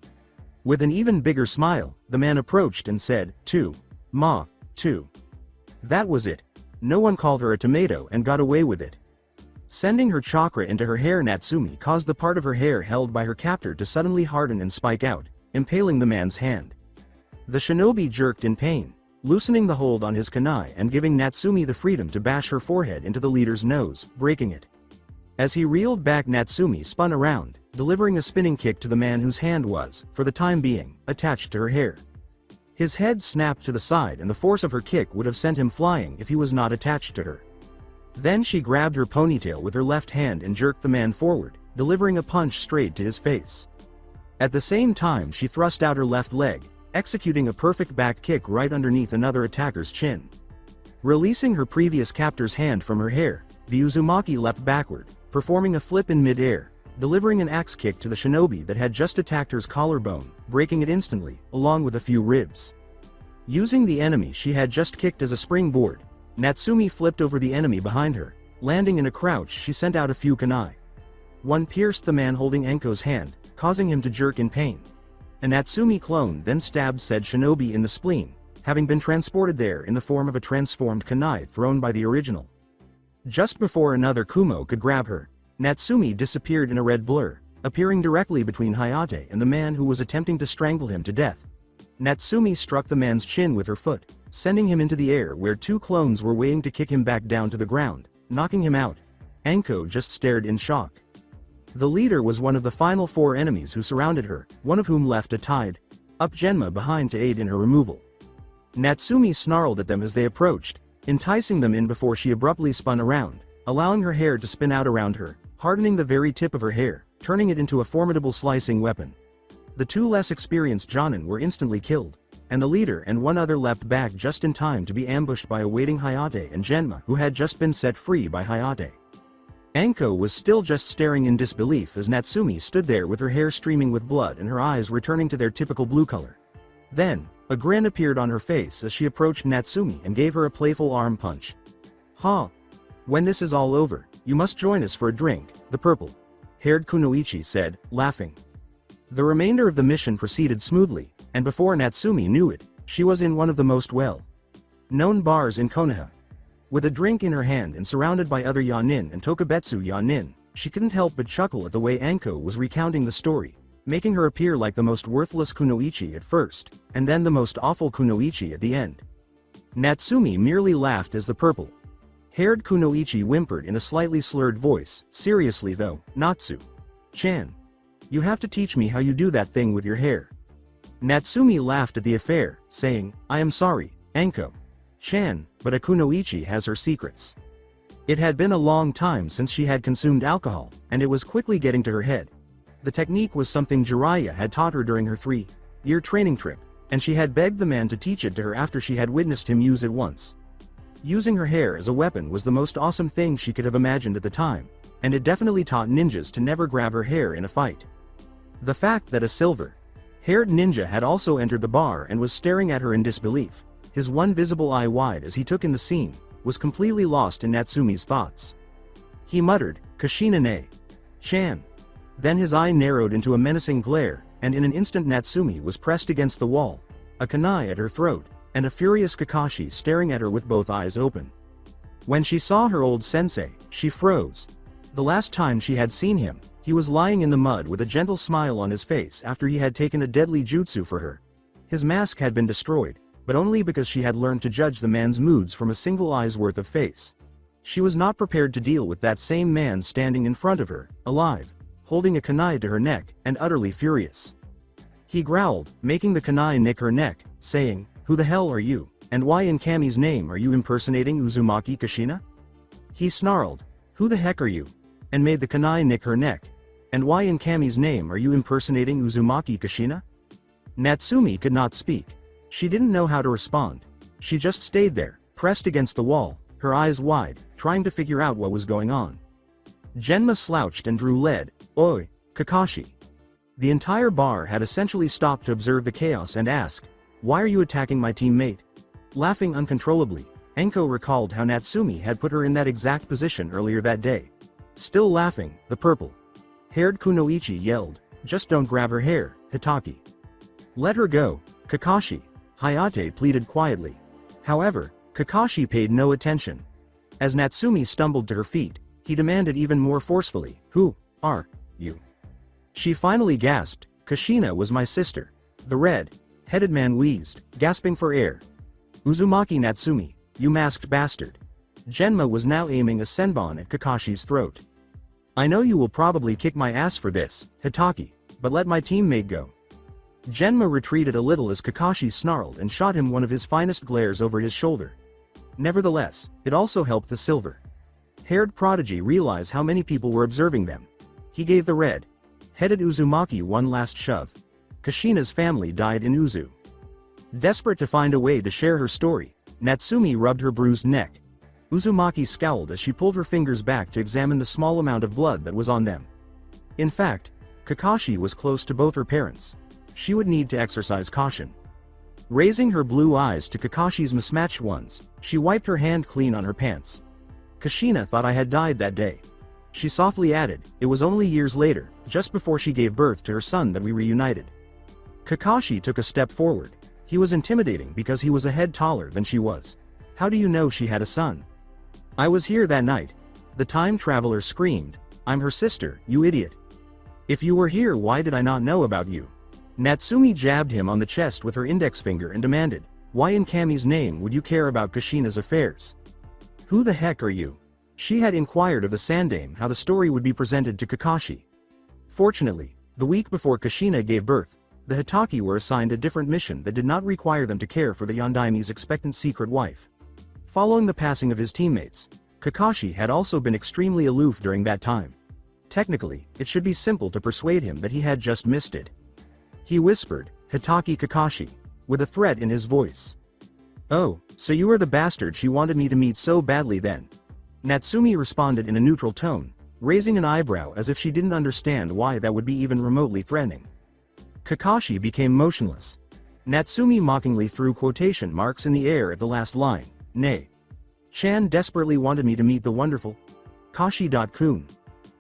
With an even bigger smile, the man approached and said, "Two. Ma, two." That was it. No one called her a tomato and got away with it. Sending her chakra into her hair, Natsumi caused the part of her hair held by her captor to suddenly harden and spike out, impaling the man's hand. The shinobi jerked in pain, loosening the hold on his kunai and giving Natsumi the freedom to bash her forehead into the leader's nose, breaking it. As he reeled back, Natsumi spun around, delivering a spinning kick to the man whose hand was, for the time being, attached to her hair. His head snapped to the side and the force of her kick would have sent him flying if he was not attached to her. Then she grabbed her ponytail with her left hand and jerked the man forward, delivering a punch straight to his face. At the same time she thrust out her left leg, executing a perfect back kick right underneath another attacker's chin. Releasing her previous captor's hand from her hair, the Uzumaki leapt backward, performing a flip in mid-air, delivering an axe kick to the shinobi that had just attacked her's collarbone, breaking it instantly, along with a few ribs. Using the enemy she had just kicked as a springboard, Natsumi flipped over the enemy behind her, landing in a crouch. She sent out a few kunai. One pierced the man holding Enko's hand, causing him to jerk in pain. A Natsumi clone then stabbed said shinobi in the spleen, having been transported there in the form of a transformed kunai thrown by the original. Just before another Kumo could grab her, Natsumi disappeared in a red blur, appearing directly between Hayate and the man who was attempting to strangle him to death. Natsumi struck the man's chin with her foot, sending him into the air where two clones were waiting to kick him back down to the ground, knocking him out. Enko just stared in shock. The leader was one of the final four enemies who surrounded her, one of whom left a tied up Genma behind to aid in her removal. Natsumi snarled at them as they approached, enticing them in before she abruptly spun around, allowing her hair to spin out around her, hardening the very tip of her hair, turning it into a formidable slicing weapon. The two less experienced Jonin were instantly killed, and the leader and one other leapt back just in time to be ambushed by a waiting Hayate and Genma who had just been set free by Hayate. Enko was still just staring in disbelief as Natsumi stood there with her hair streaming with blood and her eyes returning to their typical blue color. Then, a grin appeared on her face as she approached Natsumi and gave her a playful arm punch. "Ha! When this is all over, you must join us for a drink," the purple-haired Kunoichi said, laughing. The remainder of the mission proceeded smoothly, and before Natsumi knew it, she was in one of the most well-known bars in Konoha. With a drink in her hand and surrounded by other Yanin and Tokubetsu Yanin, she couldn't help but chuckle at the way Enko was recounting the story, making her appear like the most worthless Kunoichi at first, and then the most awful Kunoichi at the end. Natsumi merely laughed as the purple-haired Kunoichi whimpered in a slightly slurred voice, "Seriously though, Natsu-chan. You have to teach me how you do that thing with your hair." Natsumi laughed at the affair, saying, "I am sorry, Enko-chan, but a Kunoichi has her secrets." It had been a long time since she had consumed alcohol, and it was quickly getting to her head. The technique was something Jiraiya had taught her during her 3-year training trip, and she had begged the man to teach it to her after she had witnessed him use it once. Using her hair as a weapon was the most awesome thing she could have imagined at the time, and it definitely taught ninjas to never grab her hair in a fight. The fact that a silver-haired ninja had also entered the bar and was staring at her in disbelief, his one visible eye wide as he took in the scene, was completely lost in Natsumi's thoughts. He muttered, "Kashina ne-chan." Then his eye narrowed into a menacing glare, and in an instant Natsumi was pressed against the wall, a kunai at her throat, and a furious Kakashi staring at her with both eyes open. When she saw her old sensei, she froze. The last time she had seen him, he was lying in the mud with a gentle smile on his face after he had taken a deadly jutsu for her. His mask had been destroyed, but only because she had learned to judge the man's moods from a single eye's worth of face. She was not prepared to deal with that same man standing in front of her, alive, holding a kunai to her neck, and utterly furious. He growled, making the kunai nick her neck, saying, "Who the hell are you, and why in Kami's name are you impersonating Uzumaki Kashina?" He snarled, "Who the heck are you?" and made the kunai nick her neck. "And why in Kami's name are you impersonating Uzumaki Kashina?" Natsumi could not speak. She didn't know how to respond. She just stayed there, pressed against the wall, her eyes wide, trying to figure out what was going on. Genma slouched and drew lead. "Oi, Kakashi." The entire bar had essentially stopped to observe the chaos and ask, "Why are you attacking my teammate?" Laughing uncontrollably, Enko recalled how Natsumi had put her in that exact position earlier that day. Still laughing, the purple-haired Kunoichi yelled, "Just don't grab her hair, Hitaki. Let her go, Kakashi," Hayate pleaded quietly. However, Kakashi paid no attention. As Natsumi stumbled to her feet, He demanded even more forcefully, "Who are you?" She finally gasped, "Kushina was my sister." The red-headed man wheezed, gasping for air. "Uzumaki Natsumi, you masked bastard." Genma was now aiming a senbon at Kakashi's throat. "I know you will probably kick my ass for this, Hitaki, but let my teammate go." Genma retreated a little as Kakashi snarled and shot him one of his finest glares over his shoulder. Nevertheless, it also helped the silver-haired prodigy realize how many people were observing them. He gave the red-headed Uzumaki one last shove. Kushina's family died in Uzu. Desperate to find a way to share her story, Natsumi rubbed her bruised neck. Uzumaki scowled as she pulled her fingers back to examine the small amount of blood that was on them. In fact, Kakashi was close to both her parents. She would need to exercise caution. Raising her blue eyes to Kakashi's mismatched ones, she wiped her hand clean on her pants. "Kushina thought I had died that day." She softly added, "It was only years later, just before she gave birth to her son, that we reunited." Kakashi took a step forward. He was intimidating because he was a head taller than she was. "How do you know she had a son?" "I was here that night." The time traveler screamed, "I'm her sister, you idiot. If you were here, why did I not know about you?" Natsumi jabbed him on the chest with her index finger and demanded, "Why in Kami's name would you care about Kushina's affairs? Who the heck are you?" She had inquired of the Sandame how the story would be presented to Kakashi. Fortunately, the week before Kushina gave birth, the Hitaki were assigned a different mission that did not require them to care for the Yondaime's expectant secret wife. Following the passing of his teammates, Kakashi had also been extremely aloof during that time. Technically, it should be simple to persuade him that he had just missed it. He whispered, "Hitaki Kakashi," with a threat in his voice. "Oh, so you are the bastard she wanted me to meet so badly then?" Natsumi responded in a neutral tone, raising an eyebrow as if she didn't understand why that would be even remotely threatening. Kakashi became motionless. Natsumi mockingly threw quotation marks in the air at the last line. "Nay. Chan desperately wanted me to meet the wonderful Kashi.kun."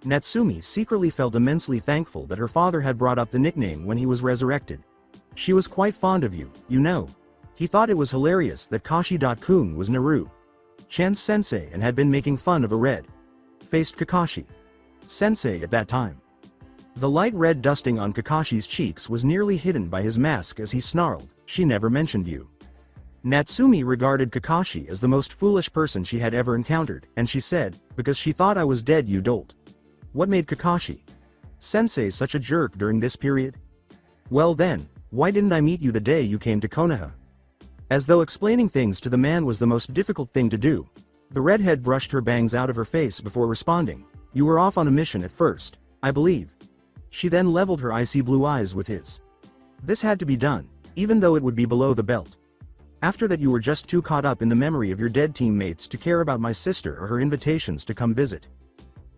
Natsumi secretly felt immensely thankful that her father had brought up the nickname when he was resurrected. "She was quite fond of you, you know." He thought it was hilarious that Kashi.kun was Naru Chan's sensei and had been making fun of a red-faced Kakashi sensei at that time. The light red dusting on Kakashi's cheeks was nearly hidden by his mask as he snarled, "She never mentioned you." Natsumi regarded Kakashi as the most foolish person she had ever encountered, and she said, "Because she thought I was dead, you dolt." What made Kakashi sensei such a jerk during this period? "Well then, why didn't I meet you the day you came to Konoha?" As though explaining things to the man was the most difficult thing to do, the redhead brushed her bangs out of her face before responding, "You were off on a mission at first, I believe." She then leveled her icy blue eyes with his. "This had to be done, even though it would be below the belt. After that you were just too caught up in the memory of your dead teammates to care about my sister or her invitations to come visit."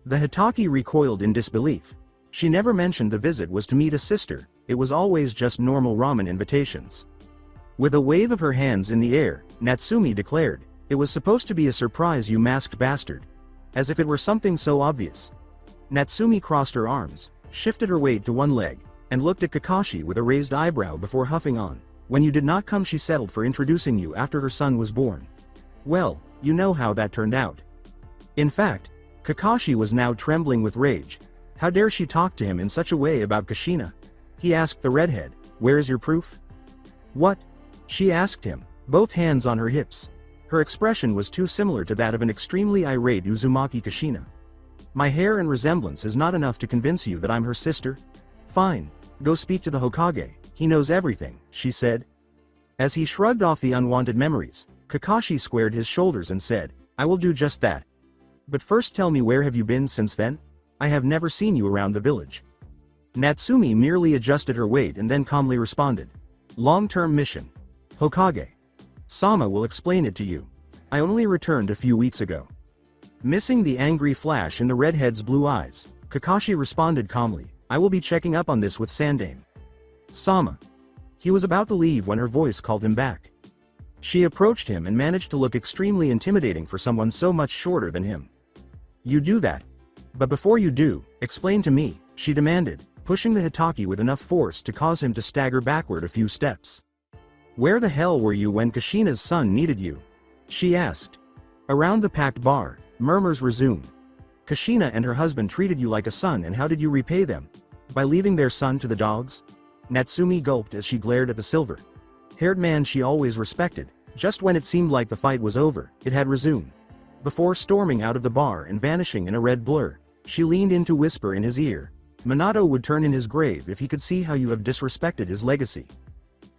The Hitaki recoiled in disbelief. She never mentioned the visit was to meet a sister, it was always just normal ramen invitations. With a wave of her hands in the air, Natsumi declared, "It was supposed to be a surprise, you masked bastard." As if it were something so obvious. Natsumi crossed her arms, shifted her weight to one leg, and looked at Kakashi with a raised eyebrow before huffing on. "When you did not come, she settled for introducing you after her son was born. Well, you know how that turned out." In fact, Kakashi was now trembling with rage. How dare she talk to him in such a way about Kushina? He asked the redhead, "Where is your proof?" "What?" she asked him, both hands on her hips. Her expression was too similar to that of an extremely irate Uzumaki Kushina. "My hair and resemblance is not enough to convince you that I'm her sister? Fine, go speak to the Hokage, he knows everything," she said. As he shrugged off the unwanted memories, Kakashi squared his shoulders and said, "I will do just that. But first tell me, where have you been since then? I have never seen you around the village." Natsumi merely adjusted her weight and then calmly responded, "Long-term mission. Hokage Sama will explain it to you. I only returned a few weeks ago." Missing the angry flash in the redhead's blue eyes, Kakashi responded calmly, "I will be checking up on this with Sandame." "Sama." He was about to leave when her voice called him back. She approached him and managed to look extremely intimidating for someone so much shorter than him. "You do that. But before you do, explain to me," she demanded, pushing the Hitaki with enough force to cause him to stagger backward a few steps. "Where the hell were you when Kushina's son needed you?" she asked. Around the packed bar, murmurs resumed. Kushina and her husband treated you like a son, and how did you repay them? By leaving their son to the dogs? Natsumi gulped as she glared at the silver-haired man she always respected. Just when it seemed like the fight was over, it had resumed. Before storming out of the bar and vanishing in a red blur, she leaned in to whisper in his ear, "Minato would turn in his grave if he could see how you have disrespected his legacy."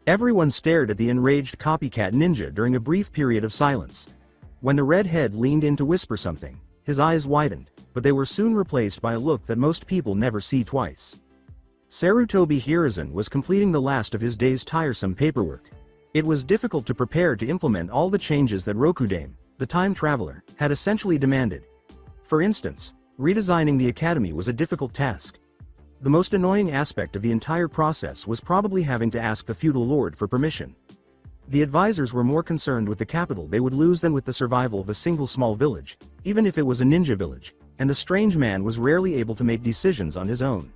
Everyone stared at the enraged copycat ninja during a brief period of silence. When the redhead leaned in to whisper something, his eyes widened, but they were soon replaced by a look that most people never see twice. Sarutobi Hiruzen was completing the last of his day's tiresome paperwork. It was difficult to prepare to implement all the changes that Rokudame, the time traveler, had essentially demanded. For instance, redesigning the academy was a difficult task. The most annoying aspect of the entire process was probably having to ask the feudal lord for permission. The advisors were more concerned with the capital they would lose than with the survival of a single small village, even if it was a ninja village, and the strange man was rarely able to make decisions on his own.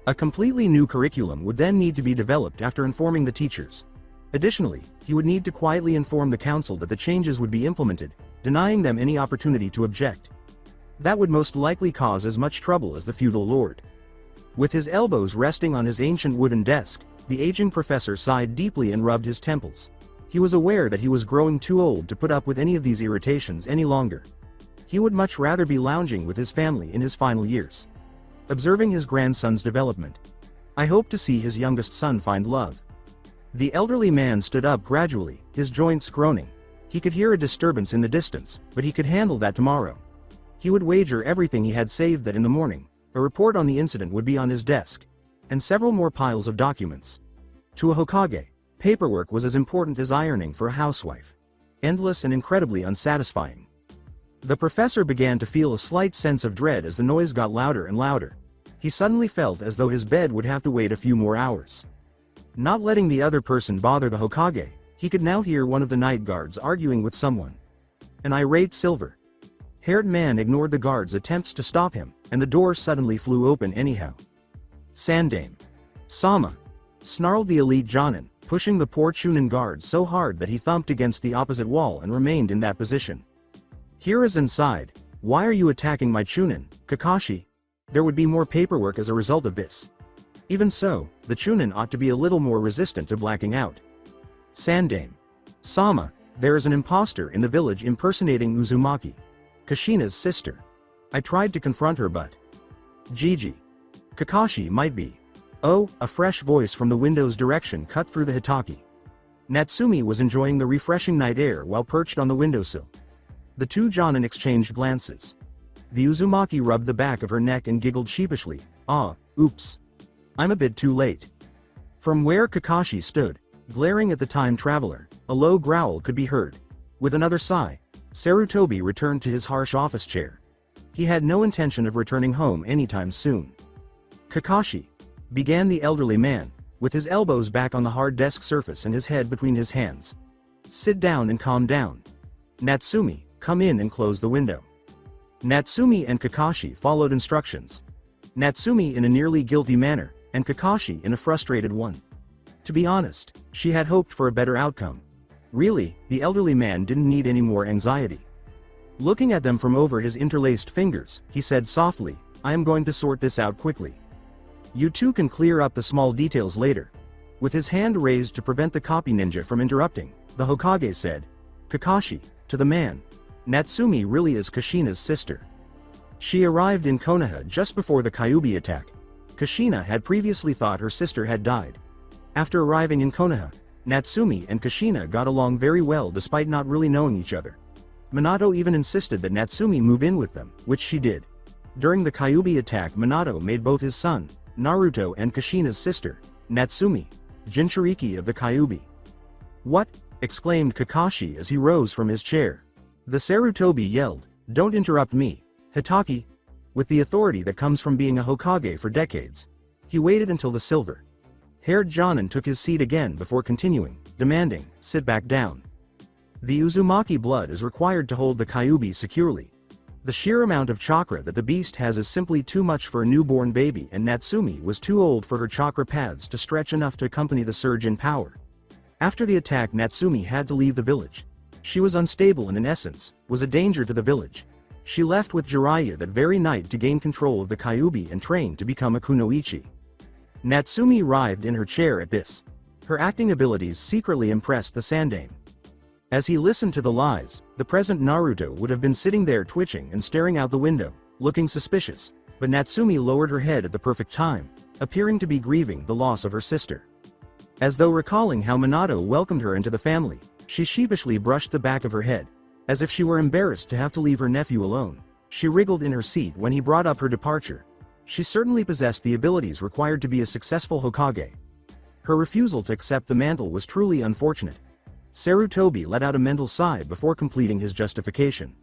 A completely new curriculum would then need to be developed after informing the teachers. Additionally, he would need to quietly inform the council that the changes would be implemented, denying them any opportunity to object. That would most likely cause as much trouble as the feudal lord. With his elbows resting on his ancient wooden desk, the aging professor sighed deeply and rubbed his temples. He was aware that he was growing too old to put up with any of these irritations any longer. He would much rather be lounging with his family in his final years. Observing his grandson's development. "I hope to see his youngest son find love." The elderly man stood up gradually, his joints groaning. He could hear a disturbance in the distance, but he could handle that tomorrow. He would wager everything he had saved that in the morning, a report on the incident would be on his desk, and several more piles of documents. To a Hokage, paperwork was as important as ironing for a housewife. Endless and incredibly unsatisfying. The professor began to feel a slight sense of dread as the noise got louder and louder. He suddenly felt as though his bed would have to wait a few more hours. Not letting the other person bother the Hokage, he could now hear one of the night guards arguing with someone. An irate silver-haired man ignored the guard's attempts to stop him, and the door suddenly flew open anyhow. "Sandame Sama!" snarled the elite Jonin, pushing the poor Chunin guard so hard that he thumped against the opposite wall and remained in that position. Hiruzen sighed. "Why are you attacking my Chunin, Kakashi? There would be more paperwork as a result of this. Even so, the Chunin ought to be a little more resistant to blacking out." "Sandame Sama, there is an imposter in the village impersonating Uzumaki, Kushina's sister. I tried to confront her but..." "Gigi. Kakashi might be..." "Oh," a fresh voice from the window's direction cut through the Hitaki. Natsumi was enjoying the refreshing night air while perched on the windowsill. The two Jonin exchanged glances. The Uzumaki rubbed the back of her neck and giggled sheepishly. "Ah, oops. I'm a bit too late." From where Kakashi stood, glaring at the time traveler, a low growl could be heard. With another sigh, Sarutobi returned to his harsh office chair. He had no intention of returning home anytime soon. "Kakashi," began the elderly man, with his elbows back on the hard desk surface and his head between his hands. "Sit down and calm down. Natsumi, come in and close the window." Natsumi and Kakashi followed instructions. Natsumi in a nearly guilty manner, and Kakashi in a frustrated one. To be honest, she had hoped for a better outcome. Really, the elderly man didn't need any more anxiety. Looking at them from over his interlaced fingers, he said softly, "I am going to sort this out quickly. You two can clear up the small details later." With his hand raised to prevent the copy ninja from interrupting, the Hokage said, "Kakashi, to the man. Natsumi really is Kushina's sister. She arrived in Konoha just before the Kyuubi attack. Kushina had previously thought her sister had died. After arriving in Konoha, Natsumi and Kushina got along very well despite not really knowing each other. Minato even insisted that Natsumi move in with them, which she did. During the Kyuubi attack, Minato made both his son, Naruto, and Kushina's sister, Natsumi, Jinchuriki of the Kyuubi." "What?" exclaimed Kakashi as he rose from his chair. The Sarutobi yelled, "Don't interrupt me, Hitaki." With the authority that comes from being a Hokage for decades, he waited until the silver-haired Jonin took his seat again before continuing, demanding, "Sit back down. The Uzumaki blood is required to hold the Kyuubi securely. The sheer amount of chakra that the beast has is simply too much for a newborn baby, and Natsumi was too old for her chakra paths to stretch enough to accompany the surge in power. After the attack, Natsumi had to leave the village. She was unstable and in essence, was a danger to the village. She left with Jiraiya that very night to gain control of the Kyuubi and train to become a kunoichi. Natsumi writhed in her chair at this. Her acting abilities secretly impressed the Sandaime. As he listened to the lies, the present Naruto would have been sitting there twitching and staring out the window, looking suspicious, but Natsumi lowered her head at the perfect time, appearing to be grieving the loss of her sister. As though recalling how Minato welcomed her into the family, she sheepishly brushed the back of her head, as if she were embarrassed to have to leave her nephew alone. She wriggled in her seat when he brought up her departure. She certainly possessed the abilities required to be a successful Hokage. Her refusal to accept the mantle was truly unfortunate. Sarutobi let out a mental sigh before completing his justification.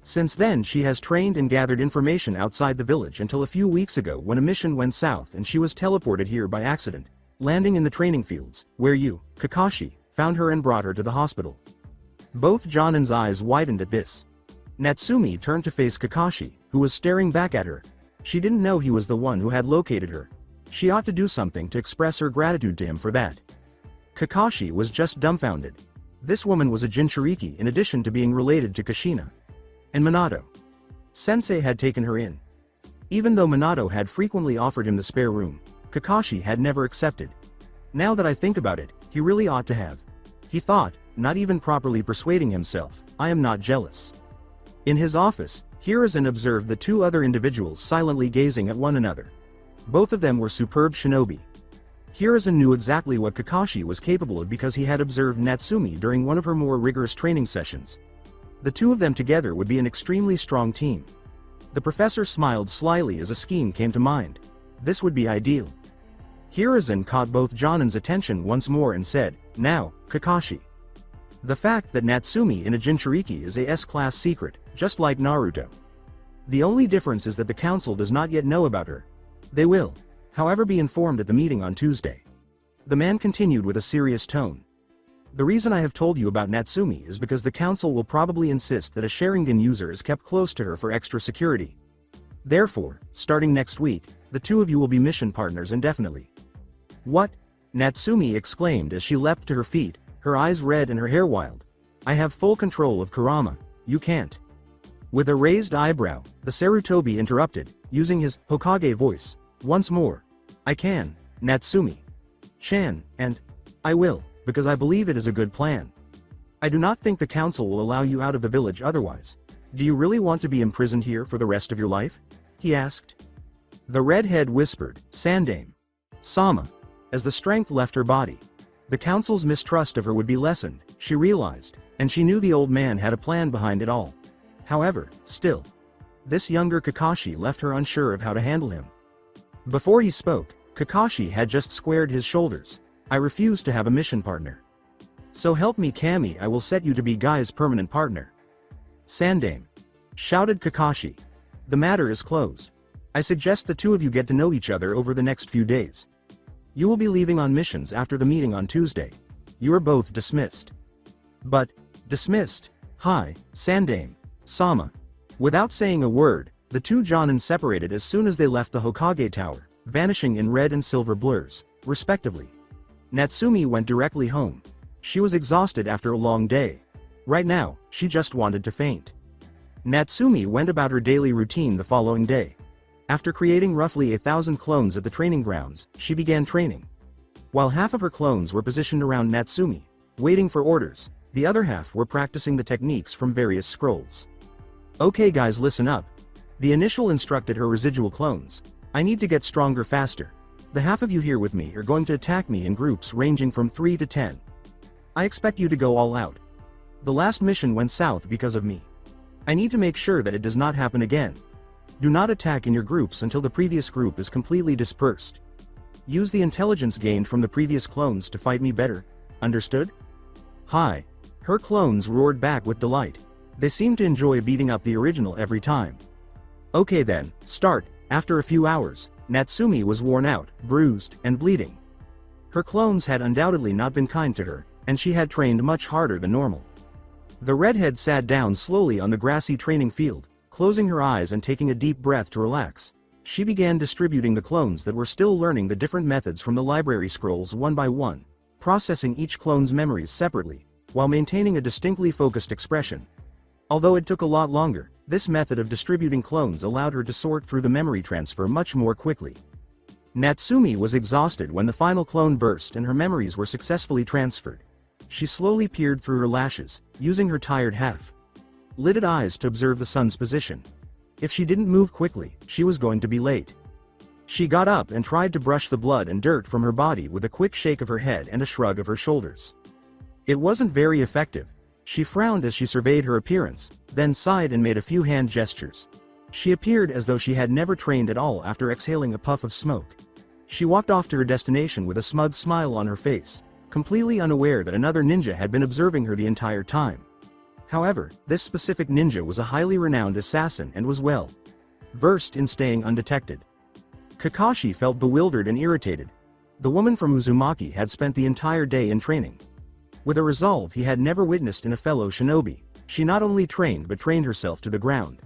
Since then she has trained and gathered information outside the village until a few weeks ago when a mission went south and she was teleported here by accident, landing in the training fields, where you, Kakashi, found her and brought her to the hospital. Both Jonin's eyes widened at this. Natsumi turned to face Kakashi, who was staring back at her. She didn't know he was the one who had located her. She ought to do something to express her gratitude to him for that. Kakashi was just dumbfounded. This woman was a Jinchuriki in addition to being related to Kushina. And Minato. Sensei had taken her in. Even though Minato had frequently offered him the spare room, Kakashi had never accepted. Now that I think about it, he really ought to have. He thought, not even properly persuading himself, I am not jealous. In his office, Hiruzen observed the two other individuals silently gazing at one another. Both of them were superb shinobi. Hiruzen knew exactly what Kakashi was capable of because he had observed Natsumi during one of her more rigorous training sessions. The two of them together would be an extremely strong team. The professor smiled slyly as a scheme came to mind. This would be ideal. Hiruzen caught both Jonin's attention once more and said, now, Kakashi. The fact that Natsumi in a Jinchuriki is a S-class secret, just like Naruto. The only difference is that the council does not yet know about her. They will, however, be informed at the meeting on Tuesday. The man continued with a serious tone. The reason I have told you about Natsumi is because the council will probably insist that a Sharingan user is kept close to her for extra security. Therefore, starting next week, the two of you will be mission partners indefinitely. What? Natsumi exclaimed as she leapt to her feet, her eyes red and her hair wild. I have full control of Kurama, you can't. With a raised eyebrow, the Sarutobi interrupted, using his Hokage voice. Once more. I can, Natsumi. Chan, and I will, because I believe it is a good plan. I do not think the council will allow you out of the village otherwise. Do you really want to be imprisoned here for the rest of your life? He asked. The redhead whispered, Sandaime. Sama. As the strength left her body. The council's mistrust of her would be lessened, she realized, and she knew the old man had a plan behind it all. However, still. This younger Kakashi left her unsure of how to handle him. Before he spoke, Kakashi had just squared his shoulders. I refuse to have a mission partner. So help me Kami, I will set you to be Guy's permanent partner. Sandaime. Shouted Kakashi. The matter is closed. I suggest the two of you get to know each other over the next few days. You will be leaving on missions after the meeting on Tuesday. You are both dismissed. But, dismissed? Hi, Sandaime. Sama. Without saying a word, the two Jonin separated as soon as they left the Hokage Tower, vanishing in red and silver blurs, respectively. Natsumi went directly home. She was exhausted after a long day. Right now, she just wanted to faint. Natsumi went about her daily routine the following day. After creating roughly 1,000 clones at the training grounds, she began training. While half of her clones were positioned around Natsumi, waiting for orders, the other half were practicing the techniques from various scrolls. Okay guys, listen up. The initial instructed her residual clones. I need to get stronger faster. The half of you here with me are going to attack me in groups ranging from 3 to 10. I expect you to go all out. The last mission went south because of me. I need to make sure that it does not happen again. Do not attack in your groups until the previous group is completely dispersed. Use the intelligence gained from the previous clones to fight me better. Understood? Hi. Her clones roared back with delight. They seemed to enjoy beating up the original every time. Okay then, start. After a few hours, Natsumi was worn out, bruised, and bleeding. Her clones had undoubtedly not been kind to her, and she had trained much harder than normal. The redhead sat down slowly on the grassy training field, closing her eyes and taking a deep breath to relax. She began distributing the clones that were still learning the different methods from the library scrolls one by one, processing each clone's memories separately, while maintaining a distinctly focused expression. Although it took a lot longer, this method of distributing clones allowed her to sort through the memory transfer much more quickly. Natsumi was exhausted when the final clone burst and her memories were successfully transferred. She slowly peered through her lashes, using her tired half-lidded eyes to observe the sun's position. If she didn't move quickly, she was going to be late. She got up and tried to brush the blood and dirt from her body with a quick shake of her head and a shrug of her shoulders. It wasn't very effective. She frowned as she surveyed her appearance, then sighed and made a few hand gestures. She appeared as though she had never trained at all after exhaling a puff of smoke. She walked off to her destination with a smug smile on her face, completely unaware that another ninja had been observing her the entire time. However, this specific ninja was a highly renowned assassin and was well versed in staying undetected. Kakashi felt bewildered and irritated. The woman from Uzumaki had spent the entire day in training. With a resolve he had never witnessed in a fellow shinobi, she not only trained but trained herself to the ground.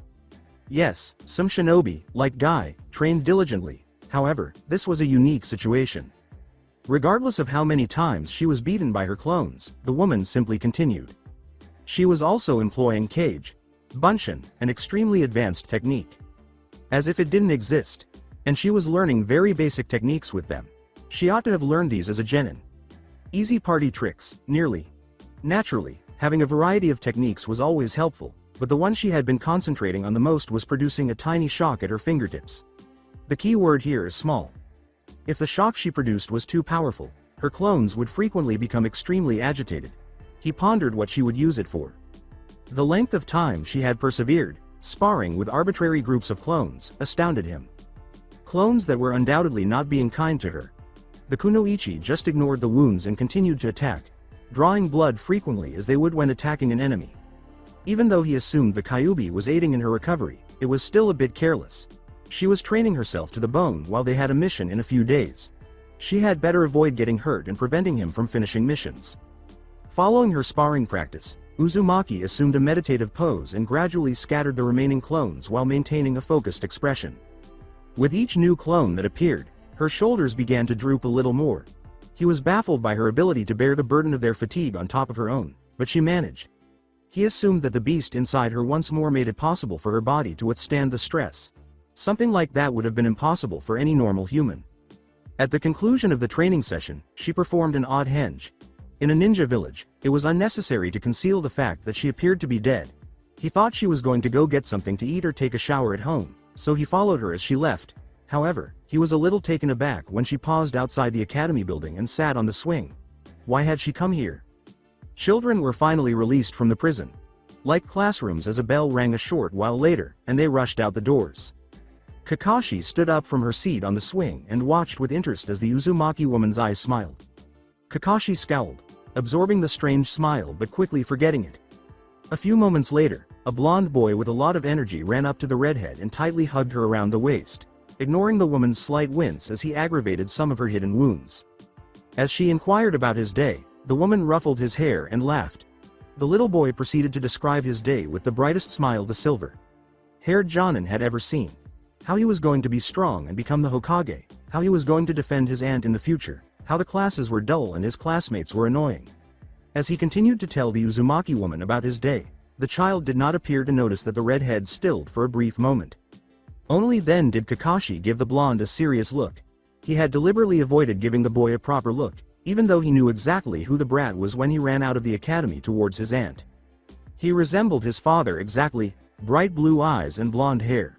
Yes, some shinobi, like Guy, trained diligently. However, this was a unique situation. Regardless of how many times she was beaten by her clones, the woman simply continued. She was also employing Kage, Bunshin, an extremely advanced technique. As if it didn't exist. And she was learning very basic techniques with them. She ought to have learned these as a genin. Easy party tricks, nearly. Naturally, having a variety of techniques was always helpful, but the one she had been concentrating on the most was producing a tiny shock at her fingertips. The key word here is small. If the shock she produced was too powerful, her clones would frequently become extremely agitated. He pondered what she would use it for. The length of time she had persevered, sparring with arbitrary groups of clones, astounded him. Clones that were undoubtedly not being kind to her. The kunoichi just ignored the wounds and continued to attack, drawing blood frequently as they would when attacking an enemy. Even though he assumed the Kyuubi was aiding in her recovery, it was still a bit careless. She was training herself to the bone while they had a mission in a few days. She had better avoid getting hurt and preventing him from finishing missions. Following her sparring practice, Uzumaki assumed a meditative pose and gradually scattered the remaining clones while maintaining a focused expression. With each new clone that appeared, her shoulders began to droop a little more. He was baffled by her ability to bear the burden of their fatigue on top of her own, but she managed. He assumed that the beast inside her once more made it possible for her body to withstand the stress. Something like that would have been impossible for any normal human. At the conclusion of the training session, she performed an odd henge. In a ninja village, it was unnecessary to conceal the fact that she appeared to be dead. He thought she was going to go get something to eat or take a shower at home, so he followed her as she left. However, he was a little taken aback when she paused outside the academy building and sat on the swing. Why had she come here? Children were finally released from the prison. Like classrooms, as a bell rang a short while later, and they rushed out the doors. Kakashi stood up from her seat on the swing and watched with interest as the Uzumaki woman's eyes smiled. Kakashi scowled, absorbing the strange smile but quickly forgetting it. A few moments later, a blonde boy with a lot of energy ran up to the redhead and tightly hugged her around the waist, ignoring the woman's slight wince as he aggravated some of her hidden wounds. As she inquired about his day, the woman ruffled his hair and laughed. The little boy proceeded to describe his day with the brightest smile the silver-haired Jonin had ever seen. How he was going to be strong and become the Hokage, how he was going to defend his aunt in the future, how the classes were dull and his classmates were annoying. As he continued to tell the Uzumaki woman about his day, the child did not appear to notice that the redhead stilled for a brief moment. Only then did Kakashi give the blonde a serious look. He had deliberately avoided giving the boy a proper look, even though he knew exactly who the brat was when he ran out of the academy towards his aunt. He resembled his father exactly, bright blue eyes and blonde hair.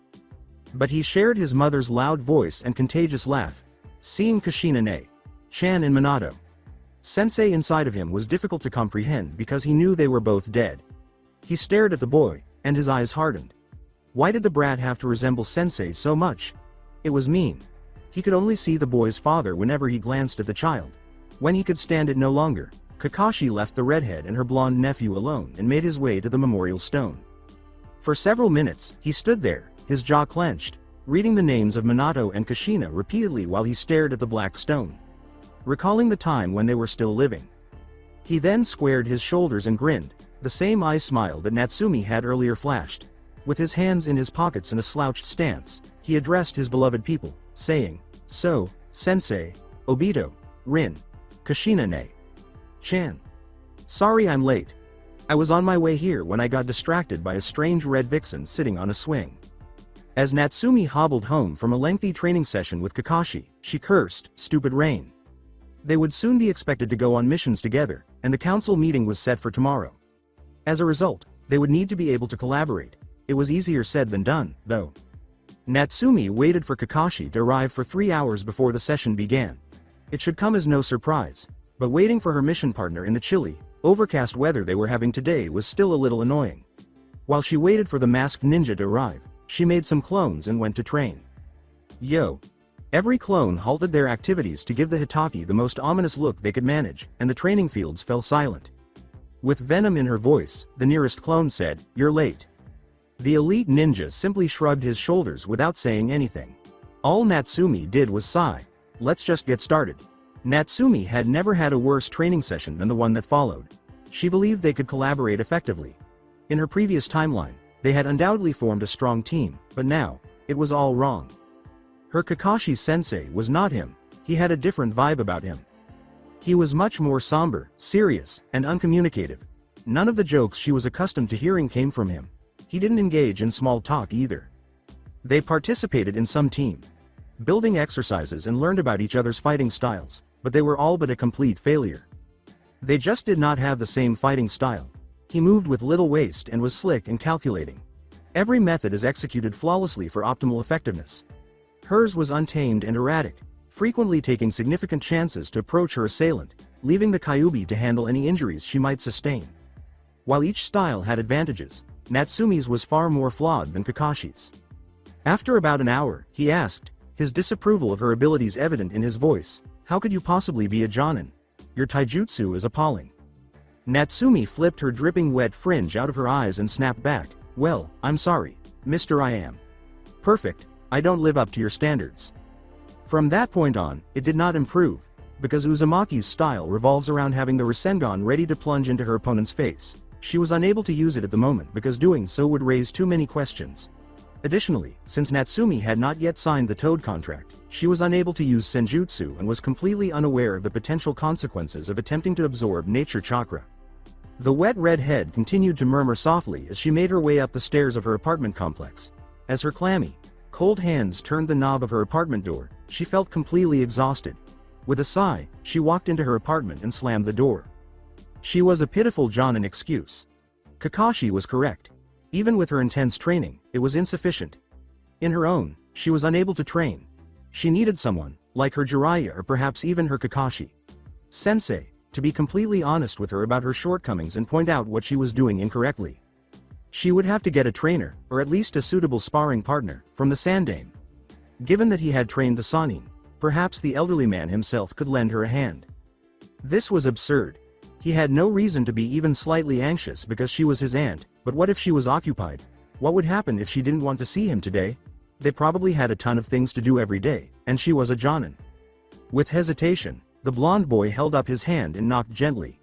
But he shared his mother's loud voice and contagious laugh, seeing Kushina-chan and Minato. Sensei inside of him was difficult to comprehend because he knew they were both dead. He stared at the boy, and his eyes hardened. Why did the brat have to resemble Sensei so much? It was mean. He could only see the boy's father whenever he glanced at the child. When he could stand it no longer, Kakashi left the redhead and her blonde nephew alone and made his way to the memorial stone. For several minutes, he stood there, his jaw clenched, reading the names of Minato and Kushina repeatedly while he stared at the black stone, recalling the time when they were still living. He then squared his shoulders and grinned, the same eye smile that Natsumi had earlier flashed. With his hands in his pockets in a slouched stance, he addressed his beloved people, saying, "So, Sensei, Obito, Rin, Kushina-chan. Sorry I'm late. I was on my way here when I got distracted by a strange red vixen sitting on a swing. As Natsumi hobbled home from a lengthy training session with Kakashi, she cursed, "Stupid rain." They would soon be expected to go on missions together, and the council meeting was set for tomorrow. As a result, they would need to be able to collaborate. It was easier said than done, though. Natsumi waited for Kakashi to arrive for 3 hours before the session began. It should come as no surprise, but waiting for her mission partner in the chilly, overcast weather they were having today was still a little annoying. While she waited for the masked ninja to arrive, she made some clones and went to train. Yo! Every clone halted their activities to give the Hokage the most ominous look they could manage, and the training fields fell silent. With venom in her voice, the nearest clone said, "You're late." The elite ninja simply shrugged his shoulders without saying anything. All Natsumi did was sigh. Let's just get started. Natsumi had never had a worse training session than the one that followed. She believed they could collaborate effectively. In her previous timeline, they had undoubtedly formed a strong team, but now, it was all wrong. Her Kakashi-sensei was not him. He had a different vibe about him. He was much more somber, serious, and uncommunicative. None of the jokes she was accustomed to hearing came from him. He didn't engage in small talk either. They participated in some team building exercises and learned about each other's fighting styles, but they were all but a complete failure. They just did not have the same fighting style. He moved with little waste and was slick and calculating. Every method is executed flawlessly for optimal effectiveness. Hers was untamed and erratic, frequently taking significant chances to approach her assailant, leaving the Kyuubi to handle any injuries she might sustain. While each style had advantages, Natsumi's was far more flawed than Kakashi's. After about an hour, he asked, his disapproval of her abilities evident in his voice, "How could you possibly be a Jonin? Your taijutsu is appalling." Natsumi flipped her dripping wet fringe out of her eyes and snapped back, "Well, I'm sorry, Mr. I am. Perfect, I don't live up to your standards." From that point on, it did not improve, because Uzumaki's style revolves around having the Rasengan ready to plunge into her opponent's face. She was unable to use it at the moment because doing so would raise too many questions. Additionally, since Natsumi had not yet signed the Toad contract, she was unable to use Senjutsu and was completely unaware of the potential consequences of attempting to absorb nature chakra. The wet red head continued to murmur softly as she made her way up the stairs of her apartment complex. As her clammy, cold hands turned the knob of her apartment door, she felt completely exhausted. With a sigh, she walked into her apartment and slammed the door. She was a pitiful Jonin excuse. Kakashi was correct. Even with her intense training, it was insufficient. In her own, she was unable to train. She needed someone, like her Jiraiya or perhaps even her Kakashi Sensei, to be completely honest with her about her shortcomings and point out what she was doing incorrectly. She would have to get a trainer, or at least a suitable sparring partner, from the Sandaime. Given that he had trained the Sannin, perhaps the elderly man himself could lend her a hand. This was absurd. He had no reason to be even slightly anxious because she was his aunt, but what if she was occupied? What would happen if she didn't want to see him today? They probably had a ton of things to do every day, and she was a Jonin. With hesitation, the blond boy held up his hand and knocked gently.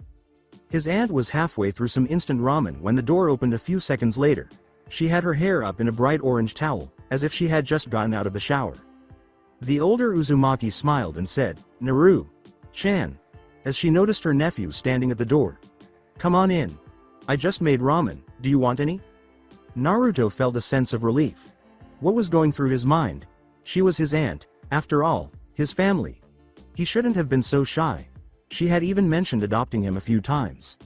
His aunt was halfway through some instant ramen when the door opened a few seconds later. She had her hair up in a bright orange towel, as if she had just gotten out of the shower. The older Uzumaki smiled and said, "Naru-chan," as she noticed her nephew standing at the door. "Come on in. I just made ramen, do you want any?" Naruto felt a sense of relief. What was going through his mind? She was his aunt, after all, his family. He shouldn't have been so shy. She had even mentioned adopting him a few times.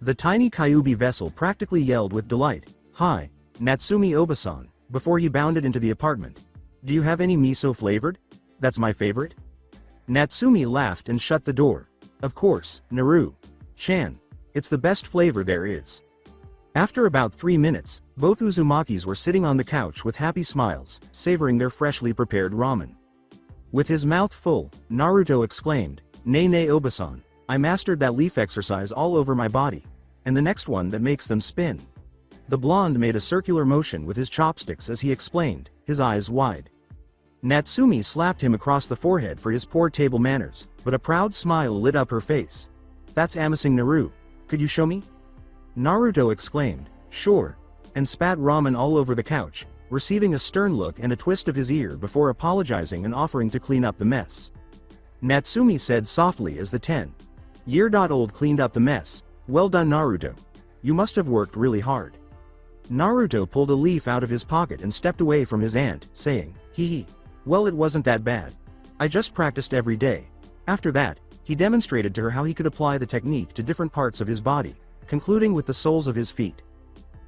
The tiny Kyuubi vessel practically yelled with delight, "Hi, Natsumi Obasan," before he bounded into the apartment. "Do you have any miso flavored? That's my favorite." Natsumi laughed and shut the door. "Of course, Naru-chan. It's the best flavor there is." After about 3 minutes, both Uzumakis were sitting on the couch with happy smiles, savoring their freshly prepared ramen. With his mouth full, Naruto exclaimed, "Nay Obasan, I mastered that leaf exercise all over my body. And the next one that makes them spin." The blonde made a circular motion with his chopsticks as he explained, his eyes wide. Natsumi slapped him across the forehead for his poor table manners, but a proud smile lit up her face. "That's amazing, Naru. Could you show me?" Naruto exclaimed, "Sure," and spat ramen all over the couch, receiving a stern look and a twist of his ear before apologizing and offering to clean up the mess. Natsumi said softly as the 10-year-old cleaned up the mess, "Well done, Naruto. You must have worked really hard. Naruto pulled a leaf out of his pocket and stepped away from his aunt, saying, hee hee. Well, it wasn't that bad. I just practiced every day. After that, he demonstrated to her how he could apply the technique to different parts of his body, concluding with the soles of his feet.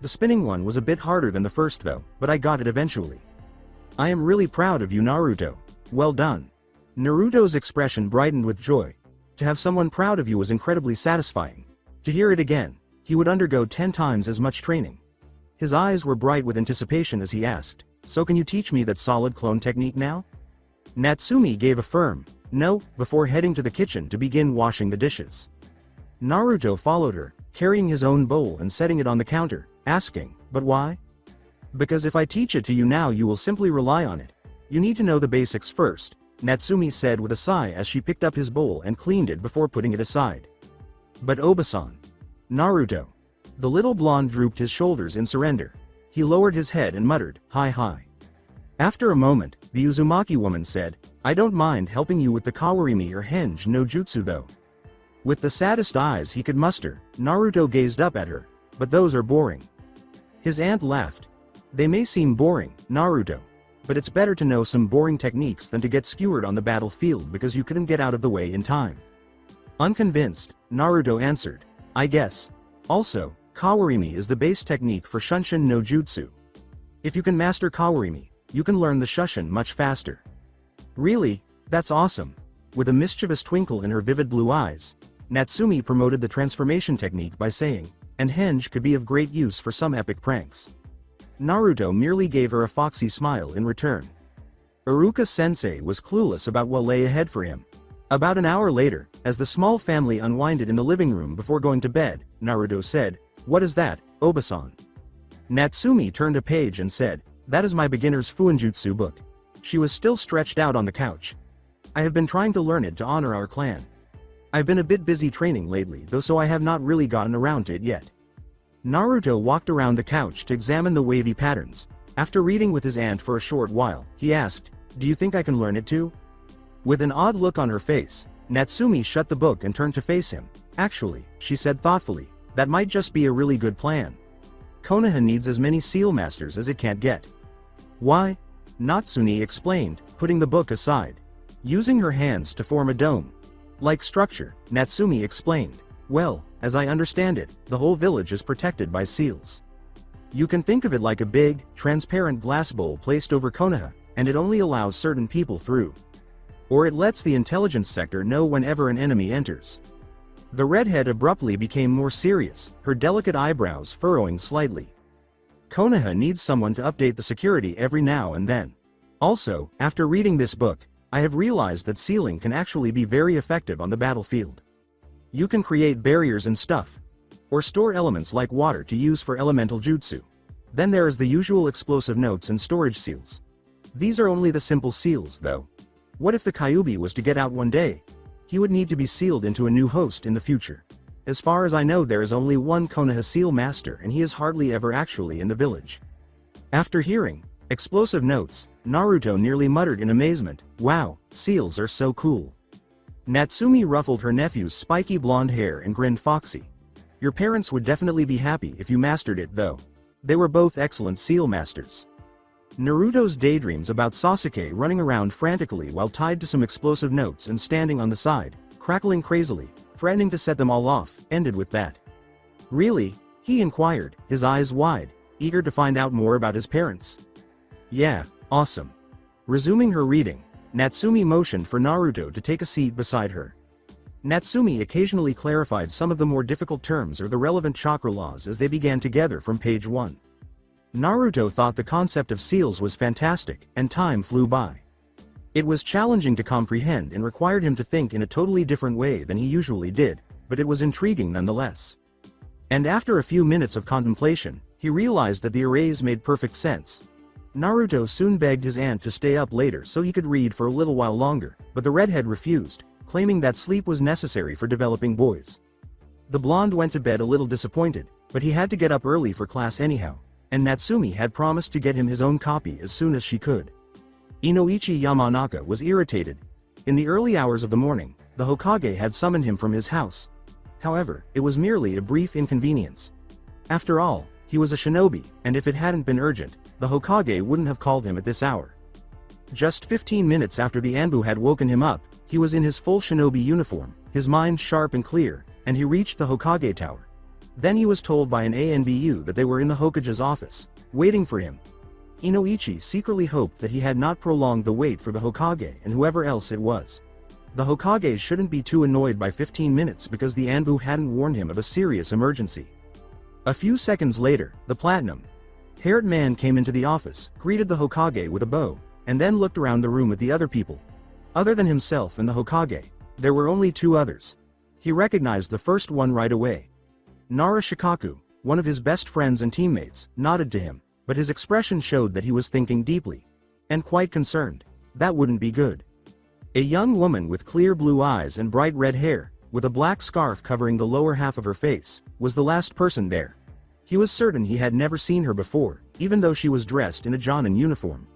The spinning one was a bit harder than the first though, but I got it eventually. I am really proud of you, Naruto. Well done. Naruto's expression brightened with joy. To have someone proud of you was incredibly satisfying. To hear it again, he would undergo 10 times as much training. His eyes were bright with anticipation as he asked, so can you teach me that solid clone technique now? Natsumi gave a firm no before heading to the kitchen to begin washing the dishes. Naruto followed her, carrying his own bowl and setting it on the counter, asking, but why? Because if I teach it to you now you will simply rely on it. You need to know the basics first, Natsumi said with a sigh as she picked up his bowl and cleaned it before putting it aside. But Obasan. Naruto. The little blonde drooped his shoulders in surrender. He lowered his head and muttered, hi hi. After a moment, the Uzumaki woman said, I don't mind helping you with the Kawarimi or Henge no Jutsu though. With the saddest eyes he could muster, Naruto gazed up at her, but those are boring. His aunt laughed. They may seem boring, Naruto, but it's better to know some boring techniques than to get skewered on the battlefield because you couldn't get out of the way in time. Unconvinced, Naruto answered, I guess. Also, Kawarimi is the base technique for Shunshin no Jutsu. If you can master Kawarimi, you can learn the Shushin much faster. Really? That's awesome. With a mischievous twinkle in her vivid blue eyes, Natsumi promoted the transformation technique by saying, and Henge could be of great use for some epic pranks. Naruto merely gave her a foxy smile in return. Iruka-sensei was clueless about what lay ahead for him. About an hour later, as the small family unwinded in the living room before going to bed, Naruto said, what is that, Obasan? Natsumi turned a page and said, that is my beginner's Fuinjutsu book. She was still stretched out on the couch. I have been trying to learn it to honor our clan. I've been a bit busy training lately though, so I have not really gotten around to it yet. Naruto walked around the couch to examine the wavy patterns. After reading with his aunt for a short while, he asked, do you think I can learn it too? With an odd look on her face, Natsumi shut the book and turned to face him. Actually, she said thoughtfully, that might just be a really good plan. Konoha needs as many seal masters as it can't get. Why? Natsumi explained, putting the book aside. Using her hands to form a dome-like structure, Natsumi explained, well, as I understand it, the whole village is protected by seals. You can think of it like a big, transparent glass bowl placed over Konoha, and it only allows certain people through. Or it lets the intelligence sector know whenever an enemy enters. The redhead abruptly became more serious, her delicate eyebrows furrowing slightly. Konoha needs someone to update the security every now and then. Also, after reading this book, I have realized that sealing can actually be very effective on the battlefield. You can create barriers and stuff, or store elements like water to use for elemental jutsu. Then there is the usual explosive notes and storage seals. These are only the simple seals though. What if the Kyuubi was to get out one day? He would need to be sealed into a new host in the future. As far as I know there is only one Konoha seal master and he is hardly ever actually in the village. After hearing explosive notes, Naruto nearly muttered in amazement, wow, seals are so cool. Natsumi ruffled her nephew's spiky blonde hair and grinned foxy. Your parents would definitely be happy if you mastered it though. They were both excellent seal masters. Naruto's daydreams about Sasuke running around frantically while tied to some explosive notes and standing on the side, crackling crazily, threatening to set them all off, ended with that. Really? He inquired, his eyes wide, eager to find out more about his parents. Yeah, awesome. Resuming her reading, Natsumi motioned for Naruto to take a seat beside her. Natsumi occasionally clarified some of the more difficult terms or the relevant chakra laws as they began together from page 1. Naruto thought the concept of seals was fantastic, and time flew by. It was challenging to comprehend and required him to think in a totally different way than he usually did, but it was intriguing nonetheless. And after a few minutes of contemplation, he realized that the arrays made perfect sense. Naruto soon begged his aunt to stay up later so he could read for a little while longer, but the redhead refused, claiming that sleep was necessary for developing boys. The blonde went to bed a little disappointed, but he had to get up early for class anyhow, and Natsumi had promised to get him his own copy as soon as she could. Inoichi Yamanaka was irritated. In the early hours of the morning, the Hokage had summoned him from his house. However, it was merely a brief inconvenience. After all, he was a shinobi, and if it hadn't been urgent, the Hokage wouldn't have called him at this hour. Just 15 minutes after the Anbu had woken him up, he was in his full shinobi uniform, his mind sharp and clear, and he reached the Hokage tower. Then he was told by an ANBU that they were in the Hokage's office, waiting for him. Inoichi secretly hoped that he had not prolonged the wait for the Hokage and whoever else it was. The Hokage shouldn't be too annoyed by 15 minutes because the Anbu hadn't warned him of a serious emergency. A few seconds later, the platinum-haired man came into the office, greeted the Hokage with a bow, and then looked around the room at the other people. Other than himself and the Hokage, there were only two others. He recognized the first one right away. Nara Shikaku, one of his best friends and teammates, nodded to him, but his expression showed that he was thinking deeply. And quite concerned. That wouldn't be good. A young woman with clear blue eyes and bright red hair, with a black scarf covering the lower half of her face, was the last person there. He was certain he had never seen her before, even though she was dressed in a Jonin uniform.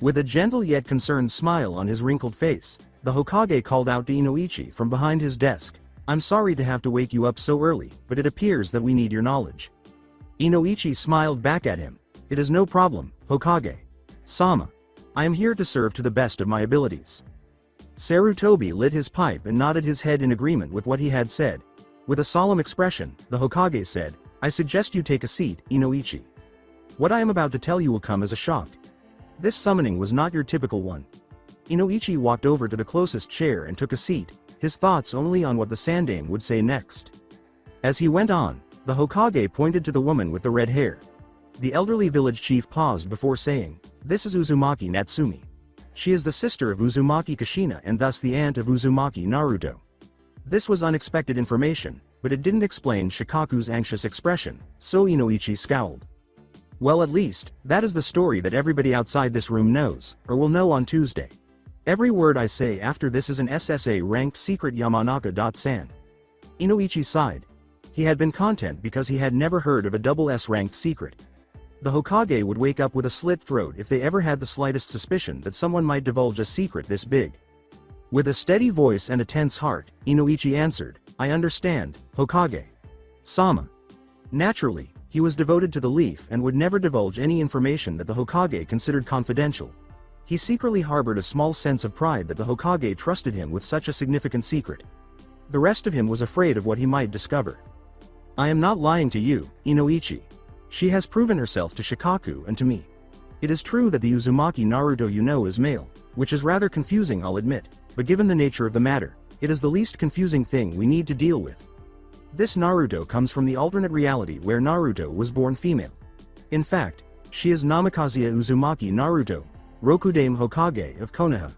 With a gentle yet concerned smile on his wrinkled face, the Hokage called out to Inoichi from behind his desk, "I'm sorry to have to wake you up so early, but it appears that we need your knowledge." Inoichi smiled back at him. "It is no problem, Hokage-sama. I am here to serve to the best of my abilities." Sarutobi lit his pipe and nodded his head in agreement with what he had said. With a solemn expression, the Hokage said, "I suggest you take a seat, Inoichi. What I am about to tell you will come as a shock. This summoning was not your typical one." Inoichi walked over to the closest chair and took a seat, his thoughts only on what the Sandame would say next. As he went on, the Hokage pointed to the woman with the red hair. The elderly village chief paused before saying, "This is Uzumaki Natsumi. She is the sister of Uzumaki Kushina and thus the aunt of Uzumaki Naruto." This was unexpected information, but it didn't explain Shikaku's anxious expression, so Inoichi scowled. "Well, at least, that is the story that everybody outside this room knows, or will know on Tuesday. Every word I say after this is an SSA-ranked secret Yamanaka.san." Inoichi sighed. He had been content because he had never heard of a double S-ranked secret. The Hokage would wake up with a slit throat if they ever had the slightest suspicion that someone might divulge a secret this big. With a steady voice and a tense heart, Inoichi answered, "I understand, Hokage-sama." Naturally, he was devoted to the leaf and would never divulge any information that the Hokage considered confidential. He secretly harbored a small sense of pride that the Hokage trusted him with such a significant secret. The rest of him was afraid of what he might discover. "I am not lying to you, Inoichi. She has proven herself to Shikaku and to me. It is true that the Uzumaki Naruto you know is male, which is rather confusing, I'll admit, but given the nature of the matter, it is the least confusing thing we need to deal with. This Naruto comes from the alternate reality where Naruto was born female. In fact, she is Namikazuya Uzumaki Naruto, Rokudame Hokage of Konoha."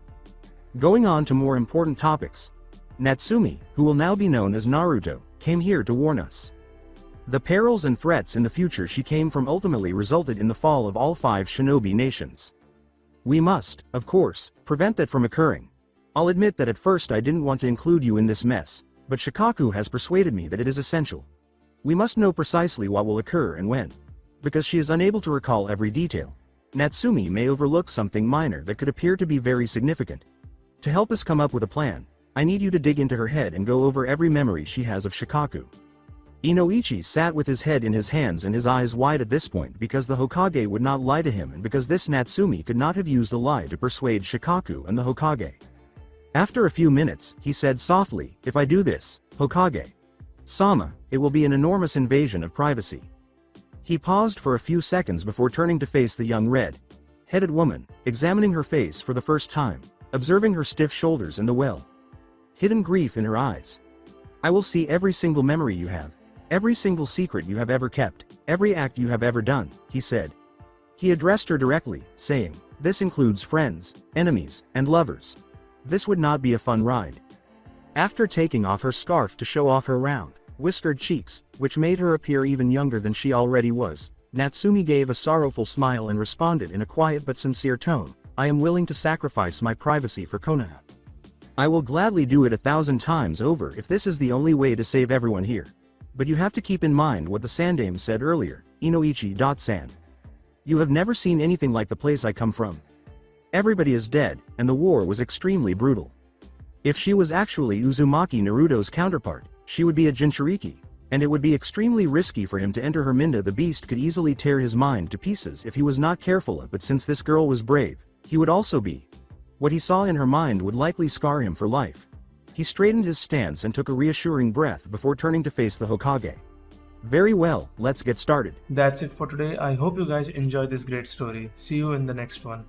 Going on to more important topics, Natsumi, who will now be known as Naruto, came here to warn us. The perils and threats in the future she came from ultimately resulted in the fall of all 5 shinobi nations. We must, of course, prevent that from occurring. I'll admit that at first I didn't want to include you in this mess, but Shikaku has persuaded me that it is essential. We must know precisely what will occur and when. Because she is unable to recall every detail, Natsumi may overlook something minor that could appear to be very significant. To help us come up with a plan, I need you to dig into her head and go over every memory she has of Shikaku. Inoichi sat with his head in his hands and his eyes wide at this point because the Hokage would not lie to him and because this Natsumi could not have used a lie to persuade Shikaku and the Hokage. After a few minutes, he said softly, "If I do this, Hokage-sama, it will be an enormous invasion of privacy." He paused for a few seconds before turning to face the young red-headed woman, examining her face for the first time, observing her stiff shoulders and the well-hidden grief in her eyes. "I will see every single memory you have. Every single secret you have ever kept, every act you have ever done," he said. He addressed her directly, saying, "This includes friends, enemies, and lovers. This would not be a fun ride." After taking off her scarf to show off her round, whiskered cheeks, which made her appear even younger than she already was, Natsumi gave a sorrowful smile and responded in a quiet but sincere tone, "I am willing to sacrifice my privacy for Konoha. I will gladly do it 1,000 times over if this is the only way to save everyone here. But you have to keep in mind what the Sandame said earlier, Inoichi-san. You have never seen anything like the place I come from. Everybody is dead, and the war was extremely brutal. If she was actually Uzumaki Naruto's counterpart, she would be a Jinchuriki, And it would be extremely risky for him to enter her. Minda the Beast could easily tear his mind to pieces if he was not careful, but since this girl was brave, he would also be. What he saw in her mind would likely scar him for life. He straightened his stance and took a reassuring breath before turning to face the Hokage. Very well, let's get started. That's it for today. I hope you guys enjoyed this great story. See you in the next one.